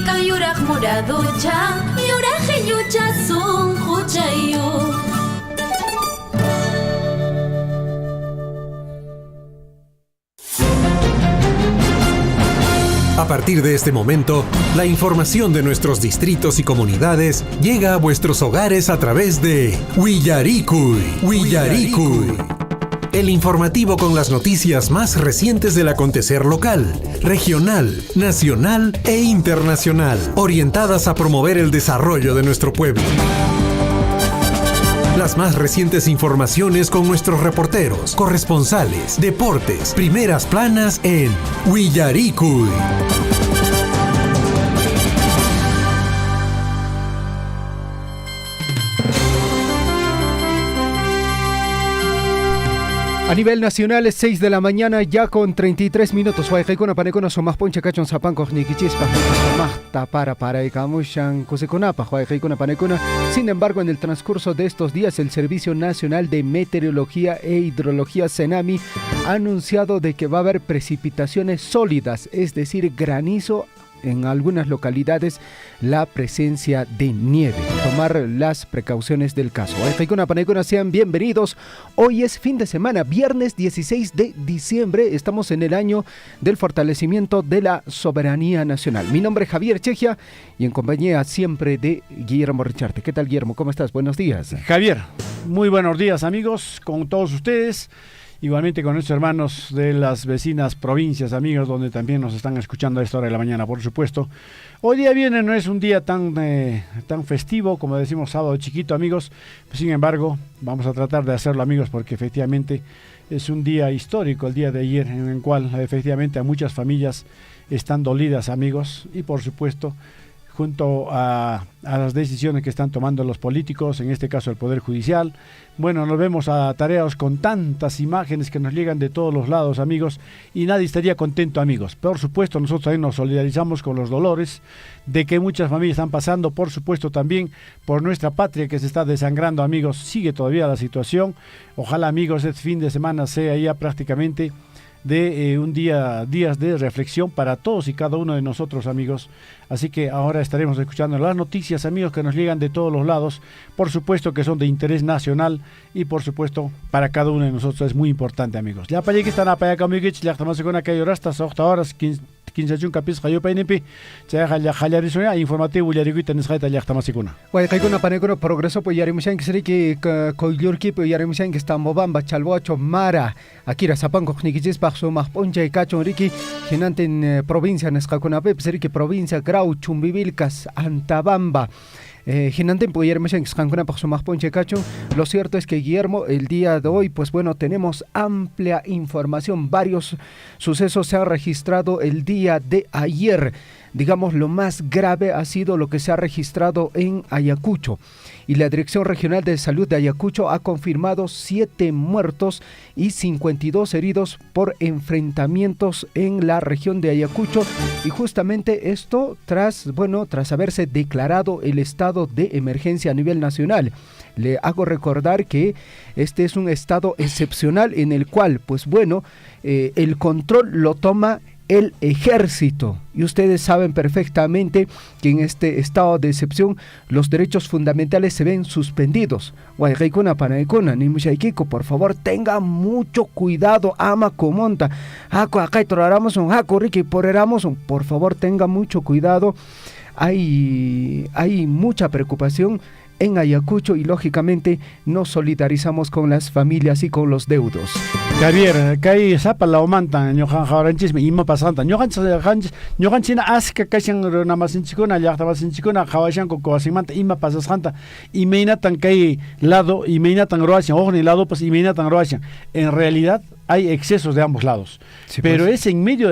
Nika yuraq muraducha, yuraq yucha sunquchayu. A partir de este momento, la información de nuestros distritos y comunidades llega a vuestros hogares a través de Willaricui. El informativo con las noticias más recientes del acontecer local, regional, nacional e internacional, orientadas a promover el desarrollo de nuestro pueblo. Las más recientes informaciones con nuestros reporteros, corresponsales, deportes, primeras planas en Willaricui. A nivel nacional es 6 de la mañana ya con 33 minutos. Huaycaicuna panecuna somas poncha cachon sapanco niquichispa. Mahta para ikamushan kusekunapa huaycaicuna panecuna. Sin embargo, en el transcurso de estos días, el Servicio Nacional de Meteorología e Hidrología CENAMI ha anunciado de que va a haber precipitaciones sólidas, es decir, granizo. En algunas localidades, la presencia de nieve. Tomar las precauciones del caso. Sean bienvenidos. Hoy es fin de semana, viernes 16 de diciembre. Estamos en el año del fortalecimiento de la soberanía nacional. Mi nombre es Javier Chejia y en compañía siempre de Guillermo Richarte. ¿Qué tal, Guillermo? ¿Cómo estás? Buenos días. Javier, muy buenos días, amigos, con todos ustedes. Igualmente con nuestros hermanos de las vecinas provincias, amigos, donde también nos están escuchando a esta hora de la mañana, por supuesto. Hoy día viernes no es un día tan festivo, como decimos sábado chiquito, amigos. Sin embargo, vamos a tratar de hacerlo, amigos, porque efectivamente es un día histórico, el día de ayer, en el cual efectivamente a muchas familias están dolidas, amigos, y por supuesto, junto a las decisiones que están tomando los políticos, en este caso el Poder Judicial. Bueno, nos vemos atareados con tantas imágenes que nos llegan de todos los lados, amigos, y nadie estaría contento, amigos. Por supuesto, nosotros también nos solidarizamos con los dolores de que muchas familias están pasando, por supuesto también por nuestra patria que se está desangrando, amigos. Sigue todavía la situación. Ojalá, amigos, este fin de semana sea ya prácticamente de días de reflexión para todos y cada uno de nosotros, amigos. Así que ahora estaremos escuchando las noticias, amigos, que nos llegan de todos los lados, por supuesto que son de interés nacional y por supuesto para cada uno de nosotros es muy importante, amigos. Ya para que están a para conmigo, ya estamos con aquello hasta 8 horas 15 capis hayo PNP ya jalarisoya informativo Willaricui tenis haita ya estamos con Huaycaicuna panecuna progreso pues yarimushan que sería que coyurki pues yarimushan que está mobamba chalboacho mara akira sapanco nikichis paxo más poncha y cacho riki genanten provincia nescacunape sería que provincia Grau Chumbivilcas Antabamba. Lo cierto es que, Guillermo, el día de hoy, pues bueno, tenemos amplia información. Varios sucesos se han registrado el día de ayer. Digamos, lo más grave ha sido lo que se ha registrado en Ayacucho. Y la Dirección Regional de Salud de Ayacucho ha confirmado 7 muertos y 52 heridos por enfrentamientos en la región de Ayacucho. Y justamente esto tras haberse declarado el estado de emergencia a nivel nacional. Le hago recordar que este es un estado excepcional en el cual, pues bueno, el control lo toma el ejército, y ustedes saben perfectamente que en este estado de excepción los derechos fundamentales se ven suspendidos. Por favor, tenga mucho cuidado, ama comonta. Por favor, tenga mucho cuidado. Hay mucha preocupación en Ayacucho y lógicamente nos solidarizamos con las familias y con los deudos. Javier, kay sapa la omanta ñojan jawaranchis ima pasanta ñojan china aska kashan namasinchikuna llaqtamasinchikuna hawashan kokowasimanta ima pasasanta imaynatan kay lado imaynatan roashan ojo ni lado pues imaynatan roashan. En realidad hay excesos de ambos lados, sí, pero pues es en medio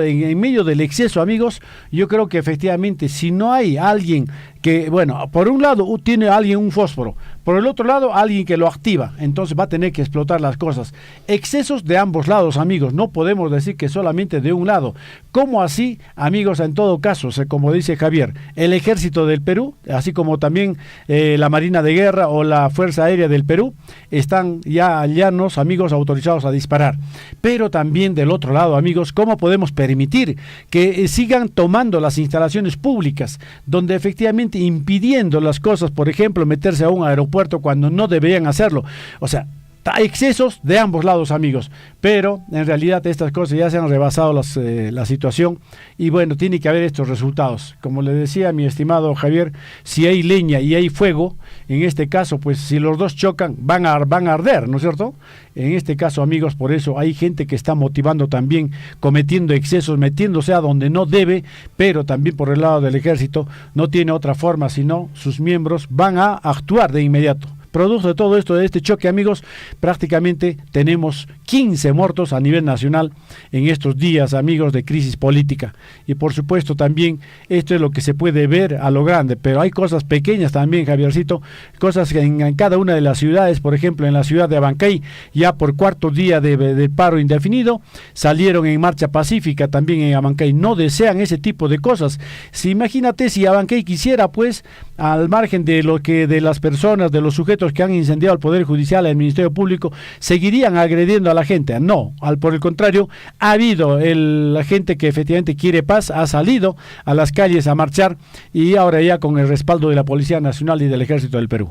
del exceso, amigos. Yo creo que efectivamente si no hay alguien que, bueno, por un lado tiene alguien un fósforo, por el otro lado alguien que lo activa, entonces va a tener que explotar las cosas. Excesos de ambos lados, amigos, no podemos decir que solamente de un lado. ¿Cómo así, amigos? En todo caso, como dice Javier, el ejército del Perú, así como también la Marina de Guerra o la Fuerza Aérea del Perú, están ya llanos, amigos, autorizados a disparar. Pero también del otro lado, amigos, ¿cómo podemos permitir que sigan tomando las instalaciones públicas, donde efectivamente impidiendo las cosas, por ejemplo, meterse a un aeropuerto cuando no deberían hacerlo? O sea, excesos de ambos lados, amigos, pero en realidad estas cosas ya se han rebasado la situación y bueno, tiene que haber estos resultados. Como le decía mi estimado Javier, si hay leña y hay fuego, en este caso, pues si los dos chocan, van a arder, ¿no es cierto? En este caso, amigos, por eso hay gente que está motivando también, cometiendo excesos, metiéndose a donde no debe, pero también por el lado del ejército no tiene otra forma, sino sus miembros van a actuar de inmediato. Producto de todo esto, de este choque, amigos, prácticamente tenemos 15 muertos a nivel nacional en estos días, amigos, de crisis política. Y por supuesto también esto es lo que se puede ver a lo grande, pero hay cosas pequeñas también, Javiercito, cosas que en cada una de las ciudades, por ejemplo, en la ciudad de Abancay, ya por cuarto día de paro indefinido, salieron en marcha pacífica también en Abancay. No desean ese tipo de cosas. Imagínate si Abancay quisiera, pues, al margen de lo que de las personas, de los sujetos que han incendiado el Poder Judicial, el Ministerio Público, seguirían agrediendo a la gente. No, por el contrario, ha habido la gente que efectivamente quiere paz, ha salido a las calles a marchar y ahora ya con el respaldo de la Policía Nacional y del Ejército del Perú.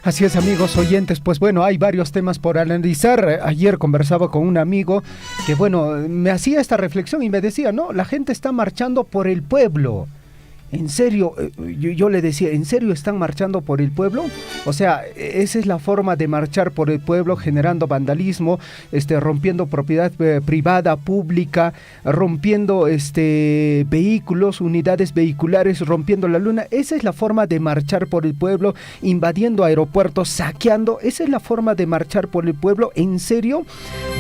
Así es, amigos oyentes, pues bueno, hay varios temas por analizar. Ayer conversaba con un amigo que, bueno, me hacía esta reflexión y me decía, no, la gente está marchando por el pueblo. ¿En serio? Yo le decía, ¿en serio están marchando por el pueblo? O sea, esa es la forma de marchar por el pueblo, generando vandalismo, rompiendo propiedad privada, pública, rompiendo vehículos, unidades vehiculares, rompiendo la luna. Esa es la forma de marchar por el pueblo, invadiendo aeropuertos, saqueando. Esa es la forma de marchar por el pueblo. ¿En serio?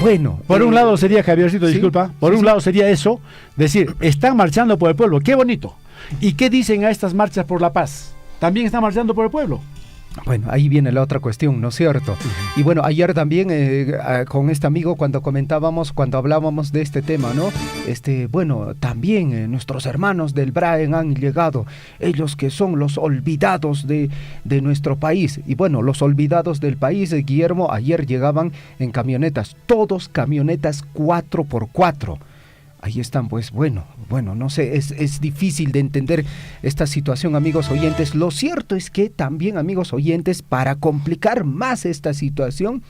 Bueno. Por un lado sería, Javiercito, ¿sí? Disculpa, por un lado sería eso, decir, están marchando por el pueblo, qué bonito. ¿Y qué dicen a estas marchas por la paz? ¿También están marchando por el pueblo? Bueno, ahí viene la otra cuestión, ¿no es cierto? Y bueno, ayer también con este amigo cuando hablábamos de este tema, ¿no? Bueno, también nuestros hermanos del Braen han llegado, ellos que son los olvidados de nuestro país. Y bueno, los olvidados del país, Guillermo, ayer llegaban en camionetas, todos camionetas 4x4. Ahí están, pues bueno, no sé, es difícil de entender esta situación, amigos oyentes. Lo cierto es que también, amigos oyentes, para complicar más esta situación,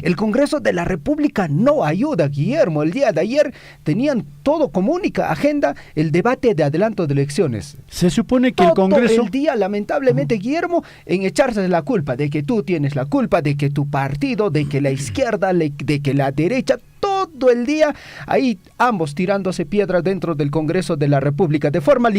el Congreso de la República no ayuda, Guillermo. El día de ayer tenían todo como única agenda el debate de adelanto de elecciones. Se supone que todo el Congreso... el día, lamentablemente, Guillermo, en echarse la culpa de que tú tienes la culpa, de que tu partido, de que la izquierda, de que la derecha... Todo el día ahí ambos tirándose piedras dentro del Congreso de la República, de forma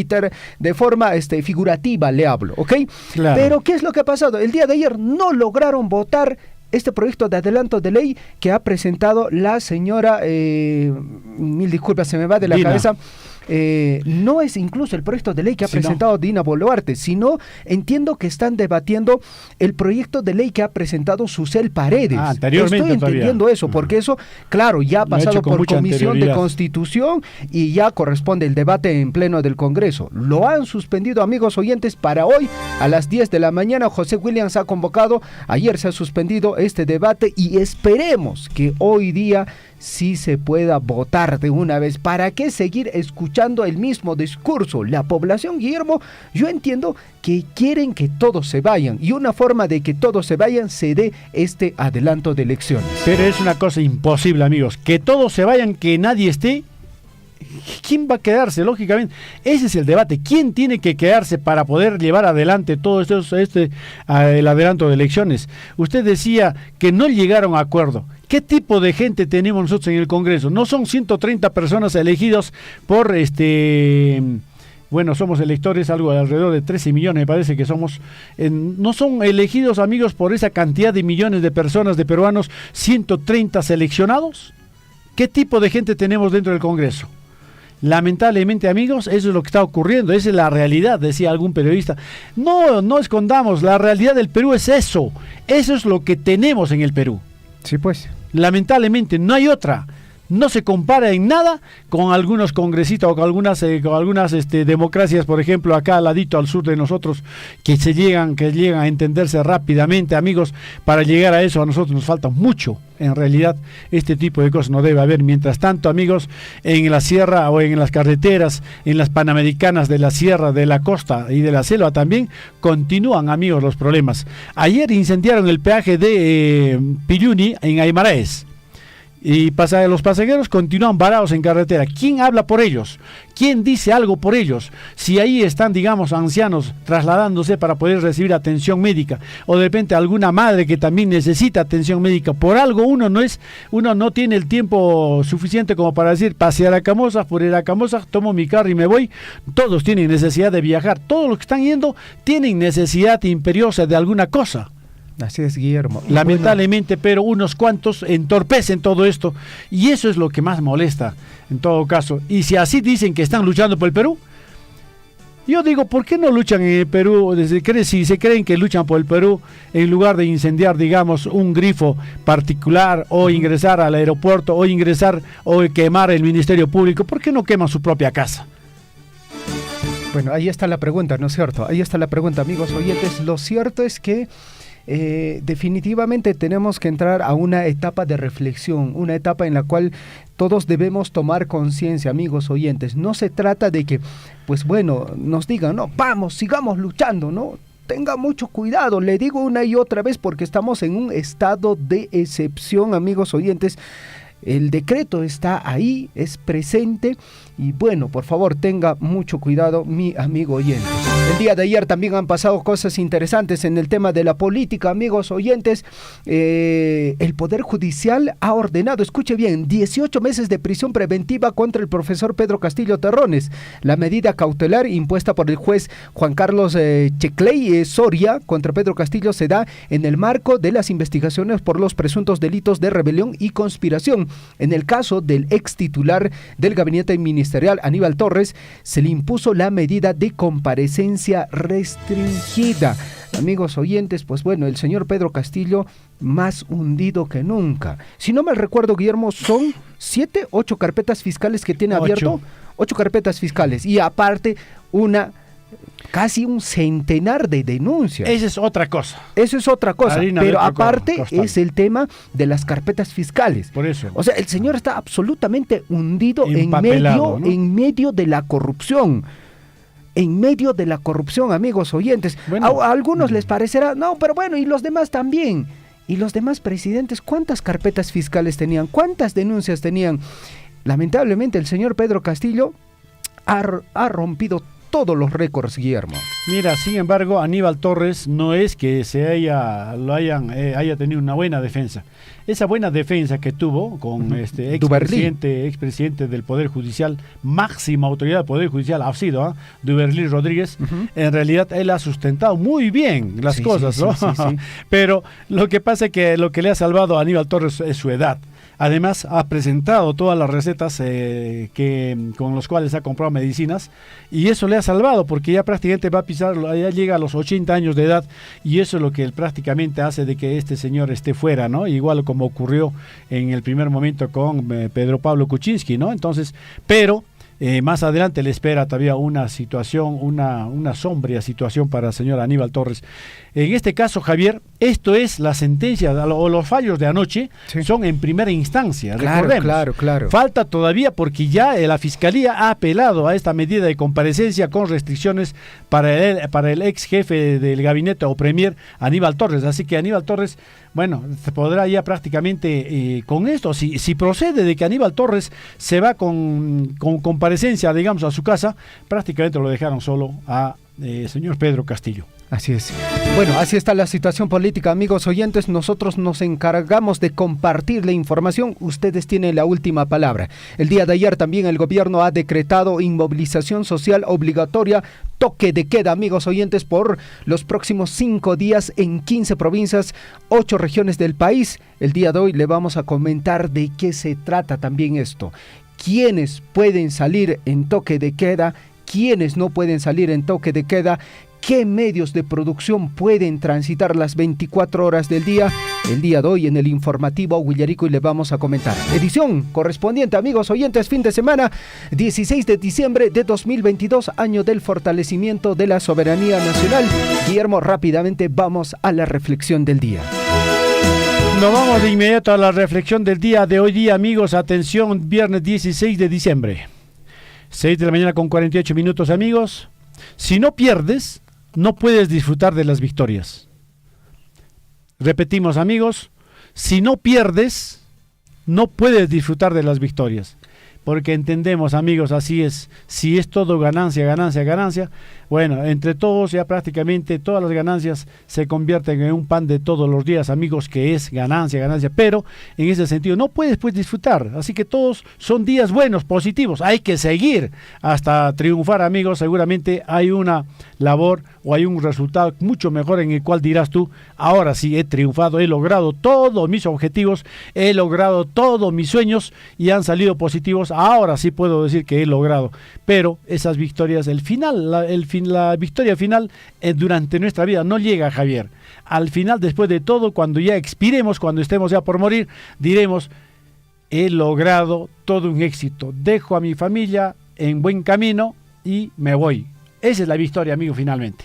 figurativa le hablo, ¿ok? Claro. Pero ¿qué es lo que ha pasado? El día de ayer no lograron votar este proyecto de adelanto de ley que ha presentado la señora, mil disculpas, se me va de la cabeza. No es incluso el proyecto de ley que ha presentado Dina Boluarte, sino entiendo que están debatiendo el proyecto de ley que ha presentado Susel Paredes. Anteriormente estoy entendiendo eso, porque eso, claro, ya ha pasado por Comisión de Constitución y ya corresponde el debate en pleno del Congreso. Lo han suspendido, amigos oyentes, para hoy a las 10 de la mañana. José Williams ha convocado, ayer se ha suspendido este debate y esperemos que hoy día sí se pueda votar de una vez. ¿Para qué seguir escuchando el mismo discurso? La población, Guillermo, yo entiendo que quieren que todos se vayan y una forma de que todos se vayan se dé este adelanto de elecciones. Pero es una cosa imposible, amigos, que todos se vayan, que nadie esté. ¿Quién va a quedarse? Lógicamente, ese es el debate. ¿Quién tiene que quedarse para poder llevar adelante todo esto, el adelanto de elecciones? Usted decía que no llegaron a acuerdo. ¿Qué tipo de gente tenemos nosotros en el Congreso? No son 130 personas elegidos por bueno, somos electores, algo de alrededor de 13 millones, me parece que somos. No son elegidos, amigos, por esa cantidad de millones de personas, de peruanos, 130 seleccionados. ¿Qué tipo de gente tenemos dentro del Congreso? Lamentablemente, amigos, eso es lo que está ocurriendo, esa es la realidad, decía algún periodista. No escondamos, la realidad del Perú es eso es lo que tenemos en el Perú. Sí, pues. Lamentablemente, no hay otra. No se compara en nada con algunos congresistas o con algunas democracias, por ejemplo, acá al ladito al sur de nosotros, que llegan a entenderse rápidamente, amigos. Para llegar a eso a nosotros nos falta mucho. En realidad, este tipo de cosas no debe haber. Mientras tanto, amigos, en la sierra o en las carreteras, en las panamericanas de la sierra, de la costa y de la selva también, continúan, amigos, los problemas. Ayer incendiaron el peaje de Pilluni en Aymaraes. Y los pasajeros continúan varados en carretera. ¿Quién habla por ellos? ¿Quién dice algo por ellos? Si ahí están, digamos, ancianos trasladándose para poder recibir atención médica, o de repente alguna madre que también necesita atención médica, por algo uno no tiene el tiempo suficiente como para decir, pasear a Camosas, por ir a Camosas, tomo mi carro y me voy. Todos tienen necesidad de viajar. Todos los que están yendo tienen necesidad imperiosa de alguna cosa. Así es, Guillermo. Lamentablemente, pero unos cuantos entorpecen todo esto, y eso es lo que más molesta en todo caso. Y si así dicen que están luchando por el Perú, yo digo, ¿por qué no luchan en el Perú? Si se creen que luchan por el Perú, en lugar de incendiar, digamos, un grifo particular, o ingresar al aeropuerto, o quemar el Ministerio Público, ¿por qué no queman su propia casa? Bueno, ahí está la pregunta, ¿no es cierto? Ahí está la pregunta, amigos oyentes. Lo cierto es que definitivamente tenemos que entrar a una etapa de reflexión, una etapa en la cual todos debemos tomar conciencia, amigos oyentes. No se trata de que, pues bueno, nos digan, no, vamos, sigamos luchando, ¿no? Tenga mucho cuidado, le digo una y otra vez, porque estamos en un estado de excepción, amigos oyentes. El decreto está ahí, es presente, y bueno, por favor, tenga mucho cuidado, mi amigo oyente. El día de ayer también han pasado cosas interesantes en el tema de la política, amigos oyentes. El Poder Judicial ha ordenado, escuche bien, 18 meses de prisión preventiva contra el profesor Pedro Castillo Terrones. La medida cautelar impuesta por el juez Juan Carlos Checley Soria contra Pedro Castillo se da en el marco de las investigaciones por los presuntos delitos de rebelión y conspiración. En el caso del ex titular del gabinete ministerial, Aníbal Torres, se le impuso la medida de comparecencia restringida. Amigos oyentes, pues bueno, el señor Pedro Castillo más hundido que nunca. Si no mal recuerdo, Guillermo, son 7, 8 carpetas fiscales que tiene abierto. 8 carpetas fiscales y aparte casi un centenar de denuncias. Esa es otra cosa. Eso es otra cosa, pero aparte costal. Es el tema de las carpetas fiscales. Por eso. O sea, el señor está absolutamente hundido en medio de la corrupción. En medio de la corrupción, amigos oyentes. Bueno, a algunos les parecerá, no, pero bueno, y los demás también. Y los demás presidentes, ¿cuántas carpetas fiscales tenían? ¿Cuántas denuncias tenían? Lamentablemente, el señor Pedro Castillo ha rompido todos los récords, Guillermo. Mira, sin embargo, Aníbal Torres no es que haya tenido una buena defensa. Esa buena defensa que tuvo con expresidente del Poder Judicial, máxima autoridad del Poder Judicial ha sido Duberlí Rodríguez, en realidad él ha sustentado muy bien las cosas, ¿no? Sí. Pero lo que pasa es que lo que le ha salvado a Aníbal Torres es su edad. Además, ha presentado todas las recetas con las cuales ha comprado medicinas, y eso le ha salvado, porque ya prácticamente ya llega a los 80 años de edad, y eso es lo que él prácticamente hace de que este señor esté fuera, ¿no? Igual como ocurrió en el primer momento con Pedro Pablo Kuczynski, ¿no? Entonces, pero más adelante le espera todavía una situación, una sombría situación para el señor Aníbal Torres. En este caso, Javier, esto es la sentencia o los fallos de anoche, son en primera instancia, recordemos. Claro. Falta todavía porque ya la Fiscalía ha apelado a esta medida de comparecencia con restricciones para el ex jefe del gabinete o premier Aníbal Torres. Así que Aníbal Torres, bueno, se podrá ya prácticamente con esto, si procede de que Aníbal Torres se va con comparecencia, digamos, a su casa, prácticamente lo dejaron solo a señor Pedro Castillo. Así es. Bueno, así está la situación política, amigos oyentes. Nosotros nos encargamos de compartir la información. Ustedes tienen la última palabra. El día de ayer también el gobierno ha decretado inmovilización social obligatoria, toque de queda, amigos oyentes, por los próximos 5 días en 15 provincias, 8 regiones del país. El día de hoy le vamos a comentar de qué se trata también esto. quiénes pueden salir en toque de queda, quiénes no pueden salir en toque de queda, qué medios de producción pueden transitar las 24 horas del día. El día de hoy en el informativo Huillarico y le vamos a comentar. Edición correspondiente, amigos oyentes, fin de semana, 16 de diciembre de 2022, año del fortalecimiento de la soberanía nacional. Guillermo, rápidamente vamos a la reflexión del día. Nos vamos de inmediato a la reflexión del día de hoy día, amigos. Atención, viernes 16 de diciembre. 6 de la mañana con 48 minutos, amigos. Si no pierdes, no puedes disfrutar de las victorias. Repetimos, amigos, si no pierdes, no puedes disfrutar de las victorias. Porque entendemos, amigos, así es. Si es todo ganancia, ganancia, ganancia, bueno, entre todos ya prácticamente todas las ganancias se convierten en un pan de todos los días, amigos, que es ganancia, ganancia. Pero en ese sentido no puedes pues disfrutar. Así que todos son días buenos, positivos. Hay que seguir hasta triunfar, amigos. Seguramente hay una labor o hay un resultado mucho mejor en el cual dirás tú, ahora sí he triunfado, he logrado todos mis objetivos, he logrado todos mis sueños y han salido positivos. Ahora sí puedo decir que he logrado, pero esas victorias, la victoria final durante nuestra vida no llega, Javier. Al final, después de todo, cuando ya expiremos, cuando estemos ya por morir, diremos, he logrado todo un éxito, dejo a mi familia en buen camino y me voy. Esa es la victoria, amigo, finalmente.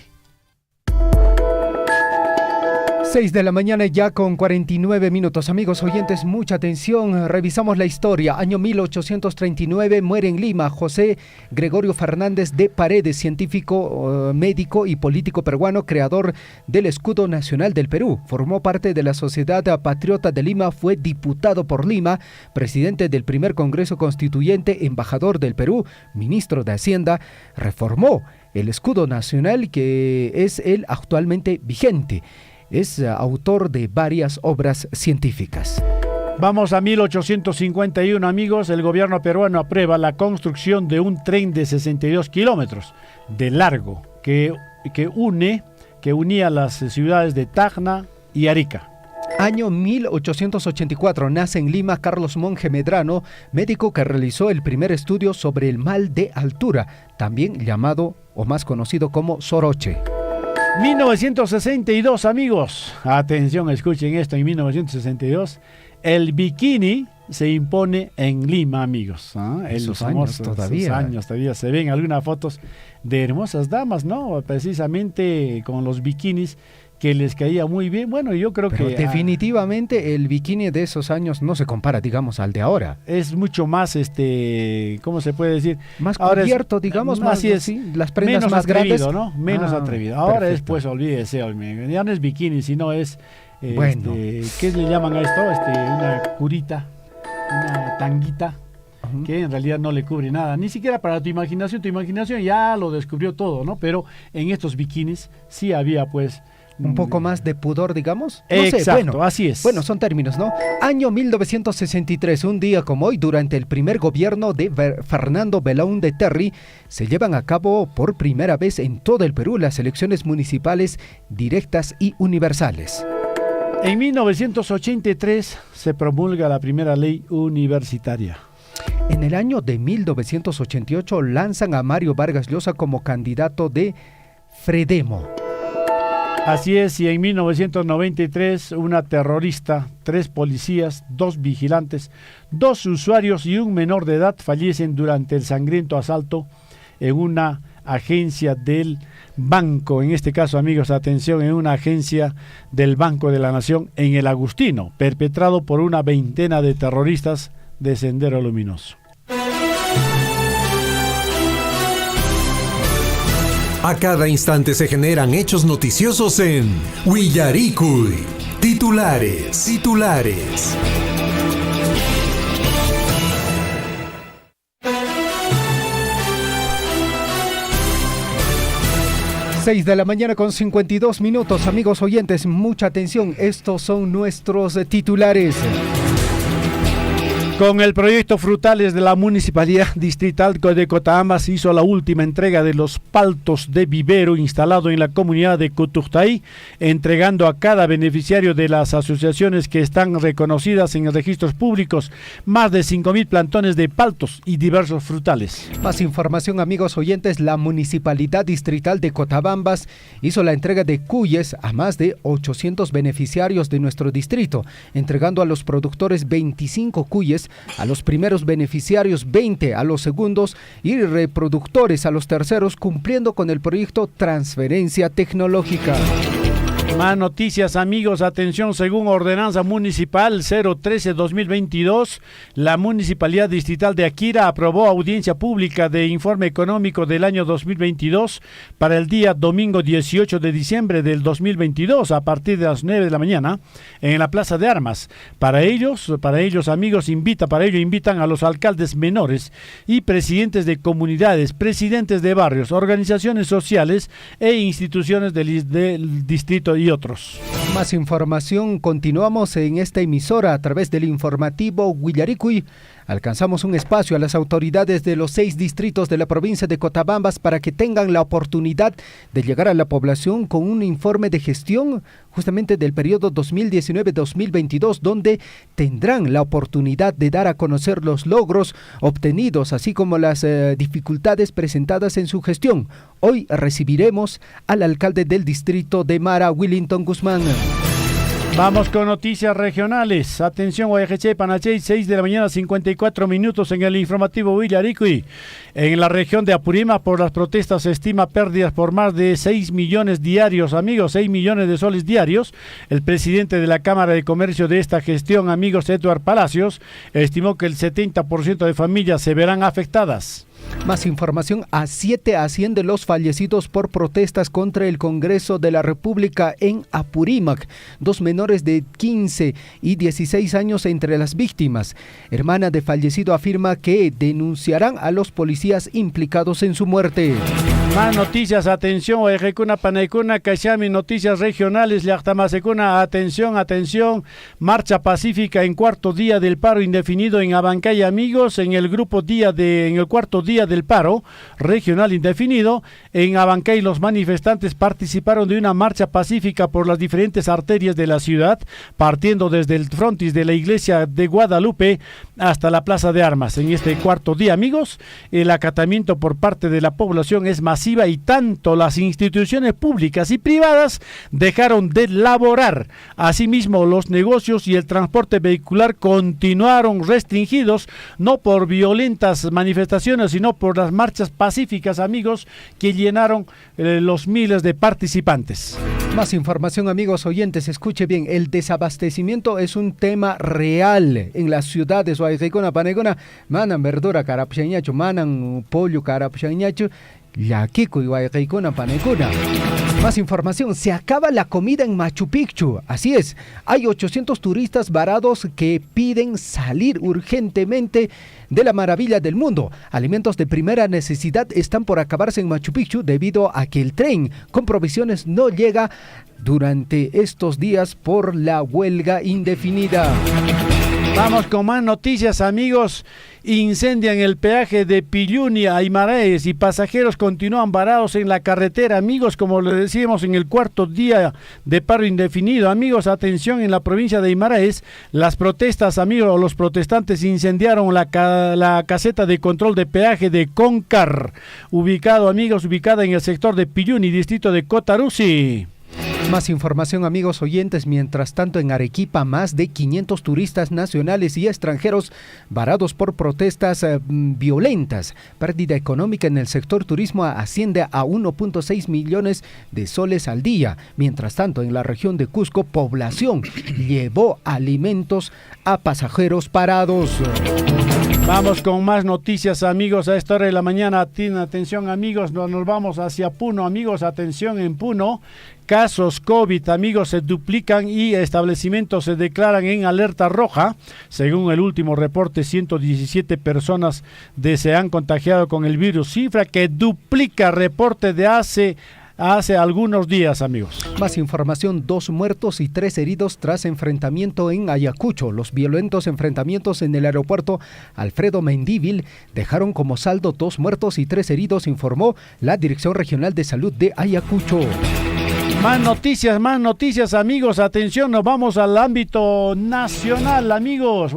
6 de la mañana ya con 49 minutos. Amigos oyentes, mucha atención. Revisamos la historia. Año 1839 muere en Lima José Gregorio Fernández de Paredes, científico, médico y político peruano, creador del Escudo Nacional del Perú. Formó parte de la Sociedad Patriota de Lima, fue diputado por Lima, presidente del primer Congreso Constituyente, embajador del Perú, ministro de Hacienda. Reformó el Escudo Nacional, que es el actualmente vigente. Es autor de varias obras científicas. Vamos a 1851, amigos. El gobierno peruano aprueba la construcción de un tren de 62 kilómetros de largo que unía las ciudades de Tacna y Arica. Año 1884, nace en Lima Carlos Monge Medrano, médico que realizó el primer estudio sobre el mal de altura, también llamado o más conocido como soroche. 1962, amigos. Atención, escuchen esto. En 1962, el bikini se impone en Lima, amigos. Esos años todavía se ven algunas fotos de hermosas damas, ¿no? Precisamente con los bikinis que les caía muy bien. Bueno, yo creo pero que definitivamente el bikini de esos años no se compara, digamos, al de ahora. Es mucho más, ¿cómo se puede decir? Más cubierto, digamos, más así es, sí, las prendas menos más atrevido, grandes, ¿no? Menos atrevido. Ahora perfecto. es, pues, olvídese, ya no es bikini, sino es, Bueno. ¿qué le llaman a esto? Una curita, una tanguita, que en realidad no le cubre nada, ni siquiera para tu imaginación ya lo descubrió todo, ¿no? Pero en estos bikinis sí había, pues, un poco más de pudor, digamos. No exacto, sé, bueno, así es. Bueno, son términos, ¿no? Año 1963, un día como hoy, durante el primer gobierno de Fernando Belaúnde Terry, se llevan a cabo por primera vez en todo el Perú las elecciones municipales directas y universales. En 1983 se promulga la primera ley universitaria. En el año de 1988 lanzan a Mario Vargas Llosa como candidato de Fredemo. Así es, y en 1993 una terrorista, 3 policías, 2 vigilantes, 2 usuarios y un menor de edad fallecen durante el sangriento asalto en una agencia del banco, en este caso, amigos, atención, en una agencia del Banco de la Nación en El Agustino, perpetrado por una veintena de terroristas de Sendero Luminoso. A cada instante se generan hechos noticiosos en Huillaricuy. Titulares. 6 de la mañana con 52 minutos, amigos oyentes, mucha atención, estos son nuestros titulares. Con el proyecto Frutales de la Municipalidad Distrital de Cotahamba se hizo la última entrega de los paltos de vivero instalado en la comunidad de Cutujtay, entregando a cada beneficiario de las asociaciones que están reconocidas en registros públicos más de 5.000 plantones de paltos y diversos frutales. Más información, amigos oyentes. La Municipalidad Distrital de Cotabambas hizo la entrega de cuyes a más de 800 beneficiarios de nuestro distrito, entregando a los productores 25 cuyes, a los primeros beneficiarios 20, a los segundos y reproductores a los terceros, cumpliendo con el proyecto Transferencia Tecnológica. Más noticias, amigos, atención, según ordenanza municipal 013-2022, la Municipalidad Distrital de Akira aprobó audiencia pública de informe económico del año 2022 para el día domingo 18 de diciembre del 2022 a partir de las 9 de la mañana en la Plaza de Armas. Para ellos, amigos, invitan a los alcaldes menores y presidentes de comunidades, presidentes de barrios, organizaciones sociales e instituciones del distrito y otros. Más información, continuamos en esta emisora a través del informativo Huillaricuy. Alcanzamos un espacio a las autoridades de los 6 distritos de la provincia de Cotabambas para que tengan la oportunidad de llegar a la población con un informe de gestión justamente del periodo 2019-2022, donde tendrán la oportunidad de dar a conocer los logros obtenidos, así como las dificultades presentadas en su gestión. Hoy recibiremos al alcalde del distrito de Mara, Willington Guzmán. Vamos con noticias regionales. Atención, Guayaquil, Panachay, 6 de la mañana, 54 minutos en el informativo Huillaricuy. En la región de Apurímac, por las protestas, se estima pérdidas por más de 6 millones diarios, amigos, 6 millones de soles diarios. El presidente de la Cámara de Comercio de esta gestión, amigos, Eduard Palacios, estimó que el 70% de familias se verán afectadas. Más información, a 7 ascienden los fallecidos por protestas contra el Congreso de la República en Apurímac. 2 menores de 15 y 16 años entre las víctimas. Hermana de fallecido afirma que denunciarán a los policías implicados en su muerte. Más noticias, atención, Oejecuna, Panaicuna, Caixami, noticias regionales, Llactamasecuna, atención, marcha pacífica en cuarto día del paro indefinido en Abancay, amigos, en el cuarto día del paro regional indefinido, en Abancay los manifestantes participaron de una marcha pacífica por las diferentes arterias de la ciudad, partiendo desde el frontis de la iglesia de Guadalupe hasta la Plaza de Armas. En este cuarto día, amigos, el acatamiento por parte de la población es masiva y tanto las instituciones públicas y privadas dejaron de laborar. Asimismo, los negocios y el transporte vehicular continuaron restringidos, no por violentas manifestaciones, sino por las marchas pacíficas, amigos, que llenaron los miles de participantes. Más información, amigos oyentes, escuche bien, el desabastecimiento es un tema real en las ciudades. Guayaquil, Panegona, manan verdura carapchañacho, manan pollo carapchañacho, Yaquico y Guayaquil, Panegona. Más información, se acaba la comida en Machu Picchu. Así es, hay 800 turistas varados que piden salir urgentemente de la maravilla del mundo. Alimentos de primera necesidad están por acabarse en Machu Picchu debido a que el tren con provisiones no llega durante estos días por la huelga indefinida. Vamos con más noticias, amigos. Incendian el peaje de Pilluni a Aymaraes y pasajeros continúan varados en la carretera, amigos, como le decíamos, en el cuarto día de paro indefinido. Amigos, atención, en la provincia de Aymaraes, las protestas, amigos, los protestantes incendiaron la caseta de control de peaje de Concar, ubicada en el sector de Pilluni, distrito de Cotarusi. Más información, amigos oyentes. Mientras tanto, en Arequipa, más de 500 turistas nacionales y extranjeros varados por protestas violentas. Pérdida económica en el sector turismo asciende a 1.6 millones de soles al día. Mientras tanto, en la región de Cusco, población llevó alimentos a pasajeros parados. Vamos con más noticias, amigos, a esta hora de la mañana. Atención, amigos, nos vamos hacia Puno, amigos, atención, en Puno. Casos COVID, amigos, se duplican y establecimientos se declaran en alerta roja. Según el último reporte, 117 personas se han contagiado con el virus, cifra que duplica reporte de hace hace algunos días, amigos. Más información, 2 muertos y 3 heridos tras enfrentamiento en Ayacucho. Los violentos enfrentamientos en el aeropuerto Alfredo Mendívil dejaron como saldo 2 muertos y 3 heridos, informó la Dirección Regional de Salud de Ayacucho. Más noticias, amigos. Atención, nos vamos al ámbito nacional, amigos.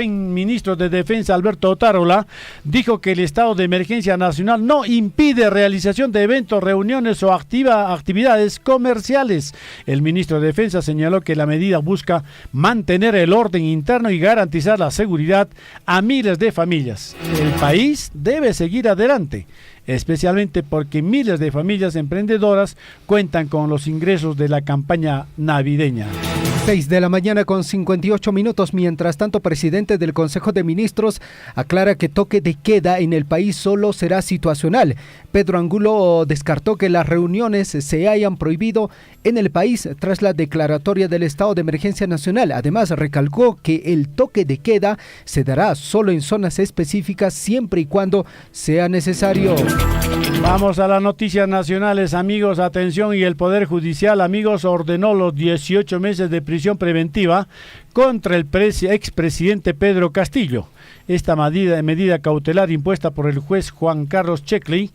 Ministro de Defensa Alberto Otárola dijo que el estado de emergencia nacional no impide realización de eventos, reuniones o actividades comerciales. El ministro de Defensa señaló que la medida busca mantener el orden interno y garantizar la seguridad a miles de familias. El país debe seguir adelante, especialmente porque miles de familias emprendedoras cuentan con los ingresos de la campaña navideña. 6 de la mañana con 58 minutos. Mientras tanto, presidente del Consejo de Ministros aclara que toque de queda en el país solo será situacional. Pedro Angulo descartó que las reuniones se hayan prohibido en el país tras la declaratoria del estado de emergencia nacional. Además, recalcó que el toque de queda se dará solo en zonas específicas siempre y cuando sea necesario. Vamos a las noticias nacionales, amigos. Atención, y el Poder Judicial, amigos, ordenó los 18 meses de prisión preventiva contra el expresidente Pedro Castillo. Esta medida cautelar impuesta por el juez Juan Carlos Checkley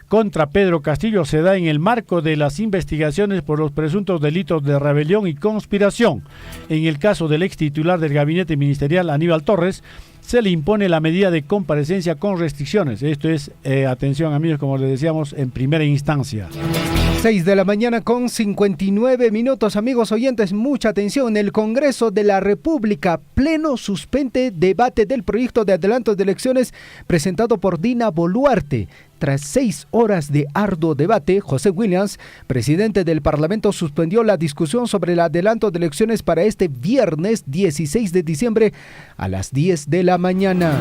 contra Pedro Castillo se da en el marco de las investigaciones por los presuntos delitos de rebelión y conspiración. En el caso del ex titular del gabinete ministerial, Aníbal Torres, se le impone la medida de comparecencia con restricciones. Esto es, atención amigos, como les decíamos, en primera instancia. 6 de la mañana con 59 minutos, amigos oyentes, mucha atención. El Congreso de la República, pleno suspende debate del proyecto de adelanto de elecciones presentado por Dina Boluarte. Tras 6 horas de arduo debate, José Williams, presidente del Parlamento, suspendió la discusión sobre el adelanto de elecciones para este viernes 16 de diciembre a las 10 de la mañana.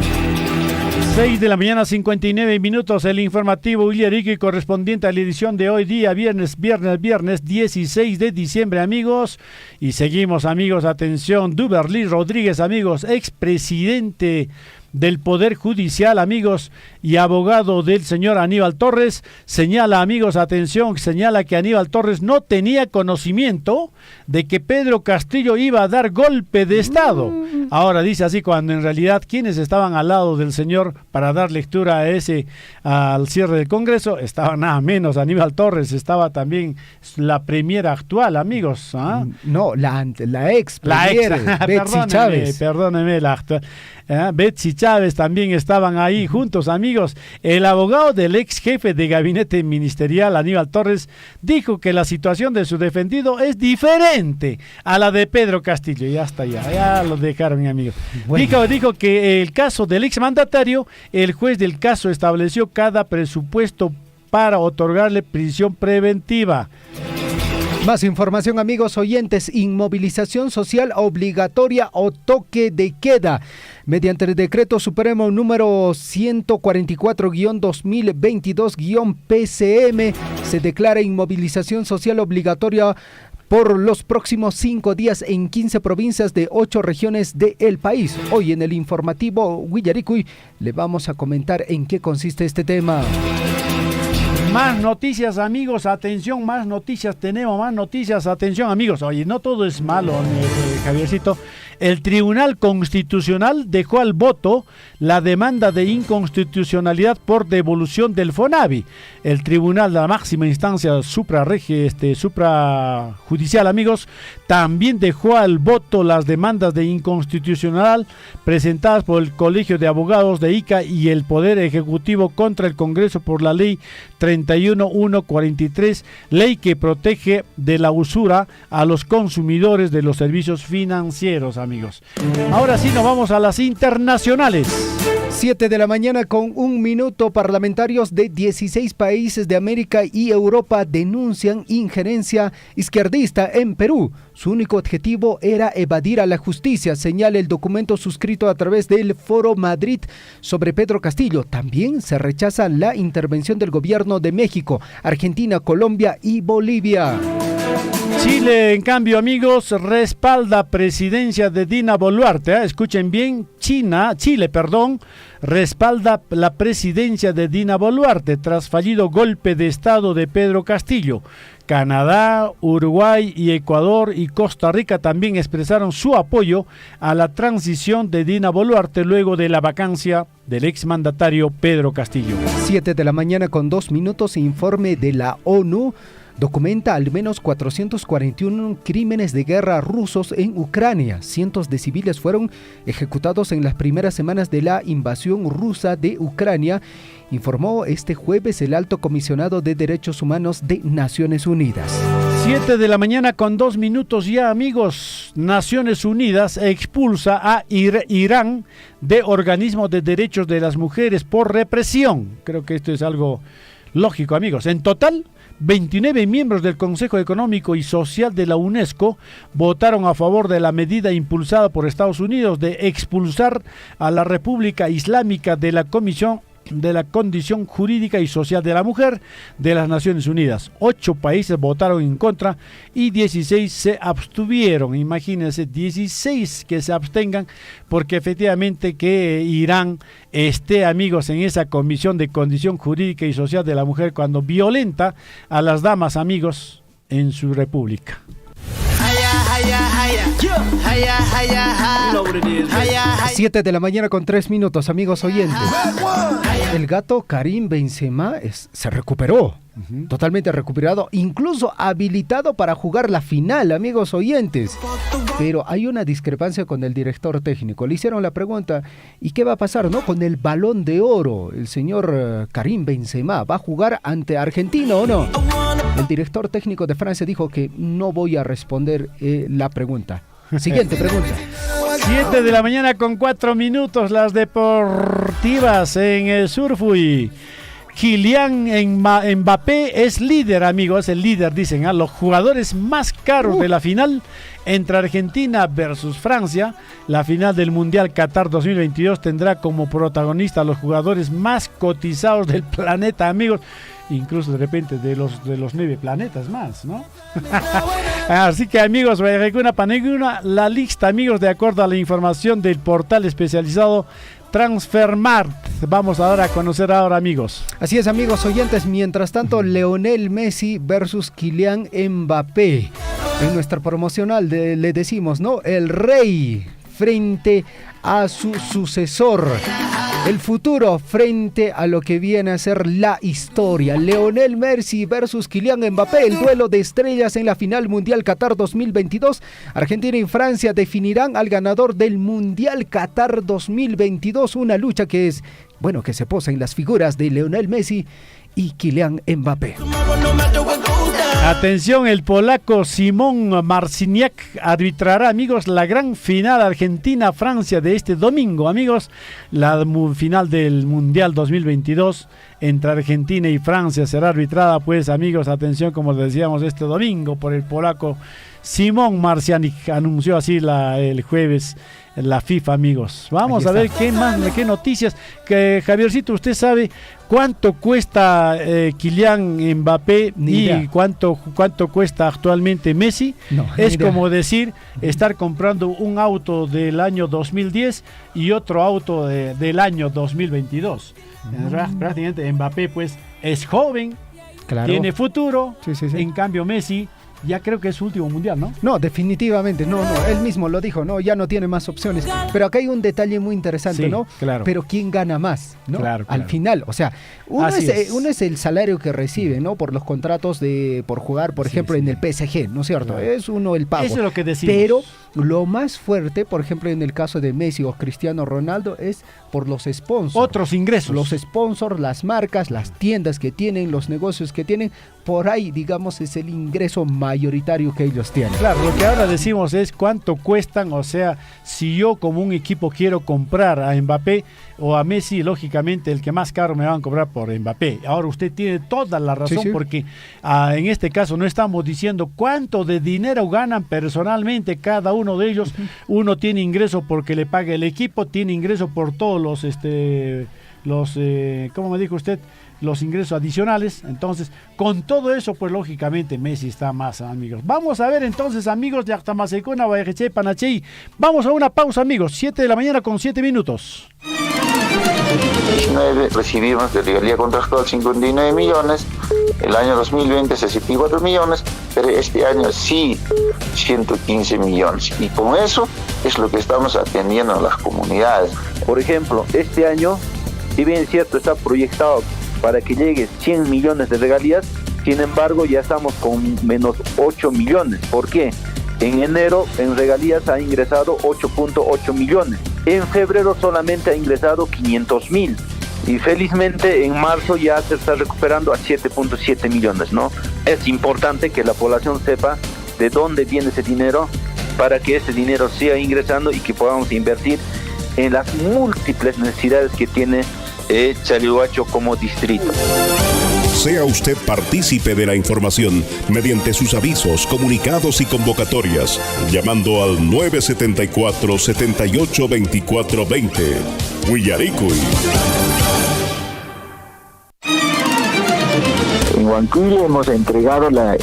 6 de la mañana, 59 minutos, el informativo Ullerique correspondiente a la edición de hoy día, viernes 16 de diciembre, amigos. Y seguimos, amigos, atención, Duberly Rodríguez, amigos, expresidente del Poder Judicial, amigos, y abogado del señor Aníbal Torres, señala, amigos, atención, señala que Aníbal Torres no tenía conocimiento de que Pedro Castillo iba a dar golpe de Estado. Ahora dice así, cuando en realidad quienes estaban al lado del señor para dar lectura al cierre del Congreso, estaba nada menos Aníbal Torres, estaba también la premiera actual, amigos. ¿Ah? No, la ex premiera, Betsy Chávez. Perdóneme, la actual. Betsy Chávez también estaban ahí juntos, amigos. El abogado del ex jefe de gabinete ministerial, Aníbal Torres, dijo que la situación de su defendido es diferente a la de Pedro Castillo. Y hasta ya lo dejaron, mi amigo. Bueno. Dijo que el caso del exmandatario, el juez del caso estableció cada presupuesto para otorgarle prisión preventiva. Más información, amigos oyentes. Inmovilización social obligatoria o toque de queda. Mediante el decreto supremo número 144-2022-PCM se declara inmovilización social obligatoria por los próximos 5 días en 15 provincias de 8 regiones del país. Hoy en el informativo Huillaricuy le vamos a comentar en qué consiste este tema. Más noticias, amigos, atención, más noticias, tenemos más noticias, atención, amigos. Oye, no todo es malo, Javiercito. El Tribunal Constitucional dejó al voto la demanda de inconstitucionalidad por devolución del FONAVI. El Tribunal de la máxima instancia suprajudicial, amigos, también dejó al voto las demandas de inconstitucionalidad presentadas por el Colegio de Abogados de Ica y el Poder Ejecutivo contra el Congreso por la Ley 31143, ley que protege de la usura a los consumidores de los servicios financieros, amigos. Ahora sí nos vamos a las internacionales. 7 de la mañana con 1 minuto. Parlamentarios de 16 países de América y Europa denuncian injerencia izquierdista en Perú. Su único objetivo era evadir a la justicia, señala el documento suscrito a través del Foro Madrid sobre Pedro Castillo. También se rechaza la intervención del gobierno de México, Argentina, Colombia y Bolivia. Chile, en cambio, amigos, respalda presidencia de Dina Boluarte. Escuchen bien, Chile, respalda la presidencia de Dina Boluarte tras fallido golpe de estado de Pedro Castillo. Canadá, Uruguay y Ecuador y Costa Rica también expresaron su apoyo a la transición de Dina Boluarte luego de la vacancia del exmandatario Pedro Castillo. 7 de la mañana con 2 minutos, informe de la ONU. Documenta al menos 441 crímenes de guerra rusos en Ucrania. Cientos de civiles fueron ejecutados en las primeras semanas de la invasión rusa de Ucrania, informó este jueves el Alto Comisionado de Derechos Humanos de Naciones Unidas. 7 de la mañana con 2 minutos ya, amigos. Naciones Unidas expulsa a Irán de organismos de derechos de las mujeres por represión. Creo que esto es algo lógico, amigos. En total, 29 miembros del Consejo Económico y Social de la UNESCO votaron a favor de la medida impulsada por Estados Unidos de expulsar a la República Islámica de la Comisión de la Condición Jurídica y Social de la Mujer de las Naciones Unidas. 8 países votaron en contra y 16 se abstuvieron. Imagínense, 16 que se abstengan, porque efectivamente que Irán esté, amigos, en esa Comisión de Condición Jurídica y Social de la Mujer cuando violenta a las damas, amigos, en su república. 7 de la mañana con 3 minutos, amigos oyentes. El gato Karim Benzema se recuperó, totalmente recuperado, incluso habilitado para jugar la final, amigos oyentes. Pero hay una discrepancia con el director técnico. Le hicieron la pregunta, ¿y qué va a pasar, no, con el Balón de Oro? El señor Karim Benzema, ¿va a jugar ante Argentina o no? El director técnico de Francia dijo que no voy a responder la pregunta. Siguiente pregunta. 7 de la mañana con 4 minutos, las deportivas en el Surfui. Kylian Mbappé es líder, amigos, el líder, dicen, los jugadores más caros de la final entre Argentina versus Francia. La final del Mundial Qatar 2022 tendrá como protagonista a los jugadores más cotizados del planeta, amigos. Incluso de repente de los 9 planetas más, ¿no? Así que, amigos, la lista, amigos, de acuerdo a la información del portal especializado Transfermarkt. Vamos ahora a conocer amigos. Así es, amigos oyentes. Mientras tanto, Lionel Messi versus Kylian Mbappé. En nuestra promocional le decimos, ¿no? El rey frente a su sucesor. El futuro frente a lo que viene a ser la historia. Lionel Messi versus Kylian Mbappé, el duelo de estrellas en la final Mundial Qatar 2022. Argentina y Francia definirán al ganador del Mundial Qatar 2022. Una lucha que se posa en las figuras de Lionel Messi y Kylian Mbappé. Atención, el polaco Szymon Marciniak arbitrará, amigos, la gran final Argentina-Francia de este domingo, amigos. La final del Mundial 2022 entre Argentina y Francia será arbitrada, pues, amigos, atención, como decíamos, este domingo por el polaco Szymon Marciniak. Anunció así el jueves la FIFA, amigos. Vamos a ver qué noticias. Que Javiercito, usted sabe cuánto cuesta Kylian Mbappé y cuánto cuesta actualmente Messi. No, es como decir estar comprando un auto del año 2010 y otro auto del año 2022. Prácticamente Mbappé, pues, es joven, claro, tiene futuro. Sí. En cambio Messi ya creo que es su último mundial, ¿no? No, definitivamente, no, él mismo lo dijo, no, ya no tiene más opciones. Pero acá hay un detalle muy interesante, sí, ¿no? Claro. Pero ¿quién gana más? ¿No? Claro. Al final, o sea, uno es el salario que recibe, ¿no? Por los contratos por jugar, por ejemplo, en el PSG, ¿no es cierto? Claro. Es uno el pago. Eso es lo que decimos. Pero lo más fuerte, por ejemplo, en el caso de Messi o Cristiano Ronaldo, es por los sponsors. Otros ingresos. Los sponsors, las marcas, las tiendas que tienen, los negocios que tienen, por ahí, digamos, es el ingreso mayoritario que ellos tienen. Claro, lo que ahora decimos es cuánto cuestan, o sea, si yo como un equipo quiero comprar a Mbappé o a Messi, lógicamente el que más caro me van a cobrar por Mbappé. Ahora usted tiene toda la razón, porque en este caso no estamos diciendo cuánto de dinero ganan personalmente cada uno de ellos. Uno tiene ingreso porque le paga el equipo, tiene ingreso por todos ¿cómo me dijo usted? Los ingresos adicionales. Entonces, con todo eso, pues lógicamente Messi está más, amigos. Vamos a ver entonces, amigos de Actamasecona, Bayereche, Panachey. Vamos a una pausa, amigos. 7 de la mañana con 7 minutos. 2019 recibimos de regalía contractual 59 millones, el año 2020 64 millones, pero este año sí 115 millones. Y con eso es lo que estamos atendiendo a las comunidades. Por ejemplo, este año, si bien es cierto, está proyectado para que llegue 100 millones de regalías, sin embargo ya estamos con menos 8 millones. ¿Por qué? En enero en regalías ha ingresado 8.8 millones. En febrero solamente ha ingresado 500.000. Y felizmente en marzo ya se está recuperando a 7.7 millones, ¿no? Es importante que la población sepa de dónde viene ese dinero para que ese dinero siga ingresando y que podamos invertir en las múltiples necesidades que tiene Chalhuacho como distrito. Sea usted partícipe de la información mediante sus avisos, comunicados y convocatorias, llamando al 974-782420. Huillaricuy. En Huancuire hemos entregado la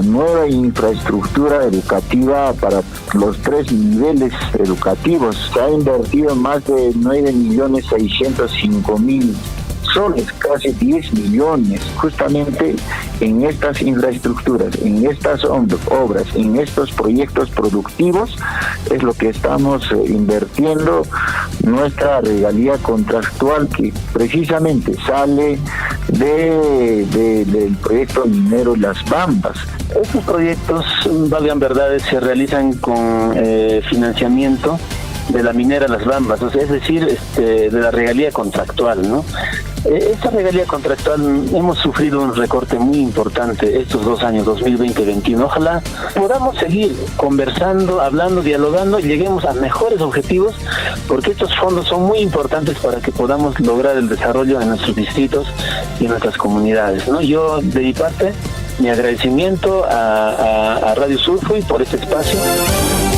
nueva infraestructura educativa para los 3 niveles educativos. Se ha invertido más de 9.605.000 soles, casi 10 millones, justamente en estas infraestructuras, en estas obras, en estos proyectos productivos, es lo que estamos invirtiendo nuestra regalía contractual, que precisamente sale del proyecto minero Las Bambas. Estos proyectos, valgan verdades, se realizan con financiamiento de la minera Las Bambas, o sea, es decir, de la regalía contractual, ¿no? Esta regalía contractual hemos sufrido un recorte muy importante estos 2 años, 2020-2021. Ojalá podamos seguir conversando, hablando, dialogando y lleguemos a mejores objetivos, porque estos fondos son muy importantes para que podamos lograr el desarrollo en nuestros distritos y en nuestras comunidades, ¿no? Yo, de mi parte, mi agradecimiento a Radio Surfo y por este espacio.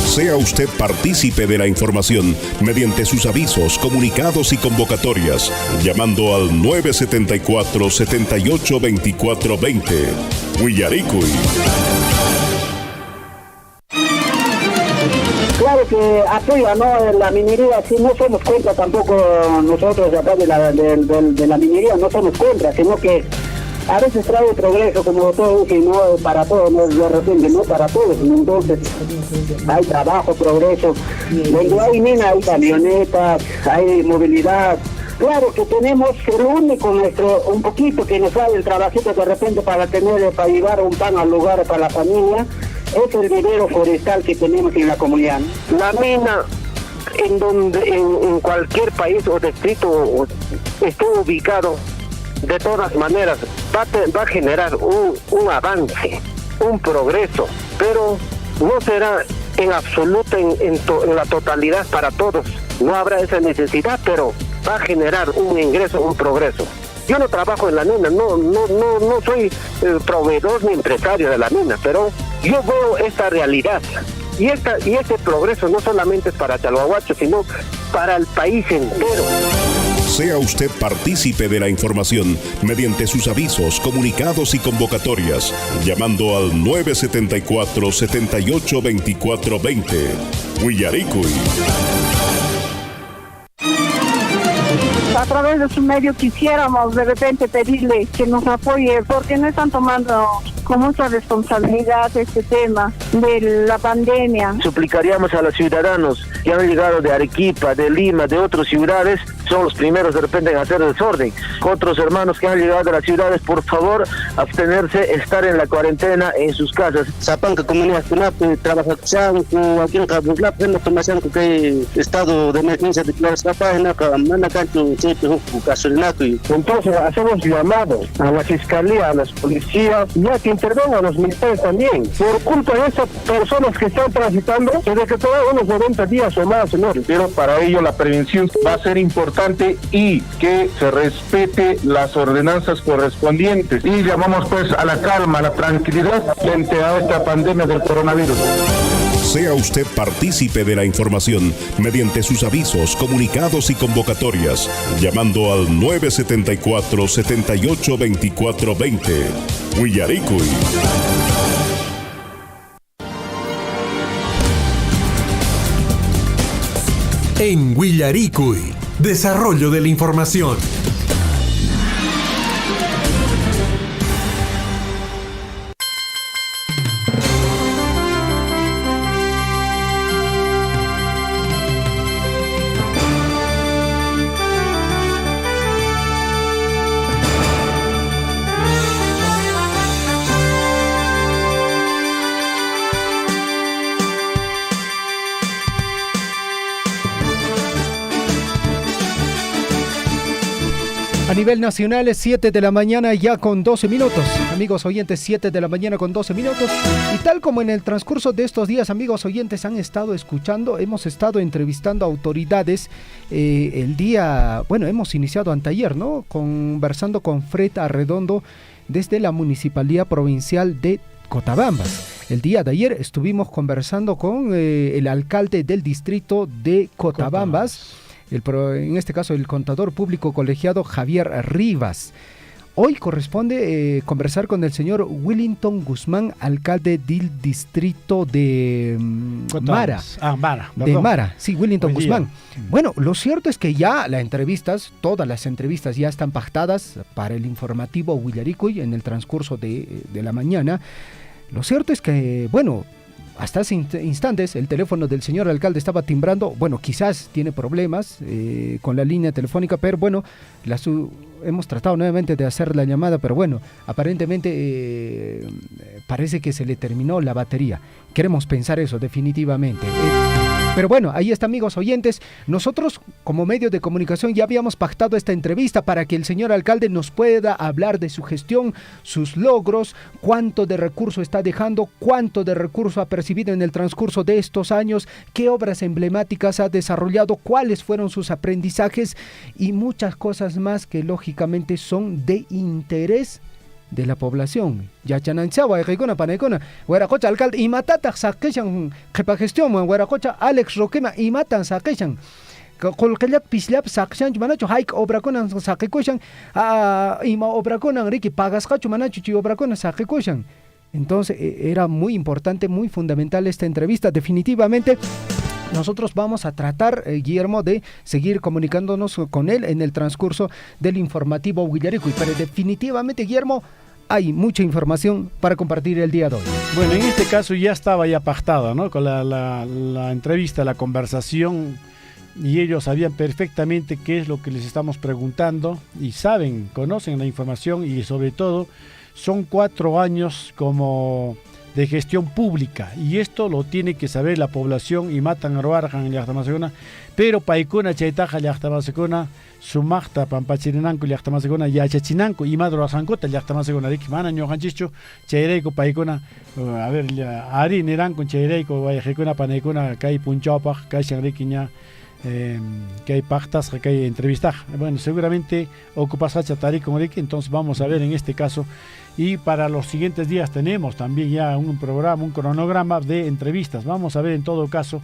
Sea usted partícipe de la información mediante sus avisos, comunicados y convocatorias, llamando al 974-782420. Huillaricuy. Claro que apoya, ¿no?, la minería. Si no somos contra tampoco nosotros acá de la minería, no somos contra, sino que a veces trae progreso, como todo, que no para todos, no de repente, no para todos. Entonces hay trabajo, progreso. Donde hay mina, hay camionetas, hay movilidad. Claro que tenemos el único un poquito que nos sale el trabajito de repente para llevar un pan al lugar para la familia, es el minero forestal que tenemos en la comunidad. La mina, en cualquier país o distrito esté ubicado, de todas maneras va a generar un avance, un progreso, pero no será en absoluto en la totalidad para todos. No habrá esa necesidad, pero va a generar un ingreso, un progreso. Yo no trabajo en la mina, no soy proveedor ni empresario de la mina, pero yo veo esta realidad. Y este progreso no solamente es para Chalhuahuacho, sino para el país entero. Sea usted partícipe de la información mediante sus avisos, comunicados y convocatorias, llamando al 974-782420. Huillaricuy. A través de su medio quisiéramos de repente pedirle que nos apoye, porque no están tomando con mucha responsabilidad este tema de la pandemia. Suplicaríamos a los ciudadanos que han llegado de Arequipa, de Lima, de otras ciudades, son los primeros de repente en hacer desorden. Otros hermanos que han llegado de las ciudades, por favor, abstenerse, estar en la cuarentena en sus casas. Zapanca, comunidad, trabaja aquí en Cabuslap, en la formación que estado de emergencia declarado esta página, entonces hacemos llamado a la fiscalía, a las policías, ya que intervengan los militares también. Por culpa de esas personas que están transitando, se decretó unos 90 días o más, señores. Pero para ello la prevención va a ser importante y que se respete las ordenanzas correspondientes. Y llamamos pues a la calma, a la tranquilidad frente a esta pandemia del coronavirus. Sea usted partícipe de la información mediante sus avisos, comunicados y convocatorias, llamando al 974-782420. Huillaricuy. En Huillaricuy, desarrollo de la información. A nivel nacional es 7 de la mañana ya con 12 minutos. Amigos oyentes, 7 de la mañana con 12 minutos. Y tal como en el transcurso de estos días, amigos oyentes, han estado escuchando, hemos estado entrevistando a autoridades. Hemos iniciado anteayer, ¿no? Conversando con Fred Arredondo desde la Municipalidad Provincial de Cotabambas. El día de ayer estuvimos conversando con el alcalde del distrito de Cotabambas. En este caso el contador público colegiado Javier Rivas. Hoy corresponde conversar con el señor Willington Guzmán, alcalde del distrito de Mara. Sí, Willington Guzmán. Bueno, lo cierto es que ya todas las entrevistas ya están pactadas para el informativo Huillaricuy en el transcurso de la mañana. Lo cierto es que, hasta hace instantes el teléfono del señor alcalde estaba timbrando. Quizás tiene problemas con la línea telefónica, pero hemos tratado nuevamente de hacer la llamada, pero aparentemente parece que se le terminó la batería. Queremos pensar eso definitivamente. Pero ahí está, amigos oyentes. Nosotros, como medio de comunicación, ya habíamos pactado esta entrevista para que el señor alcalde nos pueda hablar de su gestión, sus logros, cuánto de recurso está dejando, cuánto de recurso ha percibido en el transcurso de estos años, qué obras emblemáticas ha desarrollado, cuáles fueron sus aprendizajes y muchas cosas más que lógicamente son de interés de la población. Ya chananchawa y panecona hueracocha alcalde y matata saquechan jepa gestión hueracocha Alex Roquema y matan saquechan colquellap pislap saquechan manacho hike obraconan saquecochan ima obraconan riki pagascacho manacho chi obraconan saquecochan. Entonces era muy importante, muy fundamental esta entrevista. Definitivamente nosotros vamos a tratar, Guillermo, de seguir comunicándonos con él en el transcurso del informativo Huillaricuy. Pero definitivamente, Guillermo, hay mucha información para compartir el día de hoy. Bueno, en este caso ya estaba pactada, ¿no? Con la entrevista, la conversación, y ellos sabían perfectamente qué es lo que les estamos preguntando y conocen la información y sobre todo son 4 años como de gestión pública y esto lo tiene que saber la población y matan arwarjan llaqtamasakuna, pero paykuna chaytaqa llaqtamasakuna sumaqta pampachirinanku llaqtamasakuna yachachinanku imata rurasankota llaqtamasakuna riki mana ñuqanchischu chayrayku paykuna ari niranku chayrayku wayqikuna panaykuna kay punchawpaq kashan riki ña que hay pactas, que hay entrevistas. Seguramente ocupas tariko riki, entonces vamos a ver en este caso. Y para los siguientes días tenemos también ya un programa, un cronograma de entrevistas. Vamos a ver en todo caso.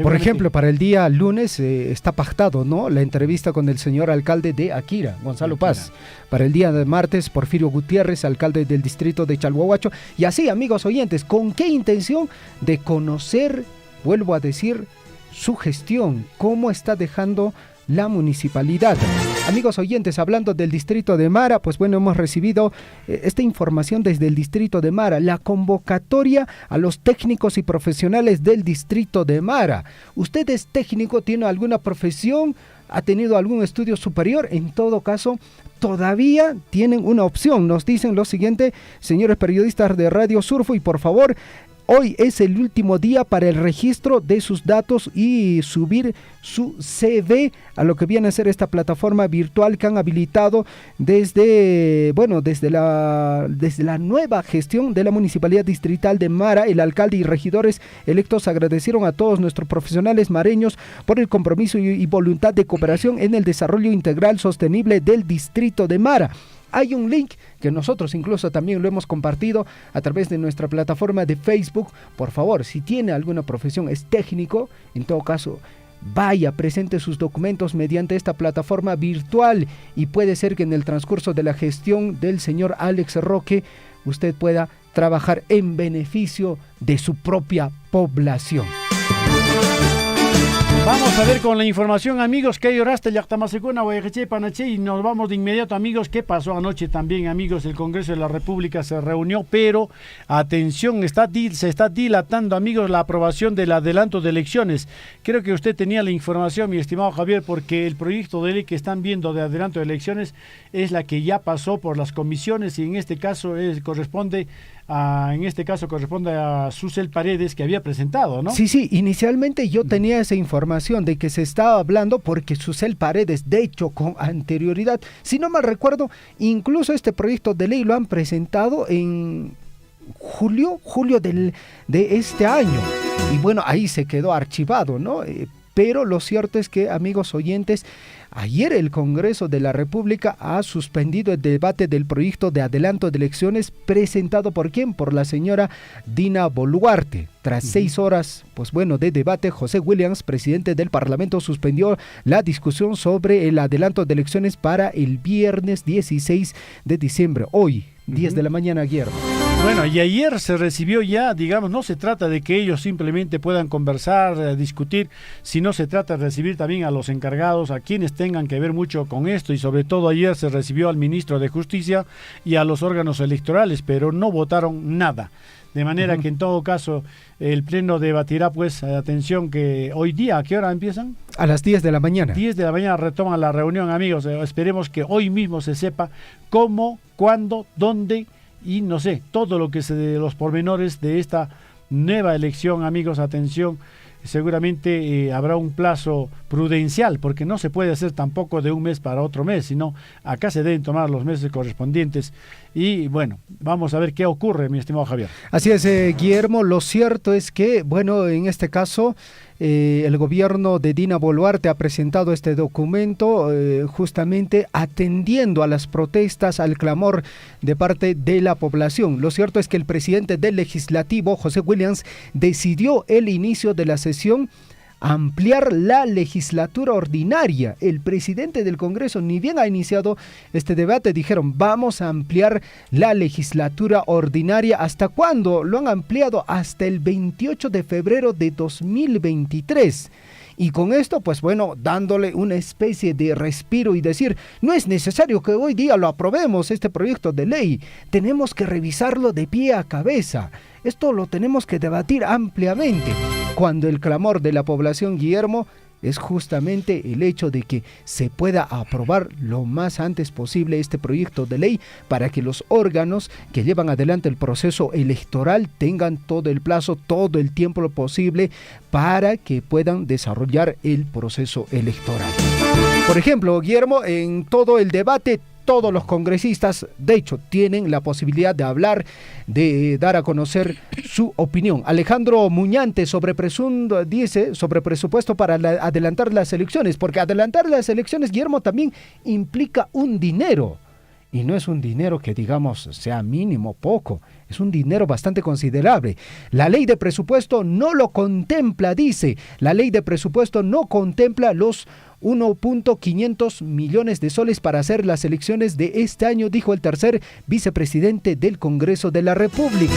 Por ejemplo, para el día lunes está pactado, ¿no? La entrevista con el señor alcalde de Akira, Gonzalo Paz. Para el día de martes, Porfirio Gutiérrez, alcalde del distrito de Chalhuahuacho. Y así, amigos oyentes, ¿con qué intención? De conocer, vuelvo a decir, su gestión, cómo está dejando la municipalidad. Amigos oyentes, hablando del distrito de Mara, hemos recibido esta información desde el distrito de Mara, la convocatoria a los técnicos y profesionales del distrito de Mara. ¿Usted es técnico, tiene alguna profesión, ha tenido algún estudio superior? En todo caso, todavía tienen una opción. Nos dicen lo siguiente, señores periodistas de Radio Surfo, y por favor, hoy es el último día para el registro de sus datos y subir su CV a lo que viene a ser esta plataforma virtual que han habilitado desde la nueva gestión de la Municipalidad Distrital de Mara. El alcalde y regidores electos agradecieron a todos nuestros profesionales mareños por el compromiso y voluntad de cooperación en el desarrollo integral sostenible del distrito de Mara. Hay un link que nosotros incluso también lo hemos compartido a través de nuestra plataforma de Facebook. Por favor, si tiene alguna profesión, es técnico, en todo caso, vaya, presente sus documentos mediante esta plataforma virtual y puede ser que en el transcurso de la gestión del señor Alex Roque usted pueda trabajar en beneficio de su propia población. Vamos a ver con la información, amigos, que hay horaste y nos vamos de inmediato, amigos. ¿Qué pasó anoche también, amigos? El Congreso de la República se reunió, pero atención, se está dilatando, amigos, la aprobación del adelanto de elecciones. Creo que usted tenía la información, mi estimado Javier, porque el proyecto de ley que están viendo de adelanto de elecciones es la que ya pasó por las comisiones y en este caso corresponde a Susel Paredes, que había presentado, ¿no? Sí, inicialmente yo tenía esa información de que se estaba hablando porque Susel Paredes, de hecho, con anterioridad, si no mal recuerdo, incluso este proyecto de ley lo han presentado en julio de este año. Y bueno, ahí se quedó archivado, ¿no? Pero lo cierto es que, amigos oyentes, ayer el Congreso de la República ha suspendido el debate del proyecto de adelanto de elecciones presentado ¿por quién? Por la señora Dina Boluarte. Tras 6 horas, de debate, José Williams, presidente del Parlamento, suspendió la discusión sobre el adelanto de elecciones para el viernes 16 de diciembre, hoy, 10 de la mañana, Guillermo. Bueno, y ayer se recibió ya, digamos, no se trata de que ellos simplemente puedan conversar, discutir, sino se trata de recibir también a los encargados, a quienes tengan que ver mucho con esto, y sobre todo ayer se recibió al ministro de Justicia y a los órganos electorales, pero no votaron nada. De manera que en todo caso el Pleno debatirá, atención, que hoy día, ¿a qué hora empiezan? A las 10 de la mañana. 10 de la mañana retoman la reunión, amigos. Esperemos que hoy mismo se sepa cómo, cuándo, dónde y no sé, todo lo que de los pormenores de esta nueva elección, amigos, atención. Seguramente habrá un plazo prudencial, porque no se puede hacer tampoco de un mes para otro mes, sino acá se deben tomar los meses correspondientes. Y bueno, vamos a ver qué ocurre, mi estimado Javier. Así es, Guillermo, lo cierto es que, en este caso, el gobierno de Dina Boluarte ha presentado este documento justamente atendiendo a las protestas, al clamor de parte de la población. Lo cierto es que el presidente del Legislativo, José Williams, decidió el inicio de la sesión ampliar la legislatura ordinaria. El presidente del Congreso ni bien ha iniciado este debate, dijeron vamos a ampliar la legislatura ordinaria. ¿Hasta cuándo? Lo han ampliado hasta el 28 de febrero de 2023. Y con esto, dándole una especie de respiro y decir, no es necesario que hoy día lo aprobemos, este proyecto de ley. Tenemos que revisarlo de pie a cabeza. Esto lo tenemos que debatir ampliamente. Cuando el clamor de la población, Guillermo, es justamente el hecho de que se pueda aprobar lo más antes posible este proyecto de ley para que los órganos que llevan adelante el proceso electoral tengan todo el plazo, todo el tiempo posible para que puedan desarrollar el proceso electoral. Por ejemplo, Guillermo, en todo el debate, todos los congresistas, de hecho, tienen la posibilidad de hablar, de dar a conocer su opinión. Alejandro Muñante dice sobre presupuesto para adelantar las elecciones, porque adelantar las elecciones, Guillermo, también implica un dinero. Y no es un dinero que, digamos, sea mínimo, poco. Es un dinero bastante considerable. La ley de presupuesto no lo contempla, dice. La ley de presupuesto no contempla los 1.500 millones de soles para hacer las elecciones de este año, dijo el tercer vicepresidente del Congreso de la República.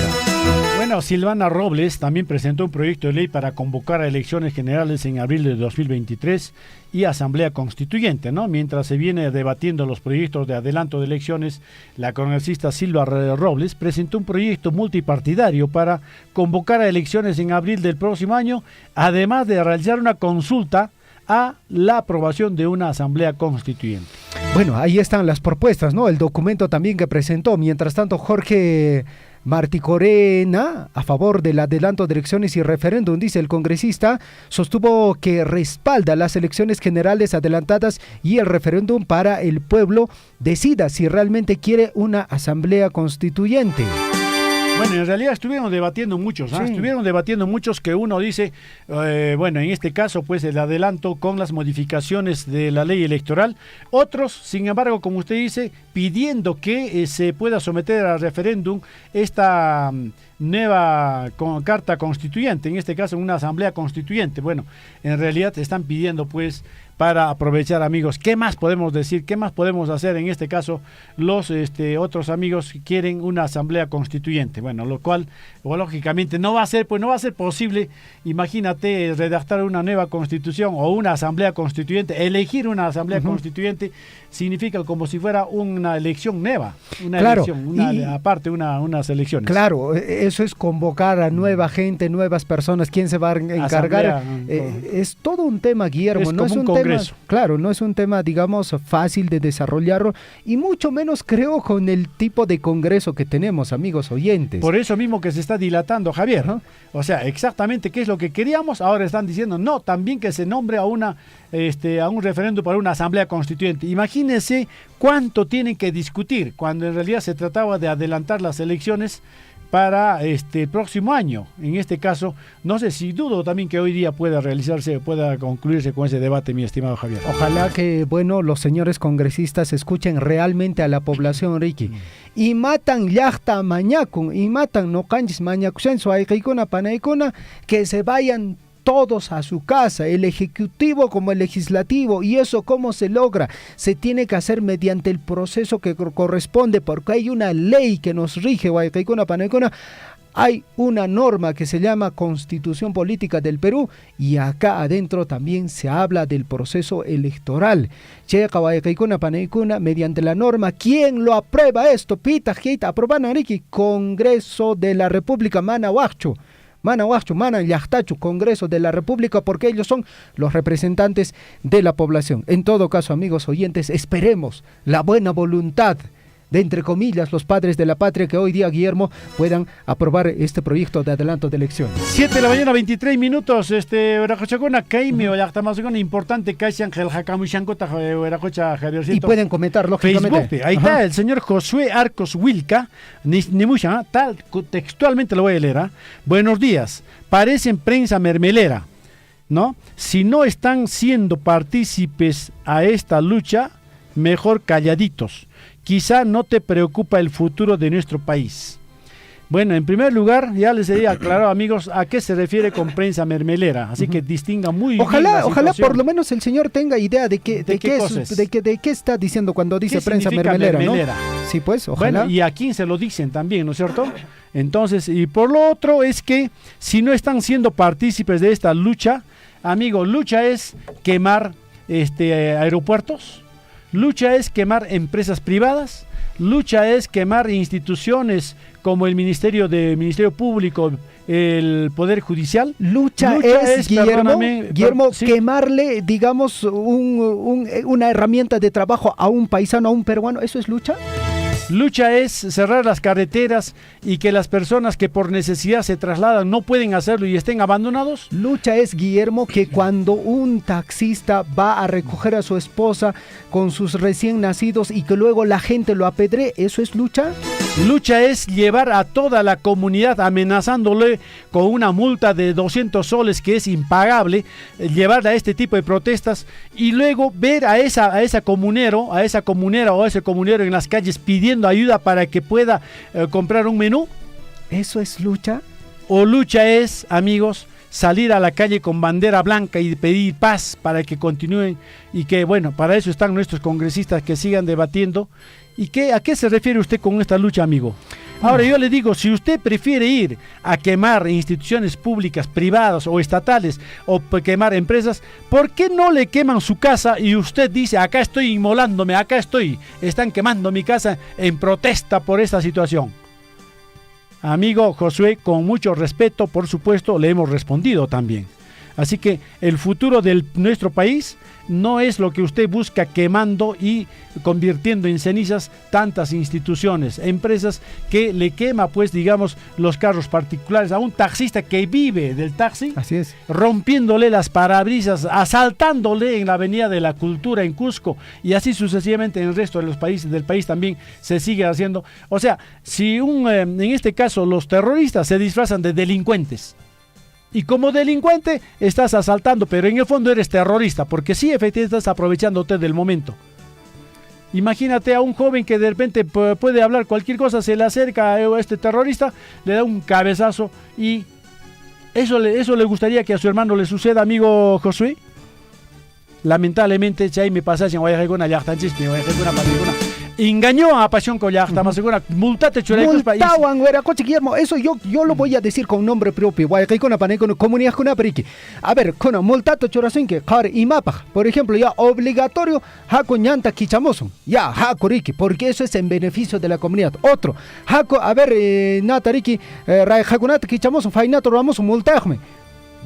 Bueno, Silvana Robles también presentó un proyecto de ley para convocar a elecciones generales en abril de 2023 y asamblea constituyente, ¿no? Mientras se viene debatiendo los proyectos de adelanto de elecciones, la congresista Silvia Robles presentó un proyecto multipartidario para convocar a elecciones en abril del próximo año, además de realizar una consulta a la aprobación de una asamblea constituyente. Bueno, ahí están las propuestas, ¿no? El documento también que presentó. Mientras tanto, Jorge Marticorena, a favor del adelanto de elecciones y referéndum, dice el congresista, sostuvo que respalda las elecciones generales adelantadas y el referéndum para el pueblo decida si realmente quiere una asamblea constituyente. Bueno, en realidad estuvieron debatiendo muchos, ¿ah? Sí. Estuvieron debatiendo muchos que uno dice, bueno, en este caso, pues el adelanto con las modificaciones de la ley electoral. Otros, sin embargo, como usted dice, pidiendo que se pueda someter a referéndum esta nueva carta constituyente, en este caso una asamblea constituyente. Bueno, en realidad están pidiendo, pues, para aprovechar, amigos, ¿qué más podemos decir? ¿Qué más podemos hacer? En este caso, los otros amigos quieren una asamblea constituyente. Bueno, lo cual, lógicamente, no va a ser posible. Imagínate redactar una nueva constitución o una asamblea constituyente. Elegir una asamblea constituyente significa como si fuera una elección nueva. Una elección, aparte, unas elecciones. Claro, eso es convocar a nueva gente, nuevas personas. ¿Quién se va a encargar? Asamblea, es todo un tema, Guillermo. No es un tema, congreso. claro, no es un tema, digamos, fácil de desarrollarlo y mucho menos creo con el tipo de congreso que tenemos, amigos oyentes. Por eso mismo que se está dilatando, Javier. O sea, exactamente qué es lo que queríamos. Ahora están diciendo, no, también que se nombre a un referéndum para una asamblea constituyente. Imagínense cuánto tienen que discutir cuando en realidad se trataba de adelantar las elecciones para el próximo año. En este caso, no sé si dudo también que hoy día pueda concluirse con ese debate, mi estimado Javier. Ojalá que, bueno, los señores congresistas escuchen realmente a la población, Ricky. Y matan yachta mañacun, y matan no canchis mañacusen, suaykuna panaykuna, que se vayan todos a su casa, el ejecutivo como el legislativo. ¿Y eso cómo se logra? Se tiene que hacer mediante el proceso que corresponde, porque hay una ley que nos rige, hay una norma que se llama Constitución Política del Perú, y acá adentro también se habla del proceso electoral. Mediante la norma, ¿quién lo aprueba esto? Congreso de la República, Manahuachu, Yachtachu, Congreso de la República, porque ellos son los representantes de la población. En todo caso, amigos oyentes, esperemos la buena voluntad de, entre comillas, los padres de la patria, que hoy día, Guillermo, puedan aprobar este proyecto de adelanto de elecciones. 7 de la mañana, 23 minutos. Importante Javiercito. Y pueden comentar, lógicamente. Facebook, ahí está el señor Josué Arcos Wilca, tal, textualmente lo voy a leer. Buenos días, parecen prensa mermelera, ¿no? Si no están siendo partícipes a esta lucha, mejor calladitos. Quizá no te preocupa el futuro de nuestro país. Bueno, en primer lugar, ya les he aclarado, amigos, a qué se refiere con prensa mermelera, así que distinga muy bien la situación. Ojalá por lo menos el señor tenga idea de qué está diciendo cuando dice prensa mermelera, ¿no? Sí, pues, ojalá. Bueno, y a quién se lo dicen también, ¿no es cierto? Entonces, y por lo otro es que si no están siendo partícipes de esta lucha, amigo, lucha es quemar aeropuertos, lucha es quemar empresas privadas, lucha es quemar instituciones como el Ministerio Público, el Poder Judicial. Lucha es Guillermo, sí, quemarle, digamos, una herramienta de trabajo a un paisano, a un peruano. ¿Eso es lucha? Lucha es cerrar las carreteras y que las personas que por necesidad se trasladan no pueden hacerlo y estén abandonados. Lucha es, Guillermo, que cuando un taxista va a recoger a su esposa con sus recién nacidos y que luego la gente lo apedree, ¿eso es lucha? Lucha es llevar a toda la comunidad amenazándole con una multa de 200 soles que es impagable, llevarla a este tipo de protestas y luego ver a esa comunera o a ese comunero en las calles pidiendo ayuda para que pueda comprar un menú. ¿Eso es lucha? O lucha es, amigos, salir a la calle con bandera blanca y pedir paz para que continúen y que, bueno, para eso están nuestros congresistas que sigan debatiendo. ¿Y a qué se refiere usted con esta lucha, amigo? Ahora yo le digo, si usted prefiere ir a quemar instituciones públicas, privadas o estatales o quemar empresas, ¿por qué no le queman su casa y usted dice, acá estoy inmolándome, están quemando mi casa en protesta por esta situación? Amigo Josué, con mucho respeto, por supuesto, le hemos respondido también. Así que el futuro de nuestro país no es lo que usted busca quemando y convirtiendo en cenizas tantas instituciones, empresas que le quema, pues digamos, los carros particulares a un taxista que vive del taxi. Así es. Rompiéndole las parabrisas, asaltándole en la Avenida de la Cultura en Cusco y así sucesivamente en el resto de los países del país también se sigue haciendo. O sea, si en este caso los terroristas se disfrazan de delincuentes, y como delincuente estás asaltando, pero en el fondo eres terrorista, porque sí, efectivamente estás aprovechándote del momento. Imagínate a un joven que de repente puede hablar cualquier cosa, se le acerca a este terrorista, le da un cabezazo y eso le gustaría que a su hermano le suceda, amigo Josué. Lamentablemente, chay me pasa en Guayaquil, engañó a pasión con llakta, más segura, multate churecos país. Multawan, güera, coche Guillermo, eso yo lo voy a decir con nombre propio. Guayaquil con comunidad con apriki. A ver, con multato churasinque, car y mapa. Por ejemplo, ya obligatorio, jaco ñanta kichamoso. Ya, jaco riki, porque eso es en beneficio de la comunidad. Otro, jaco, a ver, natariki, ray jaconata kichamoso, fainato ramoso, multajme.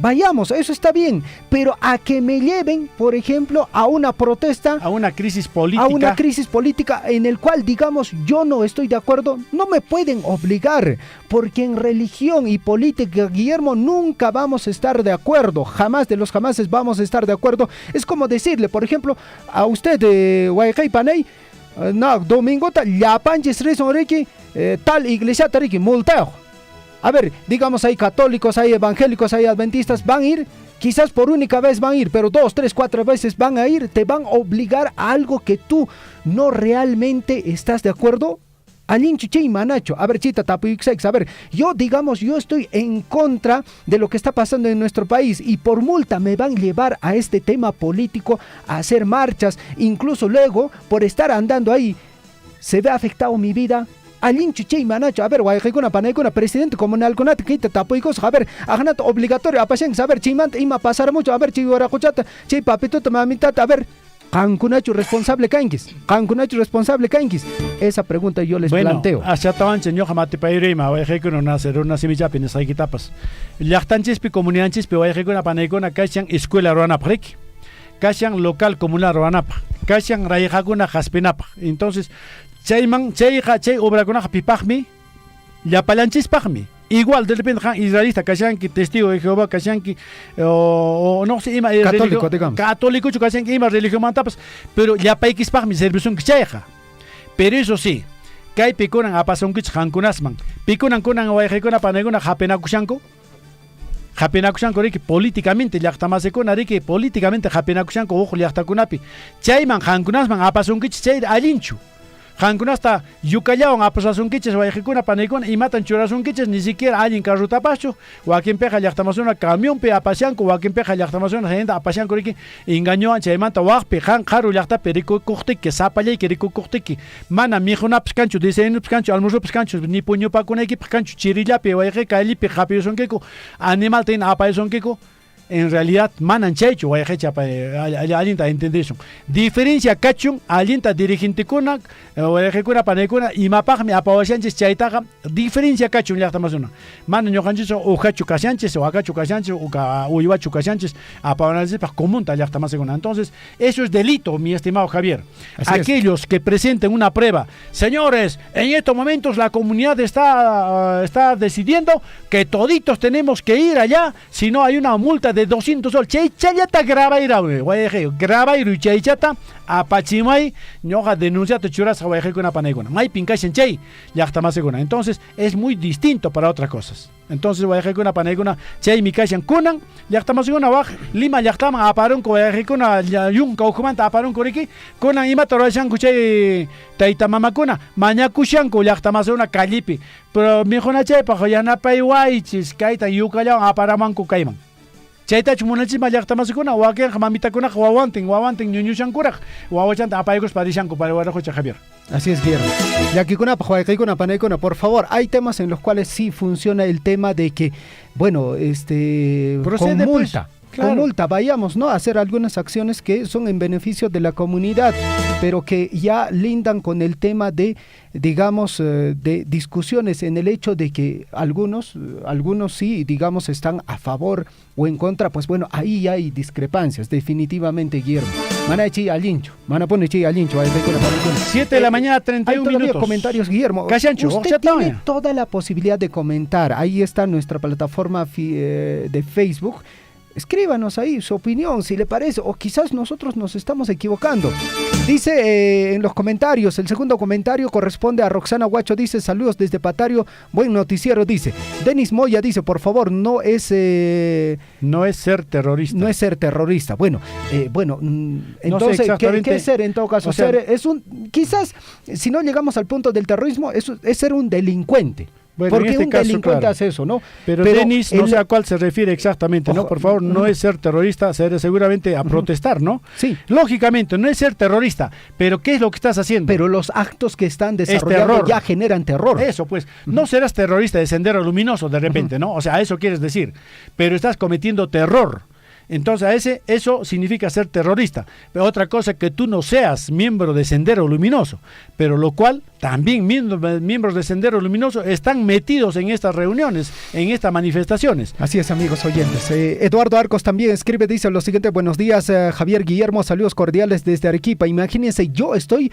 Vayamos, eso está bien, pero a que me lleven, por ejemplo, a una protesta, a una crisis política, en el cual, digamos, yo no estoy de acuerdo, no me pueden obligar, porque en religión y política, Guillermo, nunca vamos a estar de acuerdo, jamás de los jamases vamos a estar de acuerdo. Es como decirle, por ejemplo, a usted de Guayacay Panay, no, domingo, ya panches reiki, tal iglesia tariki, multeo. A ver, digamos, hay católicos, hay evangélicos, hay adventistas, van a ir, quizás por única vez van a ir, pero 2, 3, 4 veces van a ir, te van a obligar a algo que tú no realmente estás de acuerdo. Alinchuche y Manacho, a ver, chita, tapu y sex, a ver, yo estoy en contra de lo que está pasando en nuestro país y por multa me van a llevar a este tema político, a hacer marchas, incluso luego, por estar andando ahí, se ve afectado mi vida. Alinchu chay manacho, a ver, Guayaquil Panaycuna, presidente comunal conat, quita tapuicos, a ver, agnato obligatorio, apachen, a ver, chimant, ima pasar mucho, a ver, chihuaracuchata, chay papito, mamitata, a ver, Cancunacho responsable cainquis, esa pregunta yo les planteo. Hasta tawan señor jamate pairema, Guayaquil nacer una semichapi, hay quitapas. Llachtanchispi, comunidad Guayaquil Panaycuna, cachan escuela ruanaprik, cachan local comunal ruanapa, cachan rayajaguna jaspinapa. Entonces, chay obra con pipajmi, ya palanchispajmi. Igual, de repente, israelista, kashanki, testigo de Jehová, kashanki, o no sé, católico, digamos. Católico, kashanki, ima religión mantapas, pero ya paikispajmi, servicio que chayja. Pero eso sí, kai piconan a pasonquich hankunasman, piconan conan guayjecona panegona japenakushanko. Japenakushanko riki políticamente llaqtamasecuna riki políticamente japenakushanko ojo llaqtakunapi. Chayman hankunasman a pasonquich chay alinchu. Hankunasta yukallawan apasasunkiches Guayaquil Panaycuna y matan churasunkiches ni siquiera alguien carrutapacho o a quien peja llaqtamasuna camión pe apashanco o a quien peja llaqtamasuna gente apashanco riki engañó a chaymanta waqpi han qaru llaqtapi riku kuqtiki sapallay que riku kuqtiki mana mijunapas kanchu diseñupas kanchu almuerzopas kanchu ni puñupakunaykipaq kanchu chirillapi Guayaquil kaylipi qhapiyusunkiku animal tin apayusunkiku. En realidad, manan chaychu, Guayaquil alinta entender eso. Diferencia cachun, alinta dirigente kuna, Guayaquil Panaycuna, y mapajme apawashanches chaytaga, diferencia cachun llaqtamasuna. Manan yohanchis o hachu kashanches, o akachu kashanches, o uyuachu kashanches, apawanalles comunta llaqtamasuna. Entonces, eso es delito, mi estimado Javier. Así aquellos que presenten una prueba, señores, en estos momentos la comunidad está decidiendo que toditos tenemos que ir allá, si no hay una multa de 200 soles. Chaychallata grabaira, Guayaquil, grabaira y chaychata, apachimay, ñoja denunciate churas Guayaquil Panaycuna. May pincashen chay, llaqtamaseguna. Entonces, es muy distinto para otras cosas. Entonces, Guayaquil Panaycuna, chay mikashen kunan, llaqtamaseguna waj, lima llaqtama aparun ko Guayaquil yunka ukumanta aparun koriki, kunan ima torashan kuchay taytamamakuna, mañakushanku llaqtamaseguna kallipi. Pero mijona chay pa yanapay waichis, kaita yukallawan aparamanku kayman. Chaytachu munachima llaqtamasukuna wakin mamitakuna wawantin ñuñushankuraq wawachanta apaykus parishanku para Guarajucha Javier. Así es, Guillermo. Yaquicuna, Guayaquil Panaycuna, por favor, hay temas en los cuales sí funciona el tema de que, bueno, procede, con multa, vayamos, ¿no?, a hacer algunas acciones que son en beneficio de la comunidad, pero que ya lindan con el tema de, digamos, de discusiones en el hecho de que algunos sí, digamos, están a favor o en contra. Pues bueno, ahí hay discrepancias, definitivamente, Guillermo. Manachi alincho, manaponechi alincho. 7 de la mañana, 31 hay minutos. Comentarios, Guillermo. Usted tiene toda la posibilidad de comentar. Ahí está nuestra plataforma de Facebook. Escríbanos ahí su opinión, si le parece, o quizás nosotros nos estamos equivocando. Dice en los comentarios, el segundo comentario corresponde a Roxana Huacho, dice: saludos desde Patario, buen noticiero, dice. Denis Moya dice: por favor, no es ser terrorista. No es ser terrorista. Bueno, entonces, no sé ¿qué es ser en todo caso? O sea, quizás, si no llegamos al punto del terrorismo, es ser un delincuente. Bueno, porque un delincuente hace eso, ¿no? Pero Denis, no sé a cuál se refiere exactamente, ¿no? Por favor, no es ser terrorista, ser seguramente a protestar, ¿no? Sí. Lógicamente, no es ser terrorista, pero ¿qué es lo que estás haciendo? Pero los actos que están desarrollando ya generan terror. Eso, pues, no serás terrorista de Sendero Luminoso de repente, ¿no? O sea, eso quieres decir, pero estás cometiendo terror. Entonces eso significa ser terrorista. Pero otra cosa que tú no seas miembro de Sendero Luminoso, pero lo cual también miembros de Sendero Luminoso están metidos en estas reuniones, en estas manifestaciones. Así es, amigos oyentes. Eduardo Arcos también escribe, dice lo siguiente: buenos días, Javier, Guillermo, saludos cordiales desde Arequipa. Imagínense, yo estoy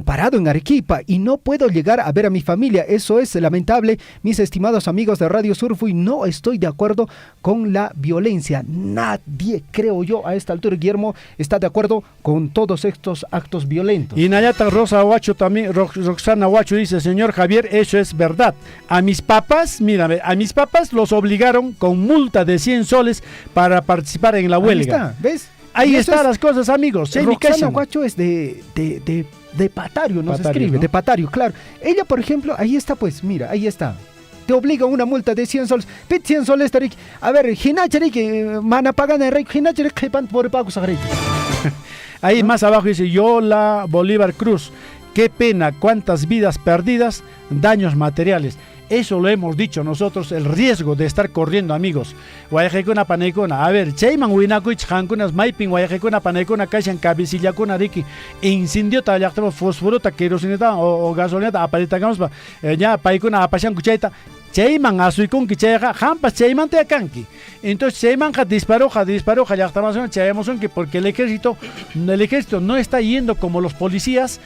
parado en Arequipa y no puedo llegar a ver a mi familia. Eso es lamentable, mis estimados amigos de Radio Surfo, y no estoy de acuerdo con la violencia. Nadie, creo yo, a esta altura, Guillermo, está de acuerdo con todos estos actos violentos. Y Nayata Rosa Huacho también, Roxana Huacho dice: señor Javier, eso es verdad. A mis papás, mírame, a mis papás los obligaron con multa de 100 soles para participar en la huelga. Ahí está, ¿ves? Ahí están las cosas, amigos. Roxana Huacho es de Patario, nos escribe, ¿no? De Patario, claro. Ella, por ejemplo, ahí está, pues, mira, ahí está. Te obliga una multa de 100 soles. Pit 100 soles, Tarik. A ver, Hinacharik, mana pagan el rey, Hinacharik, Jepan por pago sagreik. Ahí más abajo dice: Yola Bolívar Cruz. Qué pena, cuántas vidas perdidas, daños materiales. Eso lo hemos dicho nosotros, el riesgo de estar corriendo, amigos. Guayajecuna panecona. A ver, Chayman Winakuich Hankunas Maiping, Guayajecuna panecona, Kashan Cabecillacuna Riki, incendio tallactamos fosforota, kerosineta o gasolineta, aparitagamos ya paikuna apashan cuchaita. Chayman asuikun kichayja, hampas chayman te akanki. Entonces Chayman disparó, ya estamos chayamos que porque el ejército no está yendo como los policías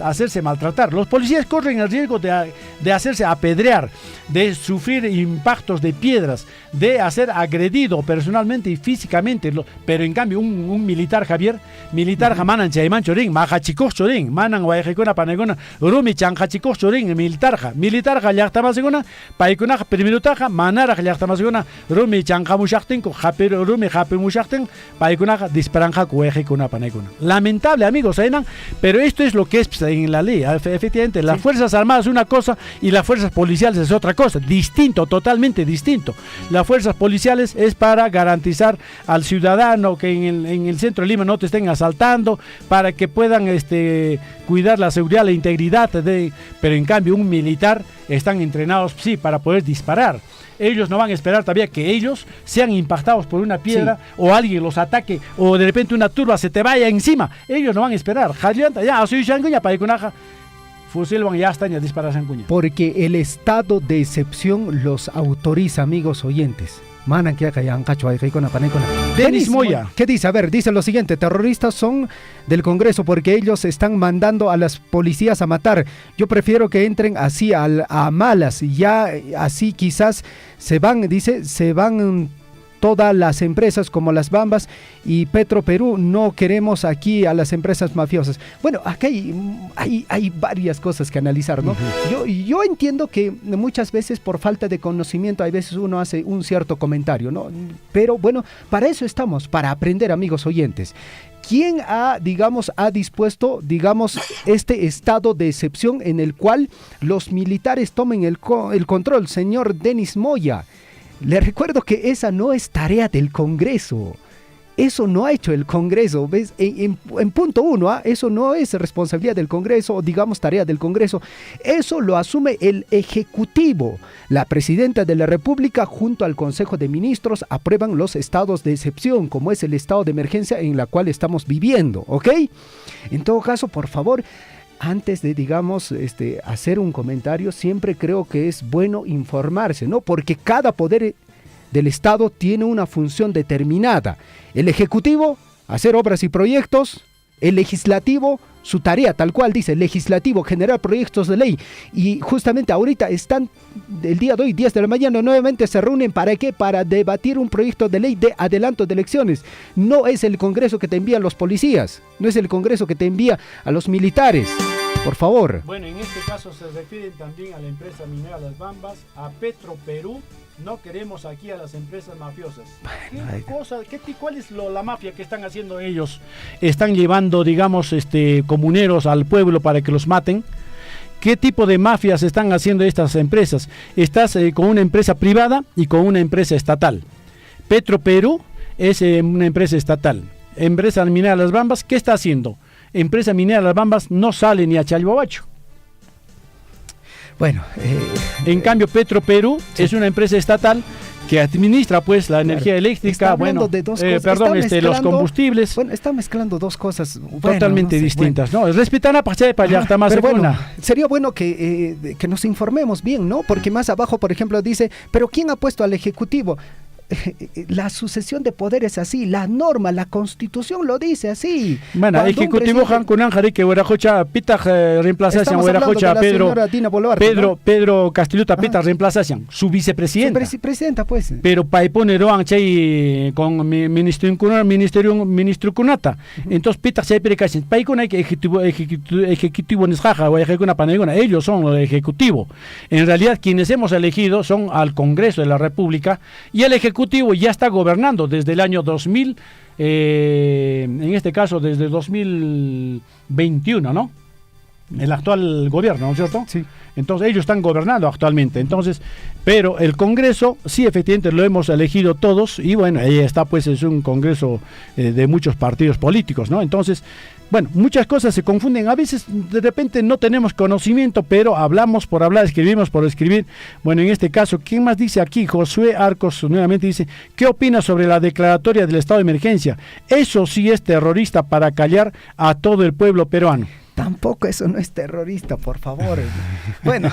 a hacerse maltratar. Los policías corren el riesgo de hacerse apedrear, de sufrir impactos de piedras, de ser agredido personalmente y físicamente. Pero en cambio un militar, Javier, manan chayman chorin, majachikos chorin, manan guayajecona panegona, rumi chanjachikos chorin, militarja ya estamos paikuna primero taja manara llaqtamasguna rumi chanqamushaqtinku rumi hapimushaqtin paikuna disparanja kuejikuna panaikuna. Lamentable, amigos, pero esto es lo que es en la ley. Efectivamente, las Fuerzas Armadas es una cosa y las Fuerzas Policiales es otra cosa, distinto, totalmente distinto. Las Fuerzas Policiales es para garantizar al ciudadano que en el centro de Lima no te estén asaltando, para que puedan cuidar la seguridad, la integridad pero en cambio un militar están entrenados, sí, para poder disparar. Ellos no van a esperar todavía que ellos sean impactados por una piedra, sí, o alguien los ataque, o de repente una turba se te vaya encima. Ellos no van a esperar. Ya, soy Shanguña, para Icunaja, fusil van ya están a disparar Shanguña. Porque el estado de excepción los autoriza, amigos oyentes. Denis Moya, ¿qué dice? A ver, dice lo siguiente: terroristas son del Congreso porque ellos están mandando a las policías a matar. Yo prefiero que entren así a malas, ya así quizás se van todas las empresas como las Bambas y Petro Perú. No queremos aquí a las empresas mafiosas. Bueno, aquí hay varias cosas que analizar, ¿no? Yo entiendo que muchas veces por falta de conocimiento hay veces uno hace un cierto comentario, ¿no? Pero bueno, para eso estamos, para aprender, amigos oyentes. ¿Quién ha dispuesto, este estado de excepción en el cual los militares tomen el control? Señor Denis Moya, le recuerdo que esa no es tarea del Congreso. Eso no ha hecho el Congreso, ¿ves? En punto 1, eso no es responsabilidad del Congreso, o digamos tarea del Congreso. Eso lo asume el Ejecutivo. La Presidenta de la República junto al Consejo de Ministros aprueban los estados de excepción, como es el estado de emergencia en la cual estamos viviendo, ¿ok? En todo caso, por favor, antes de, digamos, hacer un comentario, siempre creo que es bueno informarse, ¿no? Porque cada poder del Estado tiene una función determinada. El Ejecutivo, hacer obras y proyectos. El Legislativo, su tarea, tal cual dice, el Legislativo, generar proyectos de ley. Y justamente ahorita están, el día de hoy, 10 de la mañana, nuevamente se reúnen. ¿Para qué? Para debatir un proyecto de ley de adelanto de elecciones. No es el Congreso que te envía a los policías, no es el Congreso que te envía a los militares. Por favor. Bueno, en este caso se refieren también a la empresa minera Las Bambas, a Petro Perú. No queremos aquí a las empresas mafiosas. ¿Cuál es la mafia que están haciendo ellos? ¿Están llevando, digamos, comuneros al pueblo para que los maten? ¿Qué tipo de mafias están haciendo estas empresas? Estás con una empresa privada y con una empresa estatal. Petro Perú es una empresa estatal. Empresa minera Las Bambas, ¿qué está haciendo? Empresa minera Las Bambas no sale ni a Chalbobacho. Bueno, en cambio Petro Perú es una empresa estatal que administra pues la energía eléctrica, de dos cosas. Los combustibles. Bueno, está mezclando dos cosas totalmente distintas, ¿no? Respetar a Pachá para allá más sería bueno que nos informemos bien, ¿no? Porque más abajo, por ejemplo, dice, pero ¿quién ha puesto al Ejecutivo? La sucesión de poderes así, la norma, la Constitución lo dice así. Bueno, Ejecutivo Hankunan Jarike Huerajocha Pita reemplazación Huerajocha Pedro Castelluta Pita reemplazación su vicepresidenta. Presidenta pues. Pero Paipone Chay con ministro Kunata. Entonces Pita se precasen. Paikona ejecutivo Nesjaja o Ejecuna Panegona, ellos son el ejecutivo. En realidad quienes hemos elegido son al Congreso de la República y el Ejecutivo ya está gobernando desde el año 2000, en este caso desde 2021, ¿no? El actual gobierno, ¿no es cierto? Sí. Entonces ellos están gobernando actualmente, entonces, pero el Congreso, sí, efectivamente lo hemos elegido todos y bueno, ahí está pues, es un Congreso de muchos partidos políticos, ¿no? Entonces, bueno, muchas cosas se confunden, a veces de repente no tenemos conocimiento, pero hablamos por hablar, escribimos por escribir. Bueno, en este caso, ¿quién más dice aquí? Josué Arcos nuevamente dice, ¿qué opina sobre la declaratoria del estado de emergencia? Eso sí es terrorista para callar a todo el pueblo peruano. Tampoco eso no es terrorista, por favor. Bueno,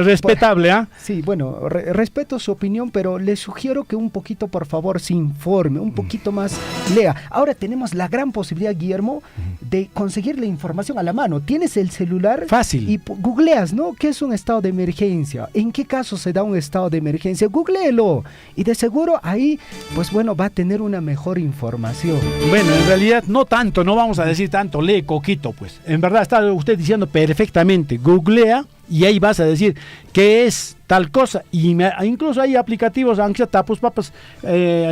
respetable, ¿ah? Sí, bueno, respeto su opinión, pero le sugiero que un poquito, por favor, se informe, un poquito más lea. Ahora tenemos la gran posibilidad, Guillermo, de conseguir la información a la mano. Tienes el celular fácil y googleas, ¿no? ¿Qué es un estado de emergencia? ¿En qué caso se da un estado de emergencia? Googleelo y de seguro ahí, pues bueno, va a tener una mejor información. Bueno, en realidad no tanto, no vamos a decir tanto, lee coquito, pues. En verdad está usted diciendo perfectamente, googlea y ahí vas a decir qué es tal cosa. Y incluso hay aplicativos, aunque sea tapos papas,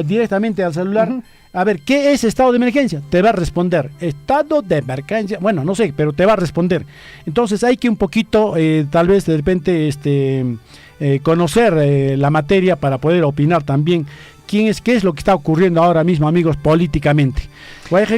directamente al celular. A ver, ¿qué es estado de emergencia? Te va a responder, estado de emergencia, bueno, no sé, pero te va a responder. Entonces hay que un poquito, tal vez de repente, conocer la materia para poder opinar también qué es lo que está ocurriendo ahora mismo, amigos, políticamente. Bueno,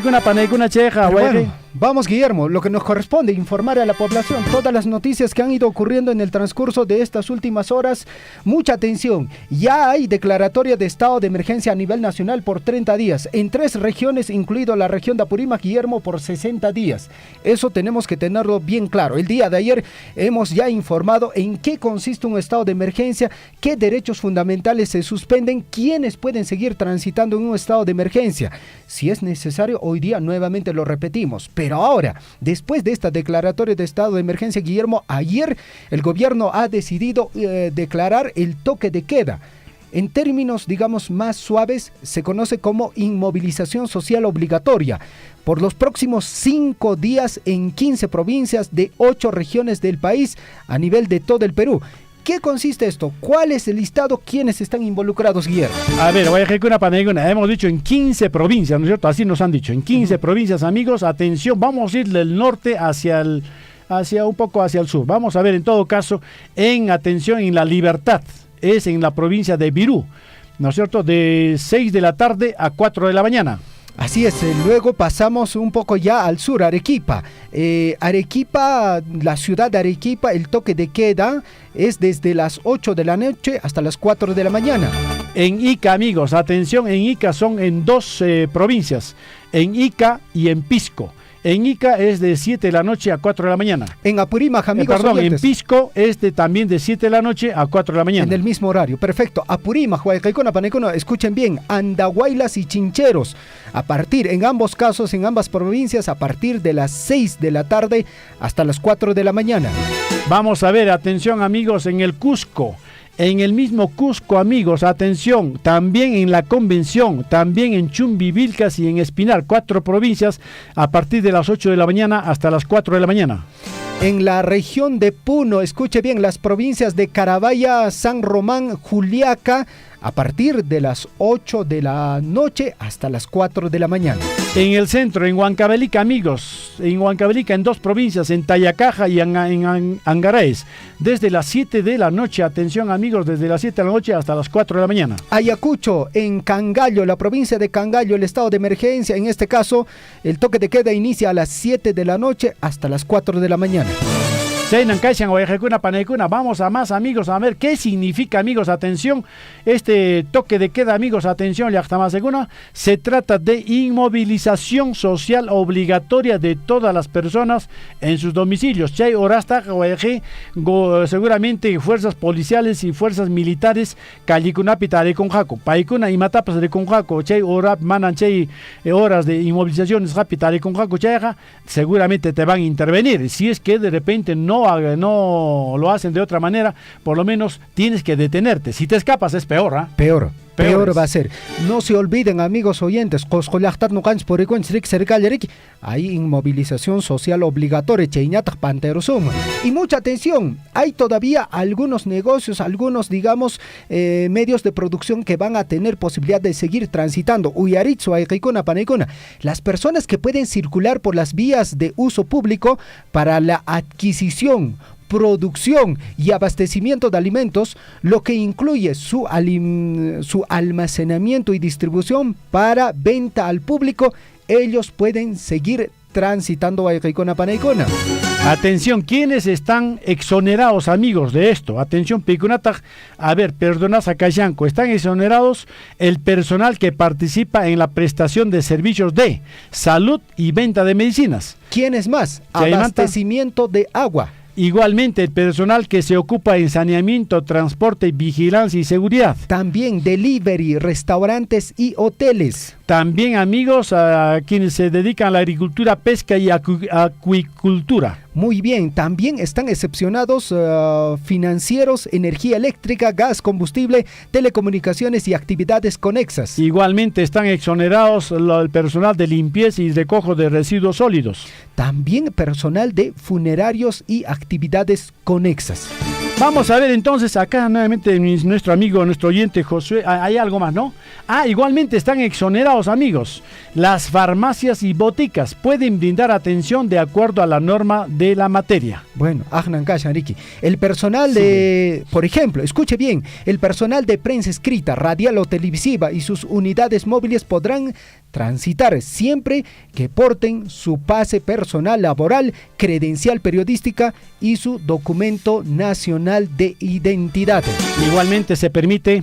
vamos, Guillermo, lo que nos corresponde, informar a la población todas las noticias que han ido ocurriendo en el transcurso de estas últimas horas. Mucha atención, ya hay declaratoria de estado de emergencia a nivel nacional por 30 días, en 3 regiones, incluido la región de Apurímac, Guillermo, por 60 días. Eso tenemos que tenerlo bien claro. El día de ayer hemos ya informado en qué consiste un estado de emergencia, qué derechos fundamentales se suspenden, quiénes pueden seguir transitando en un estado de emergencia. Si es necesario, hoy día nuevamente lo repetimos. Pero ahora, después de esta declaratoria de estado de emergencia, Guillermo, ayer el gobierno ha decidido declarar el toque de queda. En términos, digamos, más suaves, se conoce como inmovilización social obligatoria. Por los próximos 5 días en 15 provincias de 8 regiones del país a nivel de todo el Perú. ¿Qué consiste esto? ¿Cuál es el listado? ¿Quiénes están involucrados, Guillermo? A ver, voy a ejecutar una panegona. Hemos dicho en 15 provincias, ¿no es cierto? Así nos han dicho. En 15 provincias, amigos, atención, vamos a ir del norte hacia un poco hacia el sur. Vamos a ver, en todo caso, en La Libertad, es en la provincia de Virú. ¿no es cierto?, de 6 de la tarde a 4 de la mañana. Así es, luego pasamos un poco ya al sur, Arequipa. Arequipa, la ciudad de Arequipa, el toque de queda es desde las 8 de la noche hasta las 4 de la mañana. En Ica, amigos, atención, en Ica son en 2 provincias, en Ica y en Pisco. En Ica es de 7 de la noche a 4 de la mañana. En Apurímac, amigos en Pisco es también de 7 de la noche a 4 de la mañana. En el mismo horario, perfecto. Apurímac, Huaycaicona, Panecono, escuchen bien, Andahuaylas y Chincheros. A partir, en ambos casos, en ambas provincias, a partir de las 6 de la tarde hasta las 4 de la mañana. Vamos a ver, atención amigos, en el Cusco. En el mismo Cusco, amigos, atención, también en la Convención, también en Chumbivilcas y en Espinar, 4 provincias, a partir de las 8 de la mañana hasta las 4 de la mañana. En la región de Puno, escuche bien, las provincias de Carabaya, San Román, Juliaca, a partir de las 8 de la noche hasta las 4 de la mañana. En el centro, en Huancavelica, amigos, en Huancavelica, en 2 provincias, en Tayacaja y en Angaraes, desde las 7 de la noche, atención amigos, desde las 7 de la noche hasta las 4 de la mañana. Ayacucho, en Cangallo, la provincia de Cangallo, el estado de emergencia, en este caso, el toque de queda inicia a las 7 de la noche hasta las 4 de la mañana. Vamos a más, amigos, a ver qué significa, amigos, atención, este toque de queda, amigos, atención, se trata de inmovilización social obligatoria de todas las personas en sus domicilios. Seguramente fuerzas policiales y fuerzas militares, Paikuna y Matapas de Conjaco, horas de inmovilizaciones rápidas, seguramente te van a intervenir. Si es que de repente no lo hacen de otra manera, por lo menos tienes que detenerte. Si te escapas es peor, ¿ah? Peor va a ser. No se olviden, amigos oyentes, hay inmovilización social obligatoria, y mucha atención, hay todavía algunos negocios, algunos, digamos, medios de producción que van a tener posibilidad de seguir transitando. Las personas que pueden circular por las vías de uso público para la adquisición, producción y abastecimiento de alimentos, lo que incluye su almacenamiento y distribución para venta al público, ellos pueden seguir transitando a Panaicona. Atención, ¿quiénes están exonerados, amigos, de esto? Atención, Picunata, a ver, perdona, Sacayanco, están exonerados el personal que participa en la prestación de servicios de salud y venta de medicinas. ¿Quiénes más? Abastecimiento de agua. Igualmente, el personal que se ocupa en saneamiento, transporte, vigilancia y seguridad. También delivery, restaurantes y hoteles. También, amigos, a quienes se dedican a la agricultura, pesca y acuicultura. Muy bien, también están excepcionados financieros, energía eléctrica, gas, combustible, telecomunicaciones y actividades conexas. Igualmente están exonerados el personal de limpieza y recojo de residuos sólidos. También personal de funerarios y actividades conexas. Vamos a ver entonces acá nuevamente nuestro amigo, nuestro oyente Josué, hay algo más, ¿no? Igualmente están exonerados, amigos. Las farmacias y boticas pueden brindar atención de acuerdo a la norma de la materia. Bueno, el personal de, por ejemplo, escuche bien, el personal de prensa escrita, radial o televisiva y sus unidades móviles podrán transitar siempre que porten su pase personal laboral, credencial periodística y su documento nacional de identidad. Igualmente se permite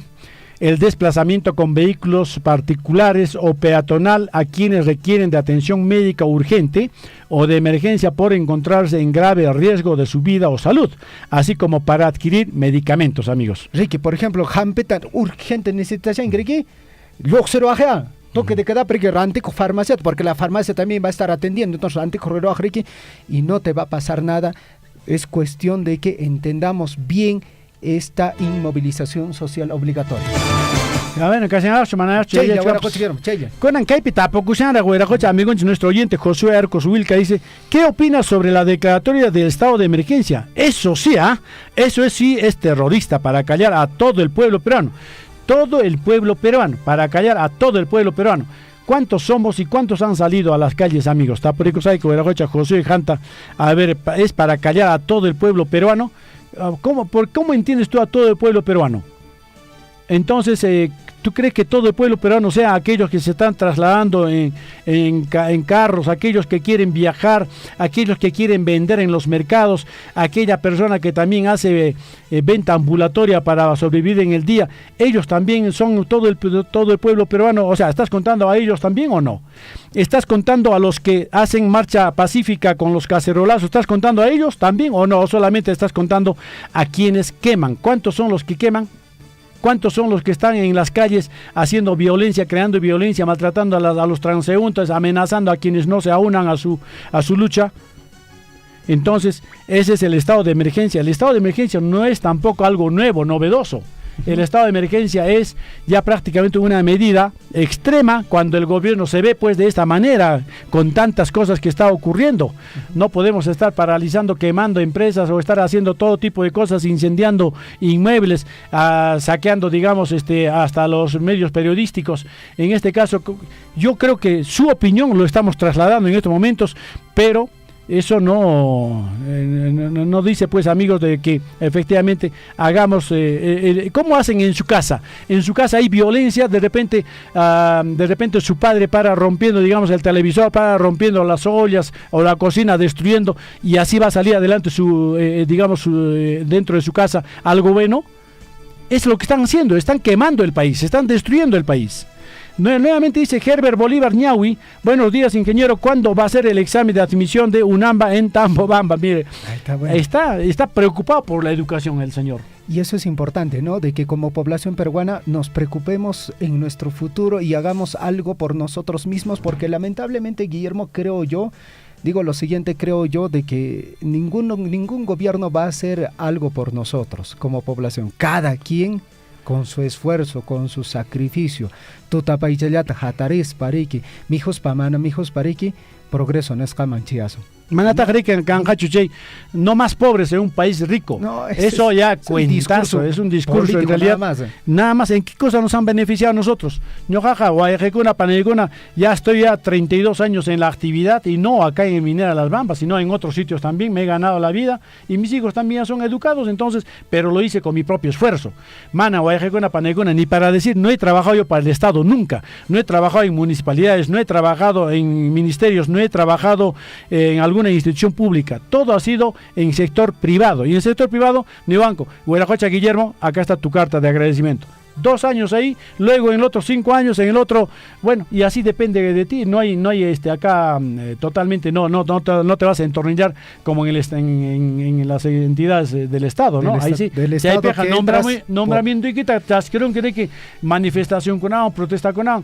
el desplazamiento con vehículos particulares o peatonal a quienes requieren de atención médica urgente o de emergencia por encontrarse en grave riesgo de su vida o salud, así como para adquirir medicamentos, amigos. Ricky, por ejemplo, jampetan urgente necesitación, Ricky, luego ajea. Toque de queda porque antico farmacia, porque la farmacia también va a estar atendiendo, entonces antico reloj, Ricky, y no te va a pasar nada. Es cuestión de que entendamos bien esta inmovilización social obligatoria. Nuestro oyente Josué Arcos Wilca dice: ¿qué opinas sobre la declaratoria del estado de emergencia? Eso sí, eso es terrorista para callar a todo el pueblo peruano. Para callar a todo el pueblo peruano. ¿Cuántos somos y cuántos han salido a las calles, amigos? Josué Janta, a ver, es para callar a todo el pueblo peruano. ¿Cómo entiendes tú a todo el pueblo peruano? Entonces, ¿tú crees que todo el pueblo peruano, sea aquellos que se están trasladando en carros, aquellos que quieren viajar, aquellos que quieren vender en los mercados, aquella persona que también hace venta ambulatoria para sobrevivir en el día, ellos también son todo el pueblo peruano? O sea, ¿estás contando a ellos también o no? ¿Estás contando a los que hacen marcha pacífica con los cacerolazos? ¿Estás contando a ellos también o no? ¿O solamente estás contando a quienes queman? ¿Cuántos son los que queman? ¿Cuántos son los que están en las calles haciendo violencia, creando violencia, maltratando a los transeúntes, amenazando a quienes no se aunan a su lucha? Entonces, ese es el estado de emergencia. El estado de emergencia no es tampoco algo nuevo, novedoso. El estado de emergencia es ya prácticamente una medida extrema cuando el gobierno se ve pues de esta manera, con tantas cosas que está ocurriendo. No podemos estar paralizando, quemando empresas o estar haciendo todo tipo de cosas, incendiando inmuebles, saqueando, digamos, hasta los medios periodísticos. En este caso, yo creo que su opinión lo estamos trasladando en estos momentos, pero eso no dice, pues, amigos, de que efectivamente hagamos ¿cómo hacen en su casa? En su casa hay violencia, de repente su padre para rompiendo, digamos, el televisor, para rompiendo las ollas o la cocina, destruyendo, y así va a salir adelante dentro de su casa algo bueno. Es lo que están haciendo, están quemando el país, están destruyendo el país. Nuevamente dice Herbert Bolívar Ñahui: buenos días, ingeniero, ¿cuándo va a ser el examen de admisión de UNAMBA en Tambobamba? Mire, está preocupado por la educación el señor. Y eso es importante, ¿no? De que como población peruana nos preocupemos en nuestro futuro y hagamos algo por nosotros mismos, porque lamentablemente, Guillermo, creo yo de que ningún gobierno va a hacer algo por nosotros como población. Cada quien con su esfuerzo, con su sacrificio. Tutapaychallata jatares pariki, mijos pamana, mijos pariki, progreso no es camanchiazo. Manata Canjachuchay, no más pobres en un país rico. No, eso ya cuentazo, es un discurso en realidad. Nada más, ¿en qué cosa nos han beneficiado a nosotros? Ñojaja, Guayajecuna, Paneguna, ya estoy 32 años en la actividad, y no acá en Minera Las Bambas, sino en otros sitios también. Me he ganado la vida y mis hijos también son educados, entonces, pero lo hice con mi propio esfuerzo. Mana, Guayajecuna, Paneguna, ni para decir, no he trabajado yo para el Estado nunca, no he trabajado en municipalidades, no he trabajado en ministerios, no he trabajado en alguna institución pública, todo ha sido en sector privado, y en el sector privado, ni banco. Huerajocha Guillermo, acá está tu carta de agradecimiento. 2 años ahí, luego en el otro 5 años, en el otro, bueno, y así depende de ti. No hay acá totalmente, no te vas a entornillar como en las entidades del Estado, ¿no? Ahí sí, si hay peja nombramiento y quita, tasquerón que manifestación con algo, protesta con algo,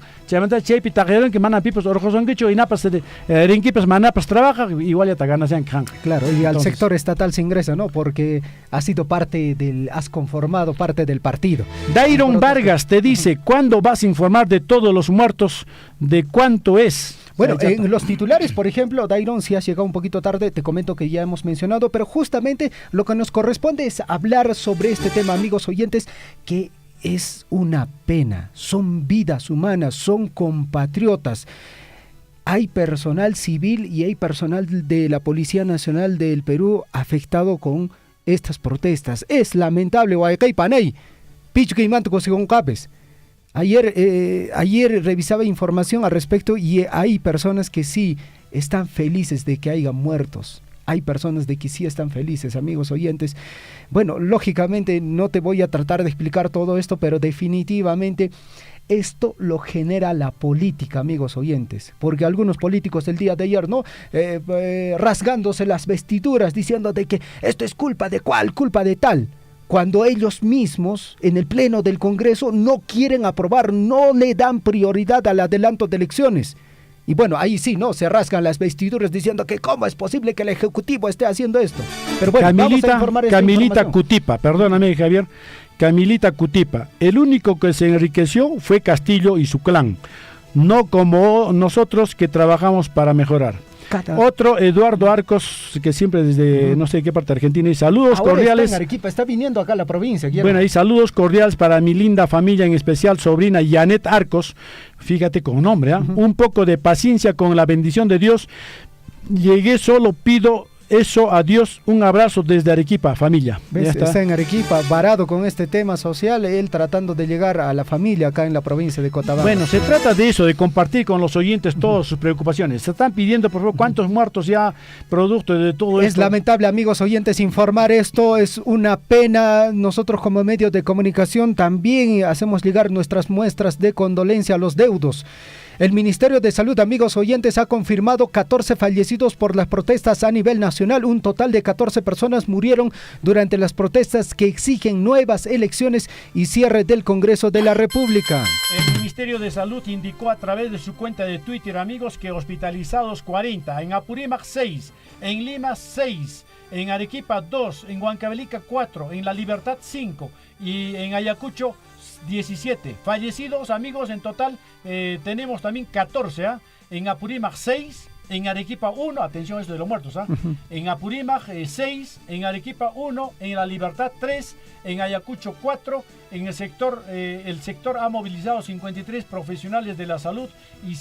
chepi tajerón que manan pipos orjosón que y napas renquipes manapas trabaja, igual ya te ganas en canja. Claro, y al sector estatal se ingresa, ¿no? Porque has conformado parte del partido. Dairon Vargas te dice: ¿cuándo vas a informar de todos los muertos? ¿De cuánto es? Bueno, en los titulares, por ejemplo, Dairon, si has llegado un poquito tarde, te comento que ya hemos mencionado, pero justamente lo que nos corresponde es hablar sobre este tema, amigos oyentes, que es una pena. Son vidas humanas, son compatriotas. Hay personal civil y hay personal de la Policía Nacional del Perú afectado con estas protestas. Es lamentable, Guayacay Panay. Ayer revisaba información al respecto y hay personas que sí están felices de que haya muertos. Hay personas de que sí están felices, amigos oyentes. Bueno, lógicamente no te voy a tratar de explicar todo esto, pero definitivamente esto lo genera la política, amigos oyentes, porque algunos políticos el día de ayer, ¿no? Rasgándose las vestiduras, diciendo de que esto es culpa de cuál, culpa de tal, cuando ellos mismos en el pleno del Congreso no quieren aprobar, no le dan prioridad al adelanto de elecciones. Y bueno, ahí sí, ¿no? Se rasgan las vestiduras diciendo que cómo es posible que el Ejecutivo esté haciendo esto. Pero bueno, vamos a informar Camilita Cutipa, perdóname, Javier. Camilita Cutipa, el único que se enriqueció fue Castillo y su clan, no como nosotros que trabajamos para mejorar. Otro, Eduardo Arcos, que siempre desde no sé qué parte de Argentina, y saludos cordiales. Está en Arequipa, está viniendo acá a la provincia. Bueno, y saludos cordiales para mi linda familia, en especial sobrina Janet Arcos, fíjate con nombre, un poco de paciencia con la bendición de Dios. Llegué, solo pido Eso, adiós, un abrazo desde Arequipa, familia. ¿Ves? Está en Arequipa, varado con este tema social, él tratando de llegar a la familia acá en la provincia de Cotabamba. Bueno, se trata de eso, de compartir con los oyentes todas sus preocupaciones. Se están pidiendo, por favor, cuántos muertos ya producto de todo esto. Es lamentable, amigos oyentes, informar esto, es una pena. Nosotros como medios de comunicación también hacemos llegar nuestras muestras de condolencia a los deudos. El Ministerio de Salud, amigos oyentes, ha confirmado 14 fallecidos por las protestas a nivel nacional. Un total de 14 personas murieron durante las protestas que exigen nuevas elecciones y cierre del Congreso de la República. El Ministerio de Salud indicó a través de su cuenta de Twitter, amigos, que hospitalizados 40, en Apurímac 6, en Lima 6, en Arequipa 2, en Huancavelica 4, en La Libertad 5 y en Ayacucho 17. Fallecidos, amigos, en total tenemos también 14, en Apurímac 6, en Arequipa 1, atención esto de los muertos, en Apurímac 6, en Arequipa 1, en La Libertad 3, en Ayacucho 4, en el sector ha movilizado 53 profesionales de la salud y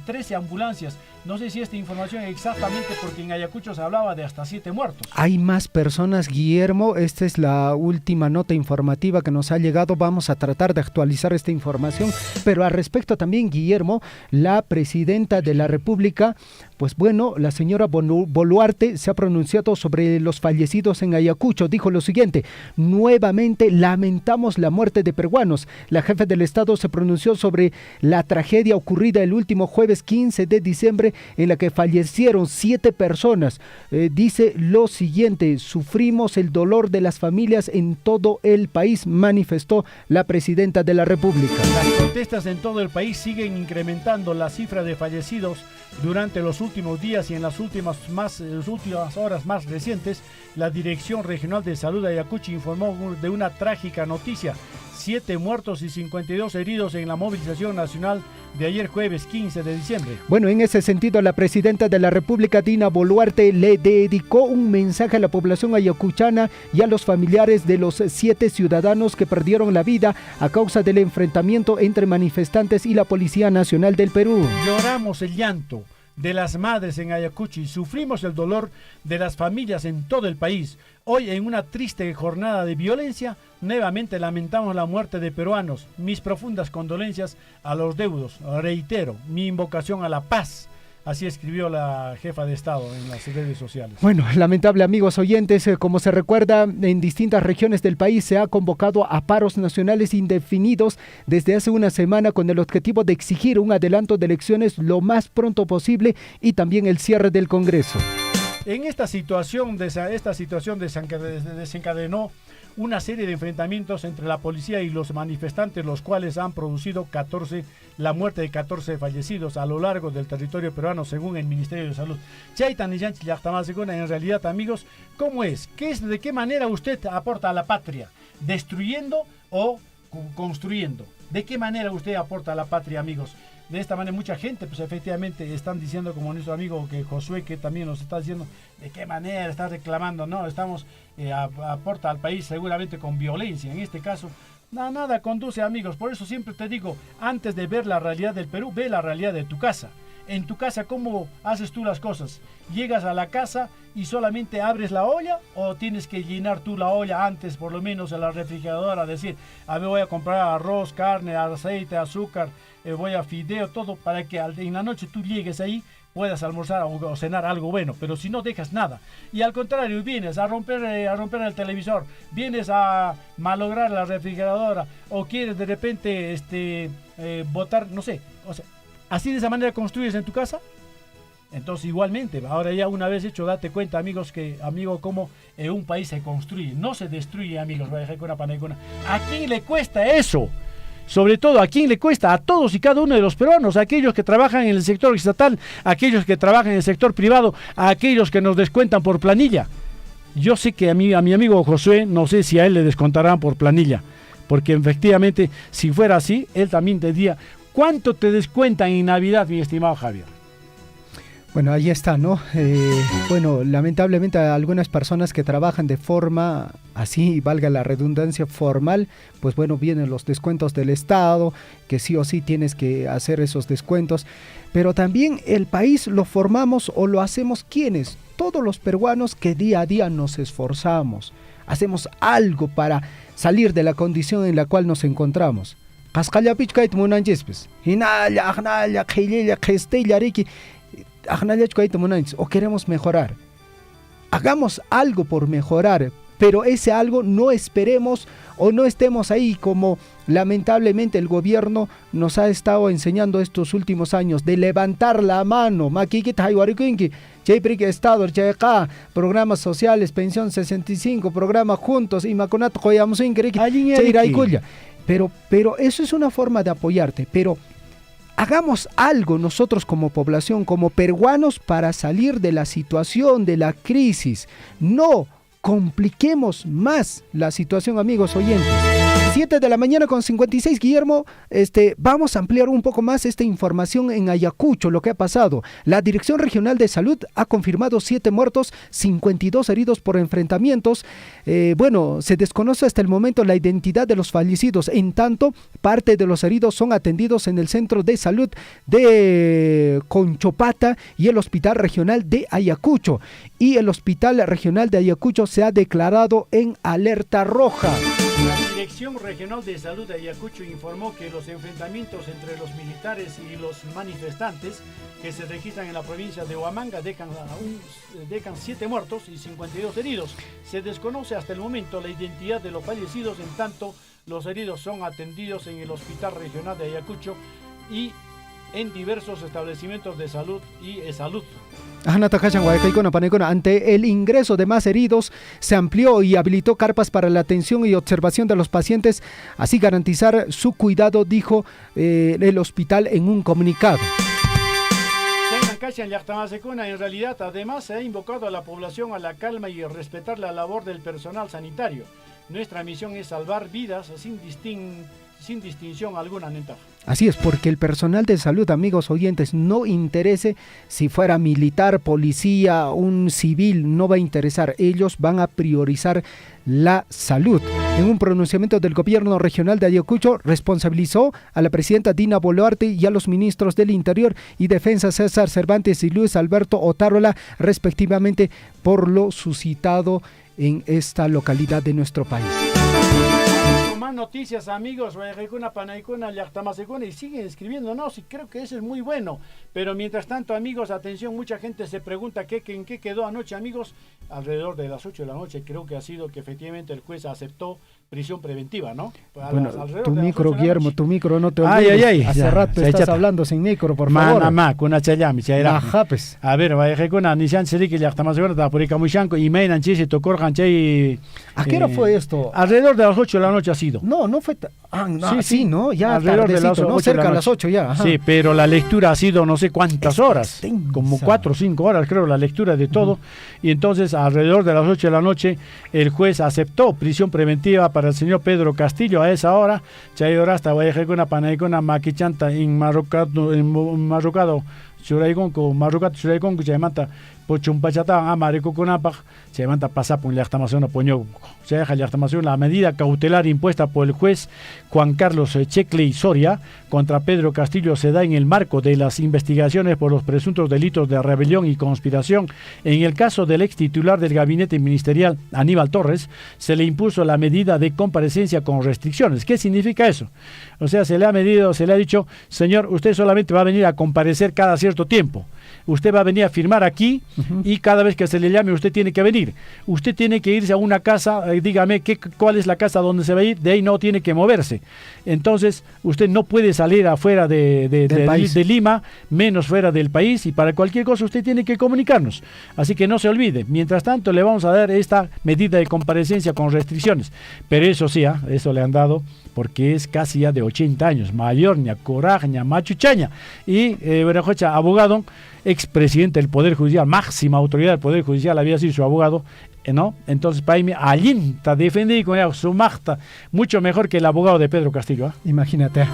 13 ambulancias. No sé si esta información es exactamente porque en Ayacucho se hablaba de hasta 7 muertos. Hay más personas, Guillermo. Esta es la última nota informativa que nos ha llegado. Vamos a tratar de actualizar esta información. Pero al respecto también, Guillermo, la presidenta de la República, pues bueno, la señora Boluarte se ha pronunciado sobre los fallecidos en Ayacucho. Dijo lo siguiente: nuevamente lamentamos la muerte de peruanos. La jefa del Estado se pronunció sobre la tragedia ocurrida el último jueves 15 de diciembre en la que fallecieron 7 personas. Dice lo siguiente: sufrimos el dolor de las familias en todo el país, manifestó la presidenta de la República. Las protestas en todo el país siguen incrementando la cifra de fallecidos durante los últimos días y en las últimas horas más recientes. La Dirección Regional de Salud de Ayacucho informó de una trágica noticia: 7 muertos y 52 heridos en la movilización nacional de ayer jueves 15 de diciembre. Bueno, en ese sentido, la presidenta de la República, Dina Boluarte, le dedicó un mensaje a la población ayacuchana y a los familiares de los 7 ciudadanos que perdieron la vida a causa del enfrentamiento entre manifestantes y la Policía Nacional del Perú. Lloramos el llanto de las madres en Ayacucho y sufrimos el dolor de las familias en todo el país. Hoy, en una triste jornada de violencia, nuevamente lamentamos la muerte de peruanos. Mis profundas condolencias a los deudos. Reitero, mi invocación a la paz. Así escribió la jefa de Estado en las redes sociales. Bueno, lamentable, amigos oyentes, como se recuerda, en distintas regiones del país se ha convocado a paros nacionales indefinidos desde hace una semana con el objetivo de exigir un adelanto de elecciones lo más pronto posible y también el cierre del Congreso. En esta situación desencadenó una serie de enfrentamientos entre la policía y los manifestantes, los cuales han producido la muerte de 14 fallecidos a lo largo del territorio peruano, según el Ministerio de Salud. En realidad, amigos, ¿cómo es? ¿De qué manera usted aporta a la patria? ¿Destruyendo o construyendo? ¿De qué manera usted aporta a la patria, amigos? De esta manera mucha gente, pues efectivamente están diciendo, como nuestro amigo que Josué, que también nos está diciendo, ¿de qué manera está reclamando? No, estamos, aporta al país seguramente con violencia. En este caso, nada conduce, amigos. Por eso siempre te digo, antes de ver la realidad del Perú, ve la realidad de tu casa. En tu casa, ¿cómo haces tú las cosas? ¿Llegas a la casa y solamente abres la olla o tienes que llenar tú la olla antes, por lo menos en la refrigeradora? Decir, a ver, voy a comprar arroz, carne, aceite, azúcar, voy a fideo, todo, para que en la noche tú llegues ahí, puedas almorzar o cenar algo bueno. Pero si no dejas nada, y al contrario vienes a romper el televisor, vienes a malograr la refrigeradora, o quieres de repente botar, no sé, o sea, así de esa manera construyes en tu casa. Entonces igualmente, ahora ya una vez hecho, date cuenta, amigos, cómo un país se construye, no se destruye, amigos. ¿A quién le cuesta eso? Sobre todo, ¿a quién le cuesta? A todos y cada uno de los peruanos, a aquellos que trabajan en el sector estatal, a aquellos que trabajan en el sector privado, a aquellos que nos descuentan por planilla. Yo sé que a mi amigo Josué, no sé si a él le descontarán por planilla, porque efectivamente, si fuera así, él también te diría, ¿cuánto te descuentan en Navidad, mi estimado Javier? Bueno, ahí está, ¿no? Bueno, lamentablemente algunas personas que trabajan de forma, así valga la redundancia, formal, pues bueno, vienen los descuentos del Estado, que sí o sí tienes que hacer esos descuentos, pero también el país lo formamos o lo hacemos ¿quiénes? Todos los peruanos que día a día nos esforzamos, hacemos algo para salir de la condición en la cual nos encontramos. O queremos mejorar. Hagamos algo por mejorar, pero ese algo no esperemos o no estemos ahí como lamentablemente el gobierno nos ha estado enseñando estos últimos años, de levantar la mano. Programas sociales, pensión 65, programa juntos, y pero eso es una forma de apoyarte, pero hagamos algo nosotros como población, como peruanos, para salir de la situación, de la crisis. No compliquemos más la situación, amigos oyentes. 7 de la mañana con 56, Guillermo. Vamos a ampliar un poco más esta información en Ayacucho, lo que ha pasado. La Dirección Regional de Salud ha confirmado 7 muertos, 52 heridos por enfrentamientos. Se desconoce hasta el momento la identidad de los fallecidos. En tanto, parte de los heridos son atendidos en el Centro de Salud de Conchopata y el Hospital Regional de Ayacucho. Y el Hospital Regional de Ayacucho se ha declarado en alerta roja. La Dirección Regional de Salud de Ayacucho informó que los enfrentamientos entre los militares y los manifestantes que se registran en la provincia de Huamanga dejan 7 muertos y 52 heridos. Se desconoce hasta el momento la identidad de los fallecidos, en tanto los heridos son atendidos en el Hospital Regional de Ayacucho y en diversos establecimientos de salud y salud. Ante el ingreso de más heridos, se amplió y habilitó carpas para la atención y observación de los pacientes, así garantizar su cuidado, dijo el hospital en un comunicado. En realidad, además, se ha invocado a la población a la calma y a respetar la labor del personal sanitario. Nuestra misión es salvar vidas sin distinción alguna, Nenta. Así es, porque el personal de salud, amigos oyentes, no interese si fuera militar, policía, un civil, no va a interesar. Ellos van a priorizar la salud. En un pronunciamiento del gobierno regional de Ayacucho, responsabilizó a la presidenta Dina Boluarte y a los ministros del Interior y Defensa César Cervantes y Luis Alberto Otárola, respectivamente, por lo suscitado en esta localidad de nuestro país. Más noticias, amigos, y siguen escribiéndonos, y creo que eso es muy bueno. Pero mientras tanto, amigos, atención, mucha gente se pregunta en qué quedó anoche, amigos. Alrededor de las 8 de la noche creo que ha sido que efectivamente el juez aceptó prisión preventiva, ¿no? Bueno, tu micro, Guillermo, tu micro, no te olvides. Hace rato estás hablando sin micro, por favor. Pues. A ver, ¿a qué hora fue esto? Alrededor de las 8 de la noche ha sido. No fue... sí, ¿no? Ya alrededor de las 8, cerca de las 8 ya. Ajá. Sí, pero la lectura ha sido no sé cuántas horas, como 4 o 5 horas, creo, la lectura de todo. Y entonces, alrededor de las 8 de la noche, el juez aceptó prisión preventiva para el señor Pedro Castillo a esa hora. Chayorasta, Guayajecuna, Panaicona, Maquichanta, en Marrocado, Churaigonco, Marrocato, Churaigonco, Chaymanta, Pochumpachata, Amarico Conapaj, Chaymanta pasa por la actamación, apoyó, se deja la actamación, la medida cautelar impuesta por el juez Juan Carlos Checley Soria contra Pedro Castillo se da en el marco de las investigaciones por los presuntos delitos de rebelión y conspiración. En el caso del ex titular del gabinete ministerial, Aníbal Torres, se le impuso la medida de comparecencia con restricciones. ¿Qué significa eso? O sea, se le ha dicho, señor, usted solamente va a venir a comparecer cada cierto tiempo. Usted va a venir a firmar aquí y cada vez que se le llame usted tiene que venir. Usted tiene que irse a una casa, dígame cuál es la casa donde se va a ir, de ahí no tiene que moverse. Entonces usted no puede salir afuera de Lima, menos fuera del país, y para cualquier cosa usted tiene que comunicarnos. Así que no se olvide. Mientras tanto le vamos a dar esta medida de comparecencia con restricciones. Pero eso sí, eso le han dado porque es casi ya de 80 años, mayor, ña coraje, ña machuchaña. Y abogado, expresidente del Poder Judicial, máxima autoridad del Poder Judicial, había sido su abogado, ¿no? Entonces, para mí, Allinta defendí con ella su magta, mucho mejor que el abogado de Pedro Castillo. ¿Eh? Imagínate.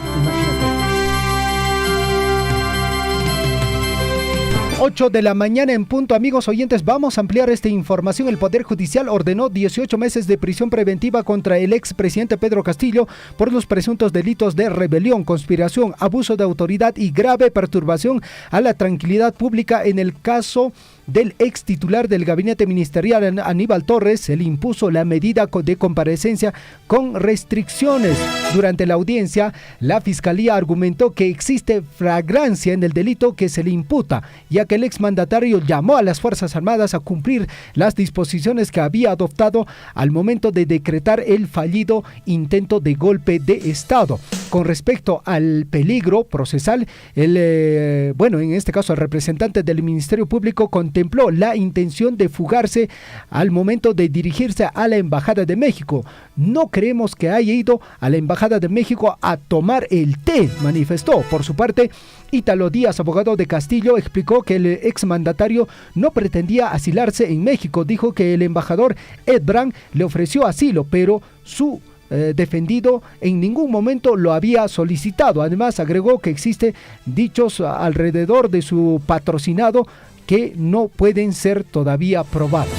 8 de la mañana en punto, amigos oyentes. Vamos a ampliar esta información. El Poder Judicial ordenó 18 meses de prisión preventiva contra el expresidente Pedro Castillo por los presuntos delitos de rebelión, conspiración, abuso de autoridad y grave perturbación a la tranquilidad pública. En el caso del ex titular del gabinete ministerial, Aníbal Torres, se le impuso la medida de comparecencia con restricciones. Durante la audiencia, la Fiscalía argumentó que existe flagrancia en el delito que se le imputa, ya que el exmandatario llamó a las Fuerzas Armadas a cumplir las disposiciones que había adoptado al momento de decretar el fallido intento de golpe de Estado. Con respecto al peligro procesal, en este caso el representante del Ministerio Público contempló la intención de fugarse al momento de dirigirse a la Embajada de México. No creemos que haya ido a la Embajada de México a tomar el té, manifestó. Por su parte, Ítalo Díaz, abogado de Castillo, explicó que el exmandatario no pretendía asilarse en México. Dijo que el embajador Ed Brand le ofreció asilo, pero su defendido en ningún momento lo había solicitado. Además, agregó que existe dichos alrededor de su patrocinado que no pueden ser todavía probados.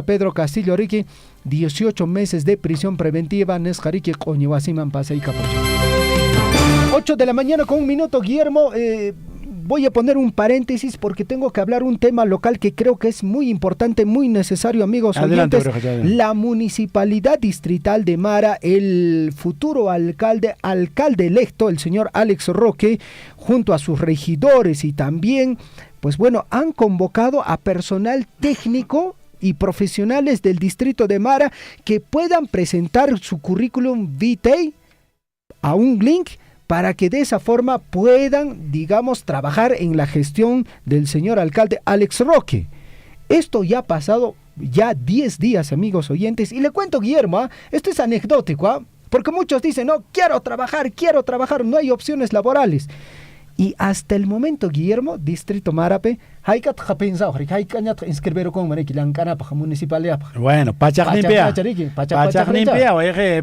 Pedro Castillo, 18 meses de prisión preventiva. 8 de la mañana con un minuto, Guillermo. Voy a poner un paréntesis porque tengo que hablar un tema local que creo que es muy importante, muy necesario, amigos oyentes. La Municipalidad Distrital de Mara, el futuro alcalde electo, el señor Alex Roque, junto a sus regidores y también, han convocado a personal técnico y profesionales del distrito de Mara que puedan presentar su currículum vitae a un link para que de esa forma puedan, trabajar en la gestión del señor alcalde Alex Roque. Esto ya ha pasado 10 días, amigos oyentes, y le cuento, Guillermo, esto es anecdótico, porque muchos dicen, no, quiero trabajar, no hay opciones laborales. Y hasta el momento, Guillermo, Distrito Marape, bueno, pachacnimpea,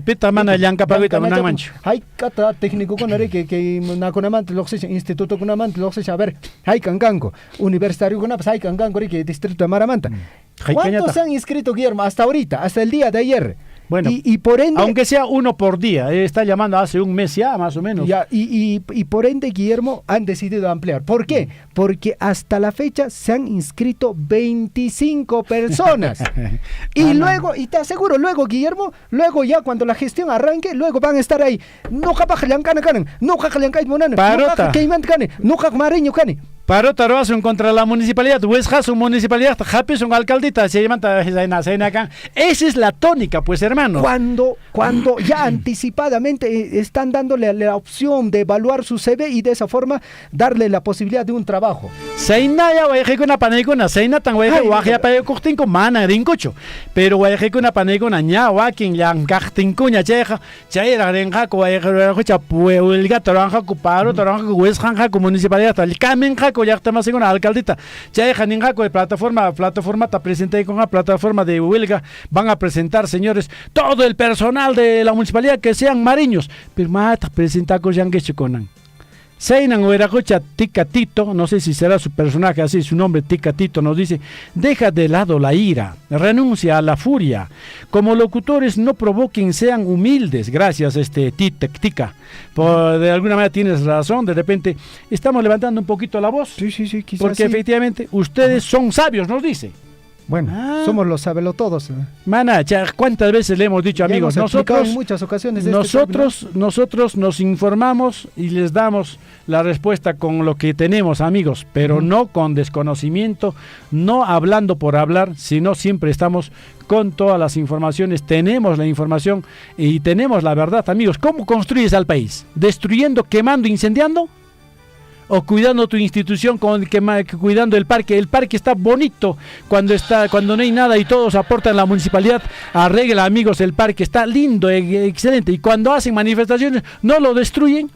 pita mana llanca paguita mana mancho. Hay cata técnico con que naconamante lo se instituto conamante lo se a ver, hay cangango, universitario con hay cangango que Distrito de Maramanta. ¿Cuántos se han inscrito, Guillermo, hasta ahorita, hasta el día de ayer? Bueno, y por ende, aunque sea uno por día, está llamando hace un mes ya, más o menos. Y por ende, Guillermo, han decidido ampliar. ¿Por qué? Porque hasta la fecha se han inscrito 25 personas. Y luego, y te aseguro, Guillermo, ya cuando la gestión arranque, luego van a estar ahí. No Parota roasun contra la municipalidad, Huesjas un municipalidad, Japis un alcaldita, se llama acá. Esa es la tónica, pues, hermano. Cuando ya anticipadamente están dándole la opción de evaluar su CV y de esa forma darle la posibilidad de un trabajo. Seinaya guayajecuna paneicuna, seina tan guayajea para cortinco mana rincocho. Pero guayajecuna paneicuna ña wakin yang cachtincuña cheja, chaira renja guayajecuna puelga toranja cuparo, toranja huesjanja municipalidad, el camen ya está más en una alcaldita. Ya dejan en jaco de plataforma está presente con una plataforma de huelga. Van a presentar, señores, todo el personal de la municipalidad que sean mariños. Pero mata presenta con Yangueche Conan. Seinan Hueracocha Ticatito, no sé si será su personaje así, su nombre Ticatito, nos dice: deja de lado la ira, renuncia a la furia. Como locutores no provoquen, sean humildes. Gracias, Tica. De alguna manera tienes razón, de repente estamos levantando un poquito la voz. Sí, quizás porque efectivamente ustedes son sabios, nos dice. Bueno, somos los sabelotodos. Mana, ¿cuántas veces le hemos dicho, amigos? Nosotros en muchas ocasiones nosotros nos informamos y les damos la respuesta con lo que tenemos, amigos, pero no con desconocimiento, no hablando por hablar, sino siempre estamos con todas las informaciones, tenemos la información y tenemos la verdad, amigos. ¿Cómo construyes al país? ¿Destruyendo, quemando, incendiando? ¿O cuidando tu institución, cuidando el parque? El parque está bonito cuando no hay nada y todos aportan, la municipalidad arregla, amigos, el parque está lindo, excelente. Y cuando hacen manifestaciones, no lo destruyen.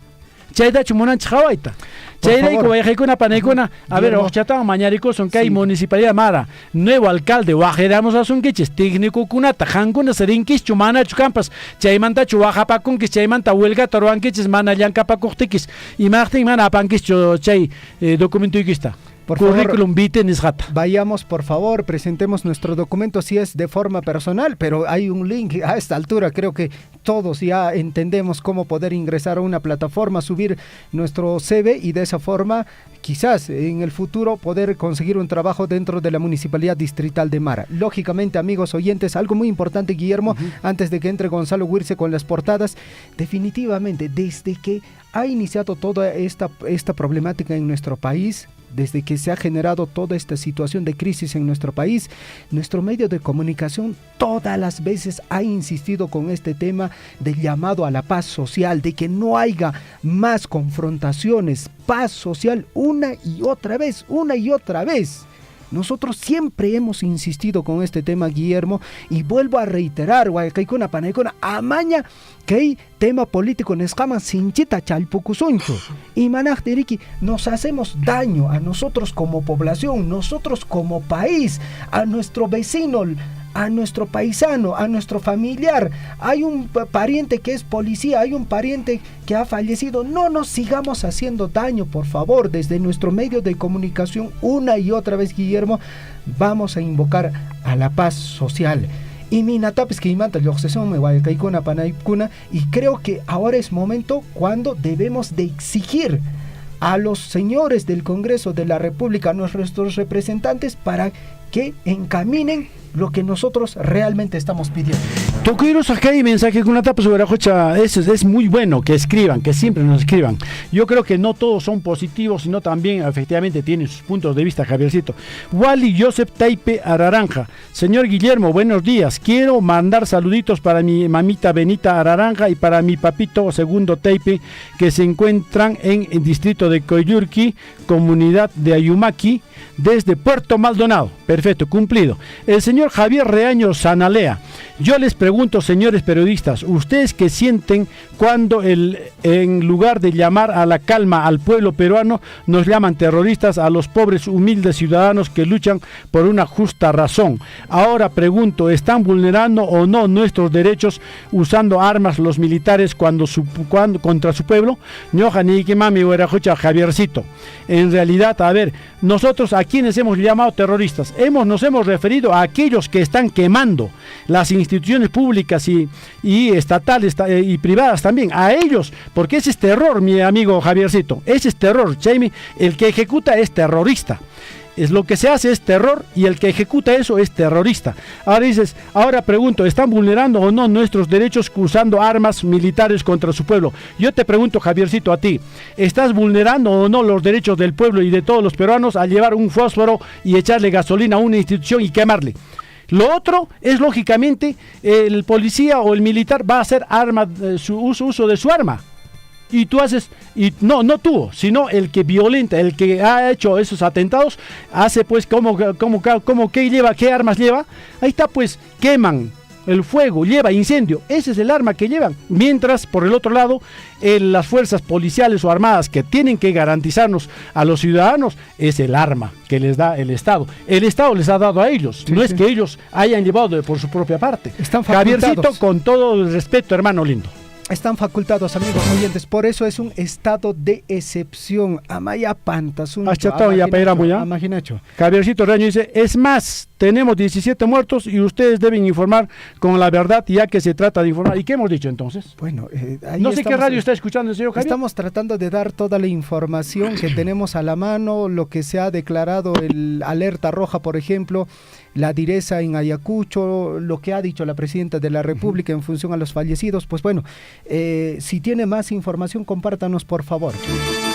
chayda chumonanch hawaita. Chayreiko Guayajaicuna Paneicuna, a ver, Ochatan Mañarico son que hay municipalidad Mara, nuevo alcalde, Guajeramos Asunquiches, técnico Cunata, Jancuna Serinquis, Chumana Chucampas, Chaimanta Chuajapacunquis, Chaimanta Huelga, Taruanquiches, Mana Yancapacuctiquis, y Martín Mana Panquis, Chay, documento Iquista. Por Currículum vitae. Vayamos, por favor, presentemos nuestro documento si es de forma personal, pero hay un link a esta altura. Creo que todos ya entendemos cómo poder ingresar a una plataforma, subir nuestro CV y de esa forma quizás en el futuro poder conseguir un trabajo dentro de la Municipalidad Distrital de Mara. Lógicamente, amigos oyentes, algo muy importante, Guillermo, antes de que entre Gonzalo Huirce con las portadas, definitivamente desde que ha iniciado toda esta problemática en nuestro país, desde que se ha generado toda esta situación de crisis en nuestro país, nuestro medio de comunicación todas las veces ha insistido con este tema del llamado a la paz social, de que no haya más confrontaciones, paz social una y otra vez. Nosotros siempre hemos insistido con este tema, Guillermo, y vuelvo a reiterar, Guayacaicuna, Paneicuna, amaña que hay tema político en escama sinchita chalpucusuncho. Y manajteriki, nos hacemos daño a nosotros como población, nosotros como país, a nuestro vecino, a nuestro paisano, a nuestro familiar. Hay un pariente que es policía, hay un pariente que ha fallecido. No nos sigamos haciendo daño, por favor. Desde nuestro medio de comunicación, una y otra vez, Guillermo, vamos a invocar a la paz social. Y minatapes que imanta me Guayacaicuna, Panaicuna, y creo que ahora es momento cuando debemos de exigir a los señores del Congreso de la República, a nuestros representantes, para que encaminen lo que nosotros realmente estamos pidiendo. Toquiros acá hay mensaje con una tapa sobre la jocha, eso es muy bueno que escriban, que siempre nos escriban. Yo creo que no todos son positivos, sino también efectivamente tienen sus puntos de vista, Javiercito. Wally Joseph Taipe Araranja. Señor Guillermo, buenos días. Quiero mandar saluditos para mi mamita Benita Araranja y para mi papito segundo Taipe, que se encuentran en el distrito de Coyurqui, comunidad de Ayumaki, desde Puerto Maldonado. Perfecto, cumplido. El señor Javier Reaño Sanalea. Yo les pregunto, señores periodistas, ¿ustedes qué sienten cuando en lugar de llamar a la calma al pueblo peruano, nos llaman terroristas a los pobres humildes ciudadanos que luchan por una justa razón? Ahora pregunto, ¿están vulnerando o no nuestros derechos usando armas los militares cuando contra su pueblo? Javiercito. En realidad, a ver, nosotros a quienes hemos llamado terroristas, nos hemos referido a aquellos que están quemando las instituciones públicas y estatales y privadas también, a ellos, porque ese es terror, mi amigo Javiercito, ese es terror, Jaime, el que ejecuta es terrorista. Es lo que se hace es terror y el que ejecuta eso es terrorista. Ahora pregunto, ¿están vulnerando o no nuestros derechos usando armas militares contra su pueblo? Yo te pregunto, Javiercito, a ti, ¿estás vulnerando o no los derechos del pueblo y de todos los peruanos al llevar un fósforo y echarle gasolina a una institución y quemarle? Lo otro es, lógicamente, el policía o el militar va a hacer uso de su arma. Y tú haces, y no tú, sino el que violenta, el que ha hecho esos atentados, hace pues ¿qué armas lleva? Ahí está, pues queman el fuego, lleva incendio, ese es el arma que llevan. Mientras, por el otro lado, las fuerzas policiales o armadas que tienen que garantizarnos a los ciudadanos, es el arma que les da el Estado. El Estado les ha dado a ellos, no es que ellos hayan llevado por su propia parte. Están facultados. Javiercito, con todo el respeto, hermano lindo. Están facultados, amigos oyentes, por eso es un estado de excepción. Amaya Pantasun. Imaginacho. Javiercito Reaño dice, es más, tenemos 17 muertos y ustedes deben informar con la verdad, ya que se trata de informar. ¿Y qué hemos dicho entonces? Bueno, no sé qué radio está escuchando el señor Javier. Estamos tratando de dar toda la información que tenemos a la mano, lo que se ha declarado el alerta roja, por ejemplo, la direza en Ayacucho, lo que ha dicho la presidenta de la República en función a los fallecidos. Pues bueno, si tiene más información, compártanos, por favor.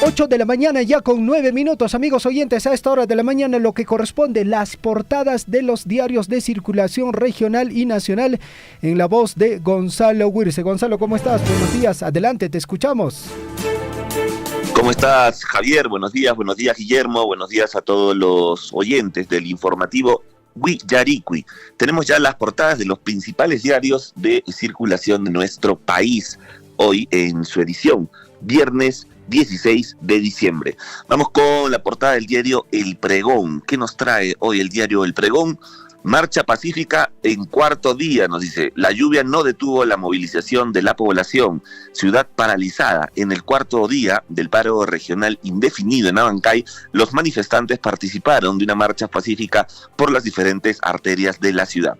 8 de la mañana ya con 9 minutos, amigos oyentes, a esta hora de la mañana lo que corresponde, las portadas de los diarios de circulación regional y nacional, en la voz de Gonzalo Huirce. Gonzalo, ¿cómo estás? Buenos días, adelante, te escuchamos. ¿Cómo estás, Javier? Buenos días, Guillermo, buenos días a todos los oyentes del informativo Guillaricui. Tenemos ya las portadas de los principales diarios de circulación de nuestro país, hoy en su edición, viernes 16 de diciembre. Vamos con la portada del diario El Pregón. ¿Qué nos trae hoy el diario El Pregón? Marcha pacífica en cuarto día, nos dice. La lluvia no detuvo la movilización de la población. Ciudad paralizada. En el cuarto día del paro regional indefinido en Abancay, los manifestantes participaron de una marcha pacífica por las diferentes arterias de la ciudad,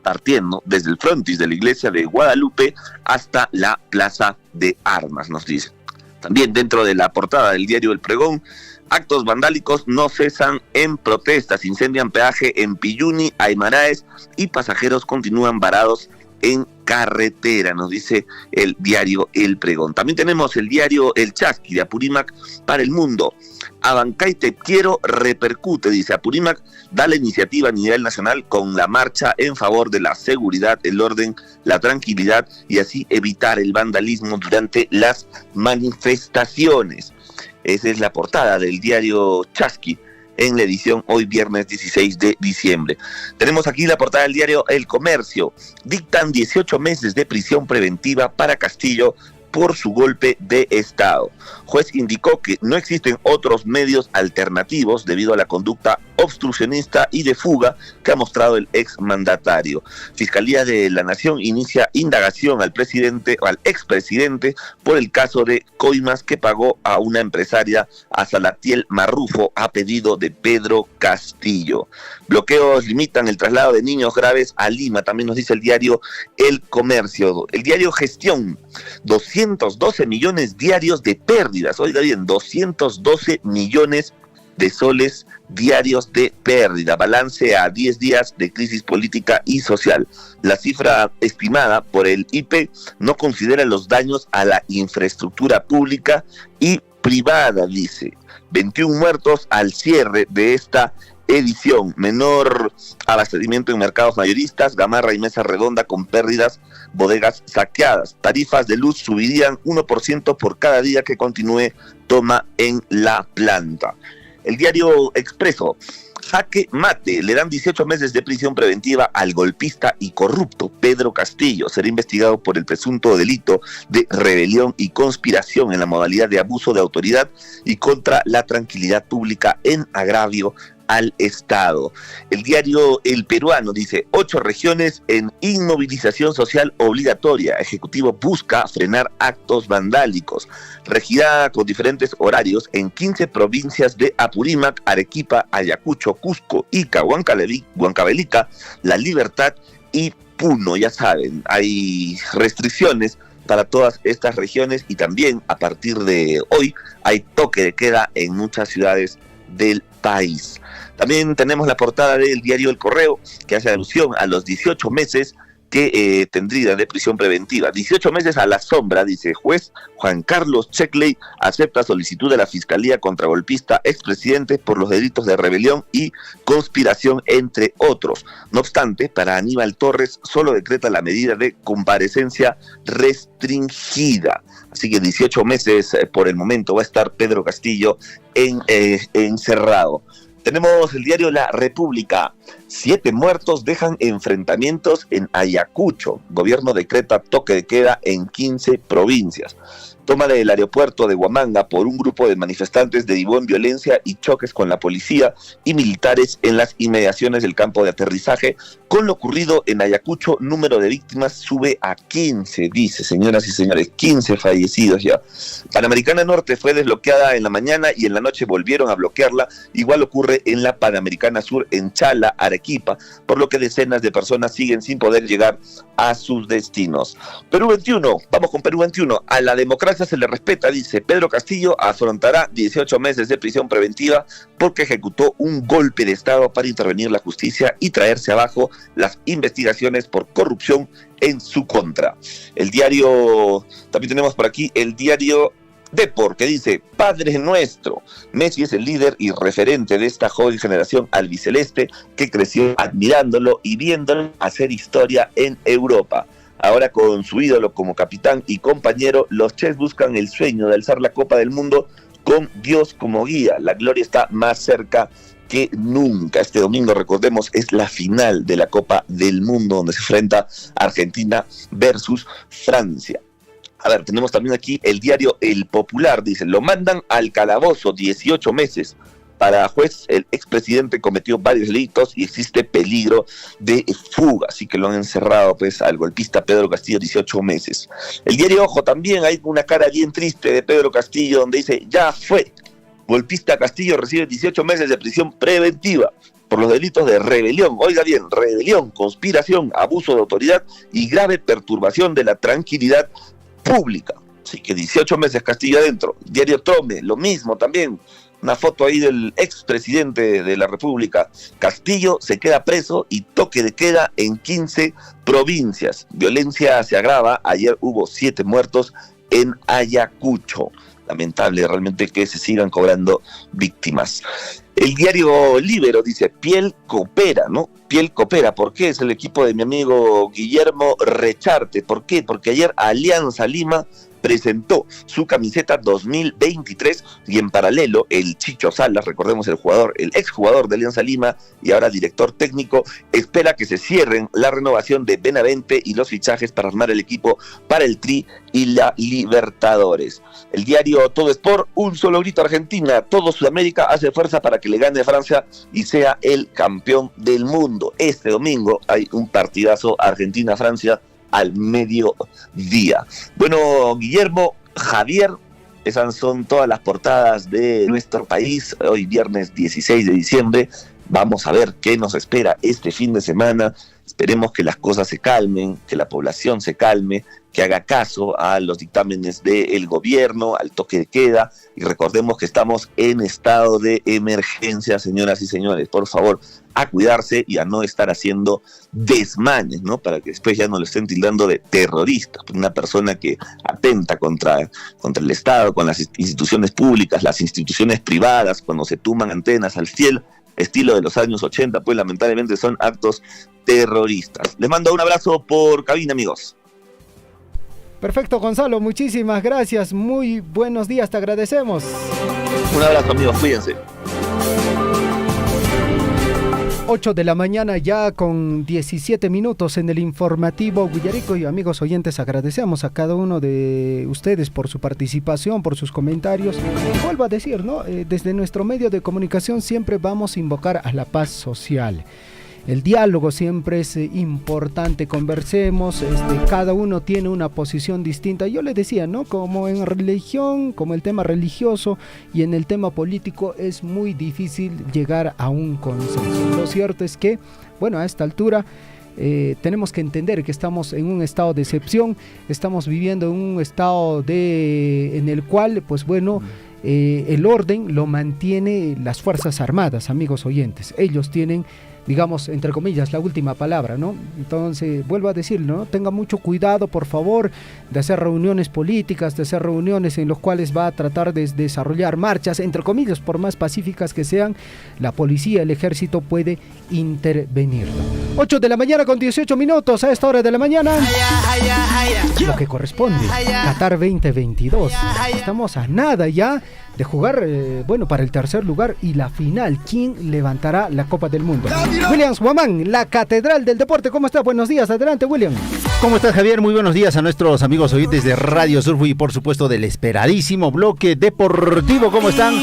partiendo desde el frontis de la iglesia de Guadalupe hasta la Plaza de Armas, nos dice. También dentro de la portada del diario El Pregón, actos vandálicos no cesan en protestas, incendian peaje en Pilluni, Aymaraes y pasajeros continúan varados en carretera, nos dice el diario El Pregón. También tenemos el diario El Chasqui de Apurímac para el mundo. Abancay Te Quiero repercute, dice. Apurímac da la iniciativa a nivel nacional con la marcha en favor de la seguridad, el orden, la tranquilidad y así evitar el vandalismo durante las manifestaciones. Esa es la portada del diario Chasqui en la edición hoy viernes 16 de diciembre. Tenemos aquí la portada del diario El Comercio. Dictan 18 meses de prisión preventiva para Castillo por su golpe de Estado. Juez indicó que no existen otros medios alternativos debido a la conducta obstruccionista y de fuga que ha mostrado el exmandatario. Fiscalía de la Nación inicia indagación al expresidente por el caso de coimas que pagó a una empresaria, a Salatiel Marrufo, a pedido de Pedro Castillo. Bloqueos limitan el traslado de niños graves a Lima, también nos dice el diario El Comercio. El diario Gestión, 212 millones diarios de pérdidas, oiga bien, 212 millones de soles diarios de pérdida, balance a 10 días de crisis política y social. La cifra estimada por el IP no considera los daños a la infraestructura pública y privada, dice. 21 muertos al cierre de esta edición, menor abastecimiento en mercados mayoristas, Gamarra y Mesa Redonda con pérdidas, bodegas saqueadas. Tarifas de luz subirían 1% por cada día que continúe toma en la planta. El diario Expreso, jaque mate, le dan 18 meses de prisión preventiva al golpista y corrupto Pedro Castillo. Será investigado por el presunto delito de rebelión y conspiración en la modalidad de abuso de autoridad y contra la tranquilidad pública en agravio al Estado. El diario El Peruano dice, 8 regiones en inmovilización social obligatoria. Ejecutivo busca frenar actos vandálicos. Regirá con diferentes horarios en 15 provincias de Apurímac, Arequipa, Ayacucho, Cusco, Ica, Huancavelica, La Libertad y Puno. Ya saben, hay restricciones para todas estas regiones y también a partir de hoy hay toque de queda en muchas ciudades del país. También tenemos la portada del diario El Correo, que hace alusión a los 18 meses que tendría de prisión preventiva. 18 meses a la sombra, dice juez Juan Carlos Checley, acepta solicitud de la Fiscalía contra golpista expresidente por los delitos de rebelión y conspiración, entre otros. No obstante, para Aníbal Torres solo decreta la medida de comparecencia restringida. Así que 18 meses por el momento va a estar Pedro Castillo encerrado. Tenemos el diario La República. 7 muertos dejan enfrentamientos en Ayacucho. Gobierno decreta toque de queda en 15 provincias. Toma del aeropuerto de Huamanga por un grupo de manifestantes derivó en violencia y choques con la policía y militares en las inmediaciones del campo de aterrizaje. Con lo ocurrido en Ayacucho, número de víctimas sube a 15, dice, señoras y señores, 15 fallecidos ya. Panamericana Norte fue desbloqueada en la mañana y en la noche volvieron a bloquearla. Igual ocurre en la Panamericana Sur en Chala, Arequipa, por lo que decenas de personas siguen sin poder llegar a sus destinos. Perú 21, vamos con Perú 21. A la democracia se le respeta, dice. Pedro Castillo afrontará 18 meses de prisión preventiva porque ejecutó un golpe de Estado para intervenir la justicia y traerse abajo las investigaciones por corrupción en su contra. El diario, también tenemos por aquí el diario Depor, que dice, Padre Nuestro, Messi es el líder y referente de esta joven generación albiceleste que creció admirándolo y viéndolo hacer historia en Europa. Ahora con su ídolo como capitán y compañero, los Chefs buscan el sueño de alzar la Copa del Mundo con Dios como guía. La gloria está más cerca que nunca. Este domingo, recordemos, es la final de la Copa del Mundo donde se enfrenta Argentina versus Francia. A ver, tenemos también aquí el diario El Popular, dice, lo mandan al calabozo 18 meses. Para juez, el expresidente cometió varios delitos y existe peligro de fuga, así que lo han encerrado pues al golpista Pedro Castillo 18 meses. El diario Ojo también, hay una cara bien triste de Pedro Castillo donde dice, ya fue, golpista Castillo recibe 18 meses de prisión preventiva por los delitos de rebelión, oiga bien, rebelión, conspiración, abuso de autoridad y grave perturbación de la tranquilidad pública. Así que 18 meses Castillo adentro. Diario Trome, lo mismo también. Una foto ahí del expresidente de la República. Castillo se queda preso y toque de queda en 15 provincias. Violencia se agrava. Ayer hubo 7 muertos en Ayacucho. Lamentable realmente que se sigan cobrando víctimas. El diario Libero dice, Piel coopera, ¿no? Piel coopera. ¿Por qué? Es el equipo de mi amigo Guillermo Recharte. ¿Por qué? Porque ayer Alianza Lima presentó su camiseta 2023 y en paralelo el Chicho Salas, recordemos el exjugador de Alianza Lima y ahora director técnico, espera que se cierren la renovación de Benavente y los fichajes para armar el equipo para el Tri y la Libertadores. El diario Todo Sport, un solo grito Argentina, todo Sudamérica hace fuerza para que le gane Francia y sea el campeón del mundo. Este domingo hay un partidazo Argentina-Francia al mediodía. Bueno, Guillermo, Javier, esas son todas las portadas de nuestro país. Hoy viernes 16 de diciembre. Vamos a ver qué nos espera este fin de semana. Esperemos que las cosas se calmen, que la población se calme, que haga caso a los dictámenes del gobierno, al toque de queda, y recordemos que estamos en estado de emergencia, señoras y señores. Por favor, a cuidarse y a no estar haciendo desmanes, ¿no? Para que después ya no lo estén tildando de terrorista, una persona que atenta contra el Estado, con las instituciones públicas, las instituciones privadas, cuando se tumban antenas al cielo, estilo de los años 80, pues lamentablemente son actos terroristas. Les mando un abrazo por cabina, amigos. Perfecto, Gonzalo, muchísimas gracias, muy buenos días, te agradecemos. Un abrazo, amigos, cuídense. 8 de la mañana ya con 17 minutos en el informativo Guillarico, y amigos oyentes, agradecemos a cada uno de ustedes por su participación, por sus comentarios. Vuelvo a decir, ¿no? Desde nuestro medio de comunicación siempre vamos a invocar a la paz social. El diálogo siempre es importante, conversemos, cada uno tiene una posición distinta. Yo le decía, ¿no? Como en religión, como el tema religioso y en el tema político es muy difícil llegar a un consenso. Lo cierto es que, bueno, a esta altura tenemos que entender que estamos en un estado de excepción, estamos viviendo en un estado en el cual, pues bueno, el orden lo mantiene las Fuerzas Armadas, amigos oyentes. Ellos tienen, digamos, entre comillas, la última palabra, ¿no? Entonces, vuelvo a decir, ¿no? Tenga mucho cuidado, por favor, de hacer reuniones políticas, de hacer reuniones en las cuales va a tratar de desarrollar marchas, entre comillas, por más pacíficas que sean, la policía, el ejército puede intervenir. 8 de la mañana con 18 minutos, a esta hora de la mañana, lo que corresponde, Qatar 2022. Estamos a nada ya de jugar, bueno, para el tercer lugar y la final. ¿Quién levantará la Copa del Mundo? Williams Guamán, la catedral del deporte. ¿Cómo está? Buenos días. Adelante, William. ¿Cómo estás, Javier? Muy buenos días a nuestros amigos oyentes de Radio Surf y, por supuesto, del esperadísimo bloque deportivo. ¿Cómo están?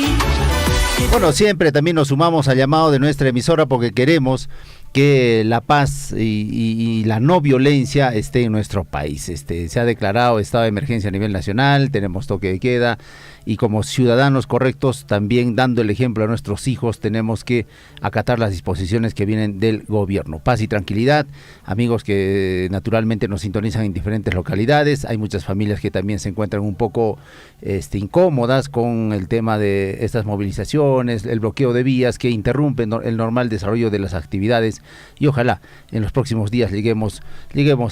Bueno, siempre también nos sumamos al llamado de nuestra emisora porque queremos que la paz y la no violencia esté en nuestro país. Se ha declarado estado de emergencia a nivel nacional, tenemos toque de queda, y como ciudadanos correctos, también dando el ejemplo a nuestros hijos, tenemos que acatar las disposiciones que vienen del gobierno. Paz y tranquilidad, amigos que naturalmente nos sintonizan en diferentes localidades. Hay muchas familias que también se encuentran un poco incómodas con el tema de estas movilizaciones, el bloqueo de vías que interrumpen el normal desarrollo de las actividades, y ojalá en los próximos días lleguemos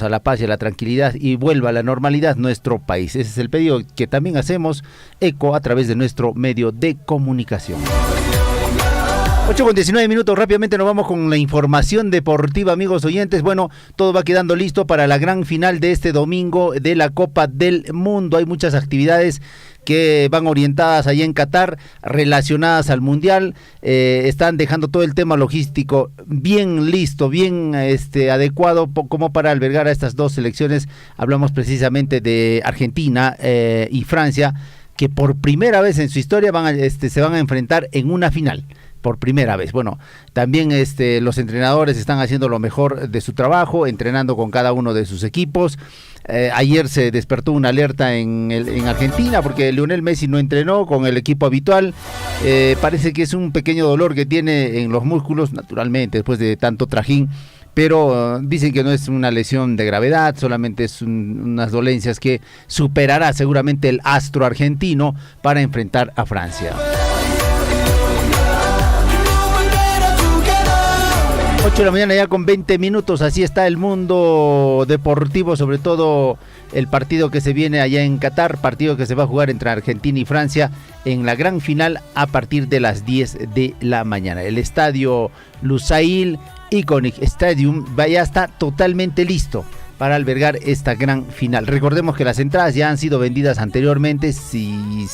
a la paz y a la tranquilidad y vuelva a la normalidad nuestro país. Ese es el pedido que también hacemos eco a través de nuestro medio de comunicación. 8:19, rápidamente nos vamos con la información deportiva, amigos oyentes. Bueno, todo va quedando listo para la gran final de este domingo de la Copa del Mundo. Hay muchas actividades que van orientadas allá en Qatar, relacionadas al Mundial. Están dejando todo el tema logístico bien listo, bien adecuado como para albergar a estas dos selecciones. Hablamos precisamente de Argentina y Francia, que por primera vez en su historia se van a enfrentar en una final. Por primera vez. Bueno, también los entrenadores están haciendo lo mejor de su trabajo, entrenando con cada uno de sus equipos. Ayer se despertó una alerta en Argentina porque Lionel Messi no entrenó con el equipo habitual. Parece que es un pequeño dolor que tiene en los músculos, naturalmente, después de tanto trajín. Pero dicen que no es una lesión de gravedad, solamente es unas dolencias que superará seguramente el astro argentino para enfrentar a Francia. 8 de la mañana ya con 20 minutos, así está el mundo deportivo, sobre todo el partido que se viene allá en Qatar, partido que se va a jugar entre Argentina y Francia en la gran final a partir de las 10 de la mañana. El estadio Lusail Iconic Stadium ya está totalmente listo para albergar esta gran final. Recordemos que las entradas ya han sido vendidas anteriormente, sin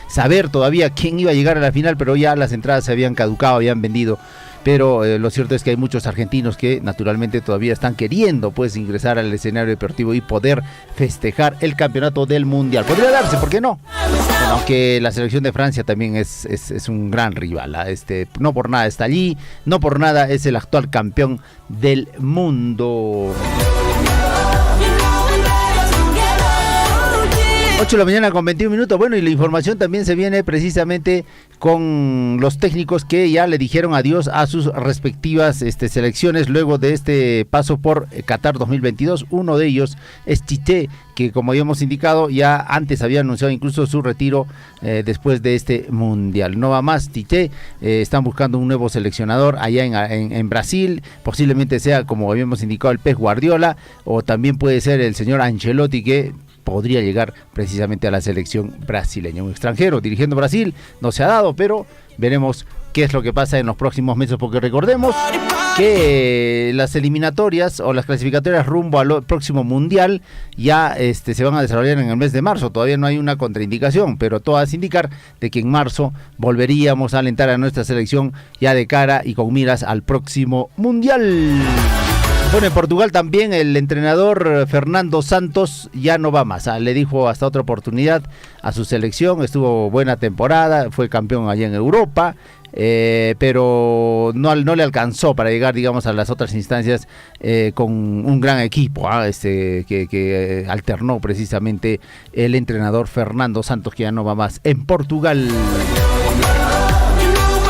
saber todavía quién iba a llegar a la final, pero ya las entradas se habían caducado, habían vendido. Pero lo cierto es que hay muchos argentinos que naturalmente todavía están queriendo ingresar al escenario deportivo y poder festejar el campeonato del Mundial. Podría darse, ¿por qué no? Bueno, aunque la selección de Francia también es un gran rival, no por nada está allí, no por nada es el actual campeón del mundo. 8 de la mañana con 21 minutos. Bueno, y la información también se viene precisamente con los técnicos que ya le dijeron adiós a sus respectivas selecciones luego de este paso por Qatar 2022. Uno de ellos es Tite, que como habíamos indicado ya antes había anunciado incluso su retiro después de este Mundial. No va más Tite, están buscando un nuevo seleccionador allá en Brasil, posiblemente sea, como habíamos indicado, el Pep Guardiola, o también puede ser el señor Ancelotti, que podría llegar precisamente a la selección brasileña. Un extranjero dirigiendo Brasil no se ha dado, pero veremos qué es lo que pasa en los próximos meses, porque recordemos que las eliminatorias o las clasificatorias rumbo al próximo Mundial ya se van a desarrollar en el mes de marzo. Todavía no hay una contraindicación, pero todas indicar de que en marzo volveríamos a alentar a nuestra selección ya de cara y con miras al próximo Mundial. Bueno, en Portugal también el entrenador Fernando Santos ya no va más. Le dijo hasta otra oportunidad a su selección. Estuvo buena temporada, fue campeón allá en Europa, pero no le alcanzó para llegar, digamos, a las otras instancias con un gran equipo que alternó precisamente el entrenador Fernando Santos, que ya no va más en Portugal.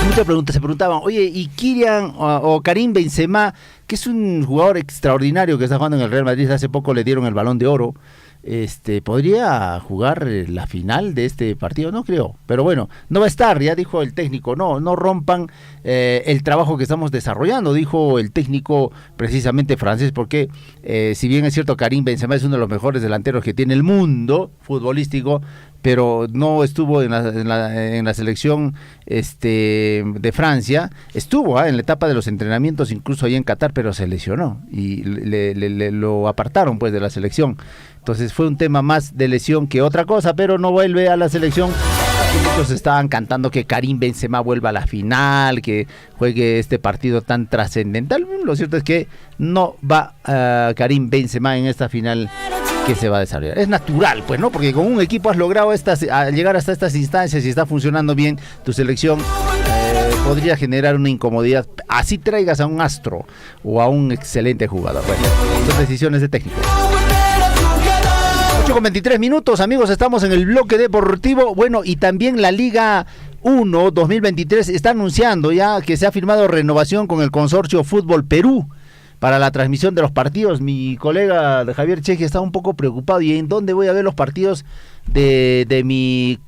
Muchas preguntas se preguntaban, oye, ¿y Kylian o Karim Benzema, que es un jugador extraordinario que está jugando en el Real Madrid, hace poco le dieron el Balón de Oro, ¿podría jugar la final de este partido? No creo, pero bueno, no va a estar, ya dijo el técnico, no rompan el trabajo que estamos desarrollando, dijo el técnico precisamente francés, porque si bien es cierto, Karim Benzema es uno de los mejores delanteros que tiene el mundo futbolístico, pero no estuvo en la selección de Francia, estuvo en la etapa de los entrenamientos, incluso ahí en Qatar, pero se lesionó y lo apartaron de la selección. Entonces fue un tema más de lesión que otra cosa, pero no vuelve a la selección. Muchos estaban cantando que Karim Benzema vuelva a la final, que juegue este partido tan trascendental. Lo cierto es que no va Karim Benzema en esta final que se va a desarrollar. Es natural, pues, ¿no? Porque con un equipo has logrado llegar hasta estas instancias y está funcionando bien tu selección. Podría generar una incomodidad. Así traigas a un astro o a un excelente jugador. Bueno, son decisiones de técnico. 8:23 minutos, amigos, estamos en el bloque deportivo. Bueno, y también la Liga 1 2023 está anunciando ya que se ha firmado renovación con el consorcio Fútbol Perú para la transmisión de los partidos. Mi colega Javier Cheji está un poco preocupado. ¿Y en dónde voy a ver los partidos de mi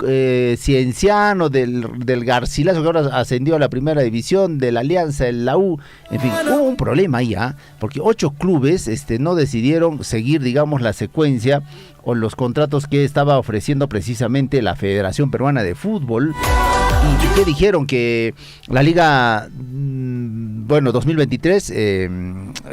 Cienciano, del Garcilaso, que ahora ascendió a la primera división, de la Alianza, el la U? En fin, hubo un problema ahí, porque 8 clubes no decidieron seguir, digamos, la secuencia o los contratos que estaba ofreciendo precisamente la Federación Peruana de Fútbol. ¿Y qué dijeron? Que la Liga 2023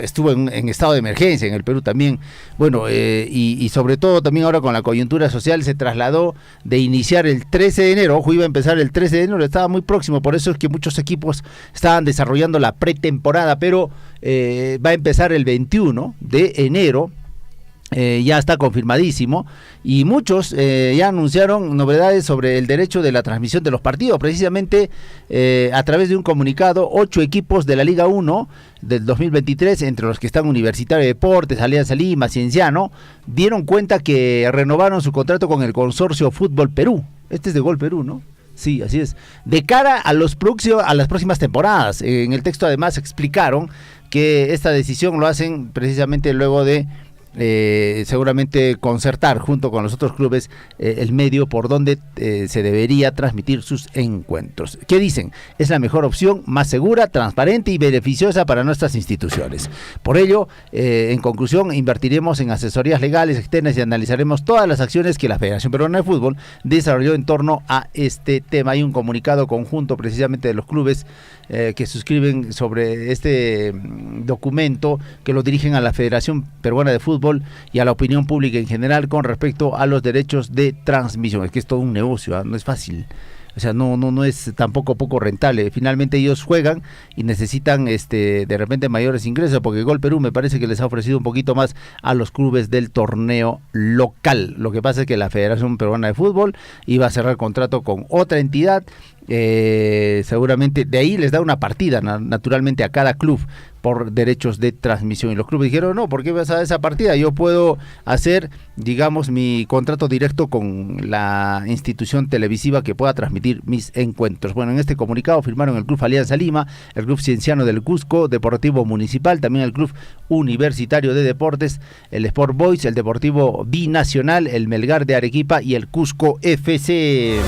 estuvo en estado de emergencia en el Perú también. Bueno, y sobre todo también ahora con la coyuntura social se trasladó de iniciar el 13 de enero. Ojo, iba a empezar el 13 de enero, estaba muy próximo, por eso es que muchos equipos estaban desarrollando la pretemporada, pero va a empezar el 21 de enero. Ya está confirmadísimo y muchos ya anunciaron novedades sobre el derecho de la transmisión de los partidos. Precisamente a través de un comunicado, 8 equipos de la Liga 1 del 2023, entre los que están Universitario de Deportes, Alianza Lima, Cienciano, dieron cuenta que renovaron su contrato con el consorcio Fútbol Perú. Este es de Gol Perú, ¿no? Sí, así es. De cara a las próximas temporadas. En el texto además explicaron que esta decisión lo hacen precisamente luego de seguramente concertar junto con los otros clubes el medio por donde se debería transmitir sus encuentros. ¿Qué dicen? Es la mejor opción, más segura, transparente y beneficiosa para nuestras instituciones. Por ello, en conclusión, invertiremos en asesorías legales externas y analizaremos todas las acciones que la Federación Peruana de Fútbol desarrolló en torno a este tema. Hay un comunicado conjunto precisamente de los clubes que suscriben sobre este documento, que lo dirigen a la Federación Peruana de Fútbol y a la opinión pública en general con respecto a los derechos de transmisión. Es que es todo un negocio, no es fácil. O sea, no es tampoco poco rentable. Finalmente ellos juegan y necesitan de repente mayores ingresos, porque Gol Perú me parece que les ha ofrecido un poquito más a los clubes del torneo local. Lo que pasa es que la Federación Peruana de Fútbol iba a cerrar contrato con otra entidad. Seguramente de ahí les da una partida naturalmente a cada club por derechos de transmisión, y los clubes dijeron: no, ¿por qué vas a dar esa partida? Yo puedo hacer, digamos, mi contrato directo con la institución televisiva que pueda transmitir mis encuentros. Bueno, en este comunicado firmaron el Club Alianza Lima, el Club Cienciano del Cusco, Deportivo Municipal, también el Club Universitario de Deportes, el Sport Boys, el Deportivo Binacional, el Melgar de Arequipa y el Cusco FC.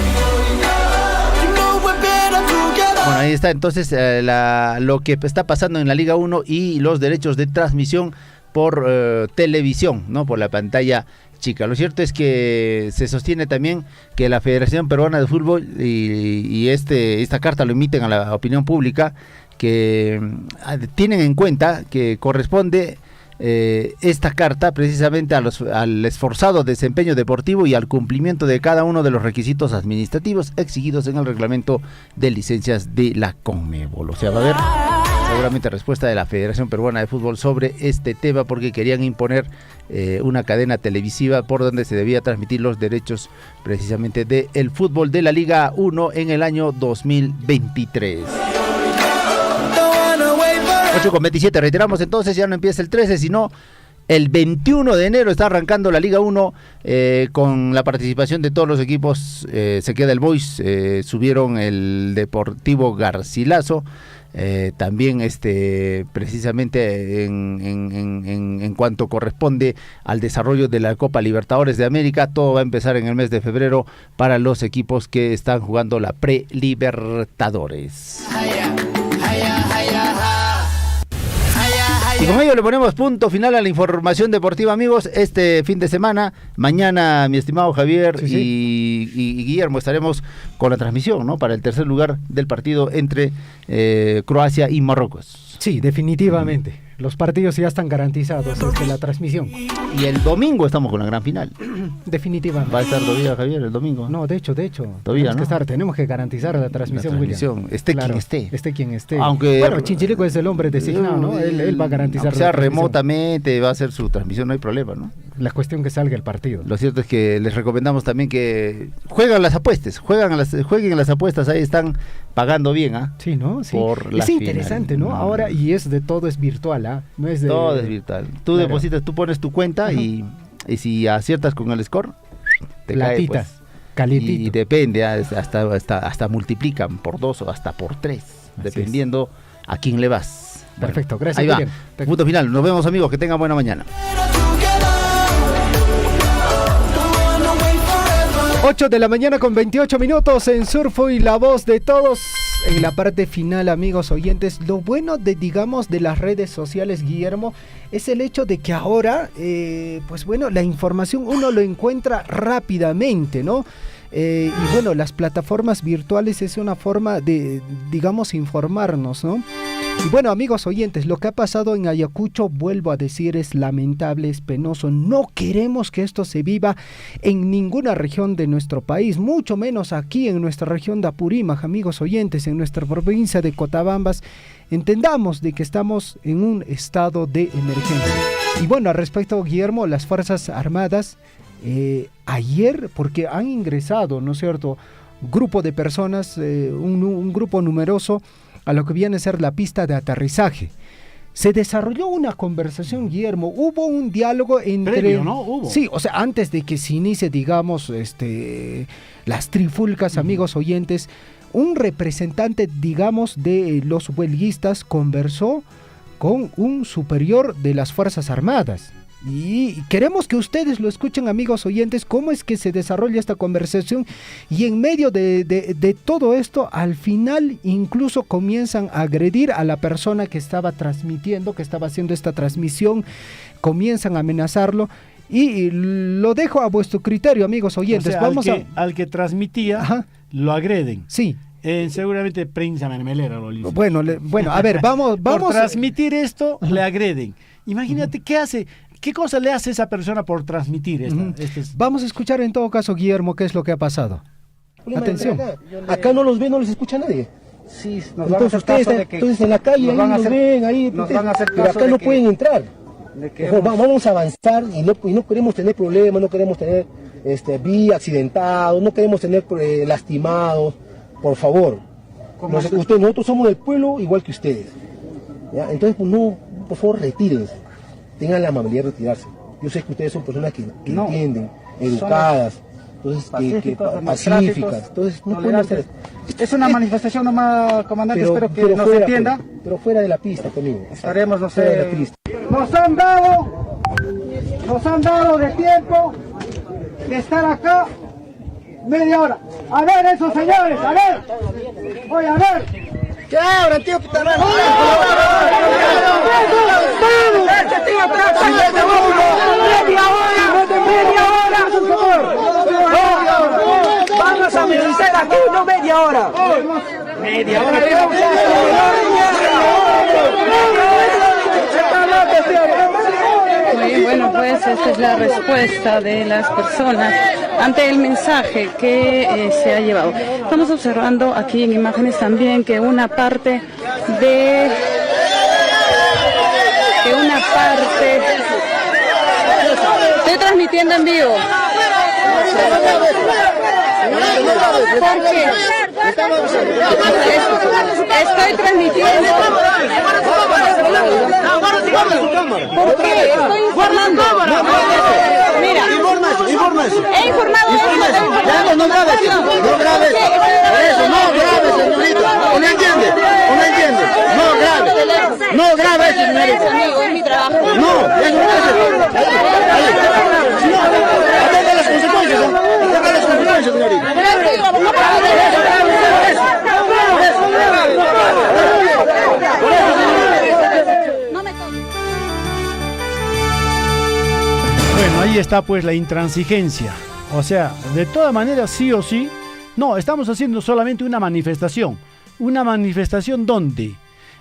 Bueno, ahí está entonces lo que está pasando en la Liga 1 y los derechos de transmisión por televisión, ¿no? Por la pantalla chica. Lo cierto es que se sostiene también que la Federación Peruana de Fútbol y esta carta lo emiten a la opinión pública, que tienen en cuenta que corresponde esta carta precisamente al esforzado desempeño deportivo y al cumplimiento de cada uno de los requisitos administrativos exigidos en el reglamento de licencias de la Conmebol. O sea, va a haber seguramente respuesta de la Federación Peruana de Fútbol sobre este tema, porque querían imponer una cadena televisiva por donde se debía transmitir los derechos precisamente del fútbol de la Liga 1 en el año 2023. 8:27, reiteramos entonces, ya no empieza el 13, sino el 21 de enero está arrancando la Liga 1 con la participación de todos los equipos. Se queda el Boys, subieron el Deportivo Garcilaso, también precisamente en cuanto corresponde al desarrollo de la Copa Libertadores de América. Todo va a empezar en el mes de febrero para los equipos que están jugando la Pre-Libertadores. Y con ello le ponemos punto final a la información deportiva, amigos. Este fin de semana, mañana, mi estimado Javier y Guillermo, estaremos con la transmisión, ¿no? Para el tercer lugar del partido entre Croacia y Marruecos. Sí, definitivamente. Los partidos ya están garantizados desde la transmisión. Y el domingo estamos con la gran final. Definitivamente. ¿Va a estar todavía, Javier, el domingo? No, de hecho. Todavía, tenemos que garantizar la transmisión, William. Quien esté. Esté quien esté. Aunque, bueno, Chinchilico es el hombre designado, ¿no? Él va a garantizar. O sea, remotamente va a hacer su transmisión, no hay problema, ¿no? La cuestión que salga el partido. Lo cierto es que les recomendamos también que jueguen las apuestas, jueguen las apuestas, ahí están pagando bien, ¿ah? Sí, ¿no? Sí. Por la es interesante, final. ¿No? Ahora, y todo es virtual, ¿ah? No es de... Todo es virtual. Tú depositas, tú pones tu cuenta y si aciertas con el score, te cae, pues, calientito. Y depende, hasta multiplican por 2 o hasta por 3, dependiendo a quién le vas. Perfecto, bueno, gracias. Ahí va, punto final. Nos vemos, amigos, que tengan buena mañana. 8 de la mañana con 28 minutos en Surfo y la voz de todos. En la parte final, amigos oyentes, lo bueno de las redes sociales, Guillermo, es el hecho de que ahora, la información uno lo encuentra rápidamente, ¿no? Y bueno, las plataformas virtuales es una forma de, digamos, informarnos, ¿no? Y bueno, amigos oyentes, lo que ha pasado en Ayacucho, vuelvo a decir, es lamentable, es penoso. No queremos que esto se viva en ninguna región de nuestro país, mucho menos aquí en nuestra región de Apurímac, amigos oyentes, en nuestra provincia de Cotabambas. Entendamos de que estamos en un estado de emergencia. Y bueno, al respecto, Guillermo, las Fuerzas Armadas, ayer, porque han ingresado, ¿no es cierto?, grupo de personas, un grupo numeroso, a lo que viene a ser la pista de aterrizaje. Se desarrolló una conversación, Guillermo, hubo un diálogo entre... Previo, ¿no? Hubo. Sí, o sea, antes de que se inicie, digamos, las trifulcas, amigos oyentes, un representante, digamos, de los huelguistas conversó con un superior de las Fuerzas Armadas. Y queremos que ustedes lo escuchen, amigos oyentes, cómo es que se desarrolla esta conversación, y en medio de todo esto, al final incluso comienzan a agredir a la persona que estaba transmitiendo, que estaba haciendo esta transmisión, comienzan a amenazarlo, y lo dejo a vuestro criterio, amigos oyentes. O sea, al que transmitía, ajá, lo agreden. Sí. Seguramente prensa mermelera lo hizo. Bueno, a ver, vamos. Por transmitir esto, ajá, le agreden. Imagínate, ¿qué hace? ¿Qué cosa le hace esa persona por transmitir esto? Vamos a escuchar en todo caso, Guillermo, qué es lo que ha pasado. Atención. Acá no los ve, no les escucha nadie. Sí, nos entonces van a ustedes, entonces en la calle ahí nos ven, ahí, pero acá no pueden entrar. Vamos a avanzar y no queremos tener problemas, no queremos tener vías accidentados, no queremos tener lastimados, por favor. Nosotros somos del pueblo igual que ustedes. ¿Ya? Entonces, pues, no, por favor, retírense. Tengan la amabilidad de retirarse. Yo sé que ustedes son personas que no, entienden, educadas, entonces, pacíficas. Entonces, no pueden hacer. Es una manifestación nomás, comandante, espero que nos entienda. Pero fuera de la pista conmigo. Estaremos, no sé. Fuera de la pista. Nos han dado de tiempo de estar acá media hora. A ver, esos señores, a ver. Oye, a ver. ¿Qué ahora, tío? Vamos a meditar aquí, no media hora. Media hora. Bueno, pues esta es la respuesta de las personas ante el mensaje que se ha llevado. Estamos observando aquí en imágenes también que una parte estoy transmitiendo en vivo. ¿Por qué? Estoy transmitiendo. ¿Por qué? Estoy informando. Mira, he informado. No grabes, eso, no grabes, señorita. ¿No entiende? No grabes, señorita. Amigo, es mi trabajo. No, eso no es. Atenga las consecuencias, señorita. Bueno, ahí está pues la intransigencia. O sea, de todas maneras, sí o sí, no, estamos haciendo solamente una manifestación. ¿Una manifestación dónde?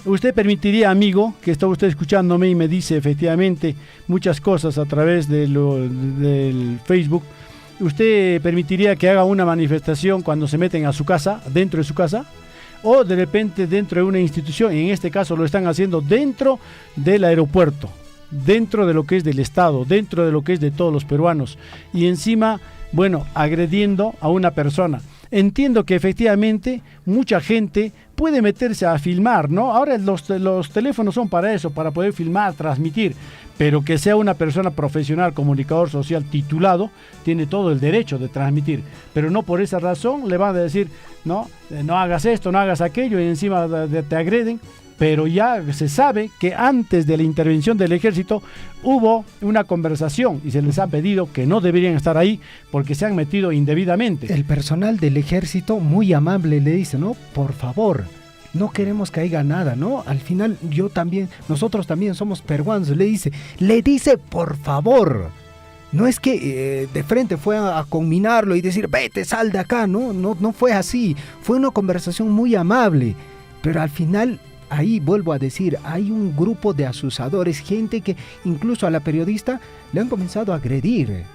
Usted permitiría, amigo, que está usted escuchándome y me dice efectivamente muchas cosas a través del Facebook, ¿usted permitiría que haga una manifestación cuando se meten a su casa, dentro de su casa? O de repente dentro de una institución, en este caso lo están haciendo dentro del aeropuerto, dentro de lo que es del Estado, dentro de lo que es de todos los peruanos, y encima, bueno, agrediendo a una persona. Entiendo que efectivamente mucha gente puede meterse a filmar, ¿no? Ahora los teléfonos son para eso, para poder filmar, transmitir, pero que sea una persona profesional, comunicador social titulado, tiene todo el derecho de transmitir, pero no por esa razón le van a decir, no hagas esto, no hagas aquello, y encima te agreden. Pero ya se sabe que antes de la intervención del ejército hubo una conversación y se les ha pedido que no deberían estar ahí porque se han metido indebidamente. El personal del ejército muy amable le dice, no, por favor, no queremos que haya nada, ¿no? Al final nosotros también somos peruanos, le dice, por favor. No es que de frente fue a conminarlo y decir, vete, sal de acá, no fue así. Fue una conversación muy amable, pero al final, ahí vuelvo a decir, hay un grupo de asusadores, gente que incluso a la periodista le han comenzado a agredir.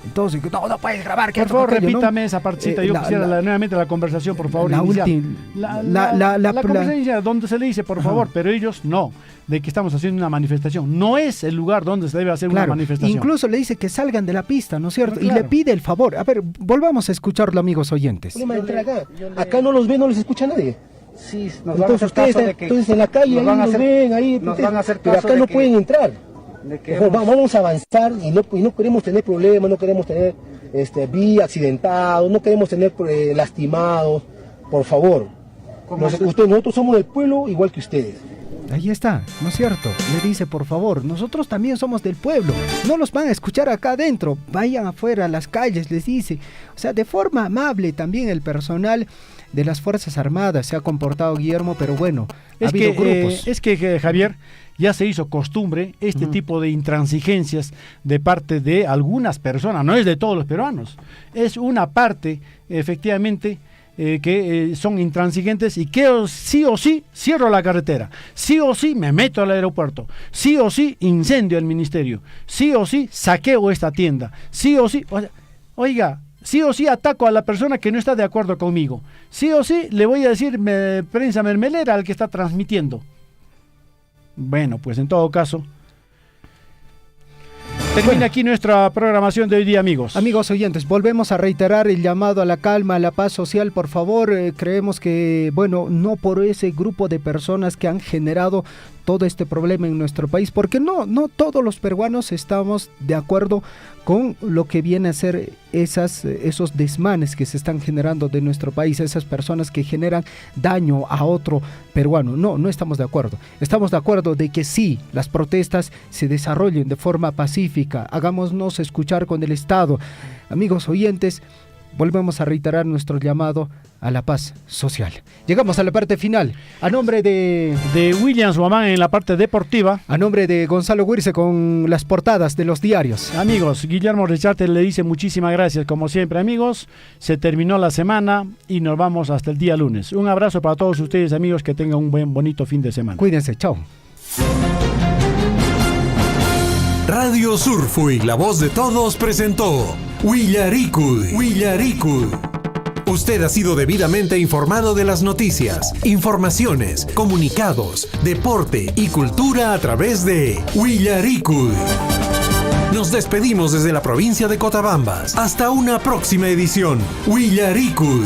Entonces, no puedes grabar. Por favor, repítame esa partecita. Yo quisiera nuevamente la conversación, por favor. La conversación inicial, donde se le dice, por favor, pero ellos no, de que estamos haciendo una manifestación. No es el lugar donde se debe hacer una manifestación. Incluso le dice que salgan de la pista, ¿no es cierto? Y le pide el favor. A ver, volvamos a escucharlo, amigos oyentes. Acá no los ve, no les escucha nadie. Sí, nos van a hacer caso de que... Entonces en la calle ahí nos ven, ahí, pero acá no pueden entrar. Vamos a avanzar y no queremos tener problemas, no queremos tener vía accidentados, no queremos tener lastimados, por favor. Nosotros somos del pueblo igual que ustedes. Ahí está, ¿no es cierto? Le dice, por favor, nosotros también somos del pueblo, no los van a escuchar acá adentro, vayan afuera a las calles, les dice. O sea, de forma amable también el personal de las Fuerzas Armadas se ha comportado, Guillermo, pero bueno, ha habido grupos. Es que, Javier, ya se hizo costumbre este tipo de intransigencias de parte de algunas personas, no es de todos los peruanos, es una parte, efectivamente, que son intransigentes y que sí o sí cierro la carretera, sí o sí me meto al aeropuerto, sí o sí incendio el ministerio, sí o sí saqueo esta tienda, sí o sí, oiga, sí o sí ataco a la persona que no está de acuerdo conmigo, sí o sí le voy a decir prensa mermelera al que está transmitiendo. Bueno, pues en todo caso, termina aquí nuestra programación de hoy día, amigos. Amigos oyentes, volvemos a reiterar el llamado a la calma, a la paz social, por favor. Creemos que, bueno, no por ese grupo de personas que han generado todo este problema en nuestro país, porque no todos los peruanos estamos de acuerdo con lo que viene a ser esos desmanes que se están generando de nuestro país, esas personas que generan daño a otro peruano. No estamos de acuerdo. Estamos de acuerdo de que sí, las protestas se desarrollen de forma pacífica, hagámonos escuchar con el Estado. Amigos oyentes, volvemos a reiterar nuestro llamado a la paz social. Llegamos a la parte final. A nombre de Williams Guamán en la parte deportiva. A nombre de Gonzalo Huirce con las portadas de los diarios. Amigos, Guillermo Richarte le dice muchísimas gracias. Como siempre, amigos, se terminó la semana y nos vamos hasta el día lunes. Un abrazo para todos ustedes, amigos, que tengan un bonito fin de semana. Cuídense, chao. Radio Surfui, la voz de todos, presentó Willaricud. Usted ha sido debidamente informado de las noticias, informaciones, comunicados, deporte y cultura a través de Willaricud. Nos despedimos desde la provincia de Cotabambas. Hasta una próxima edición. Willaricud.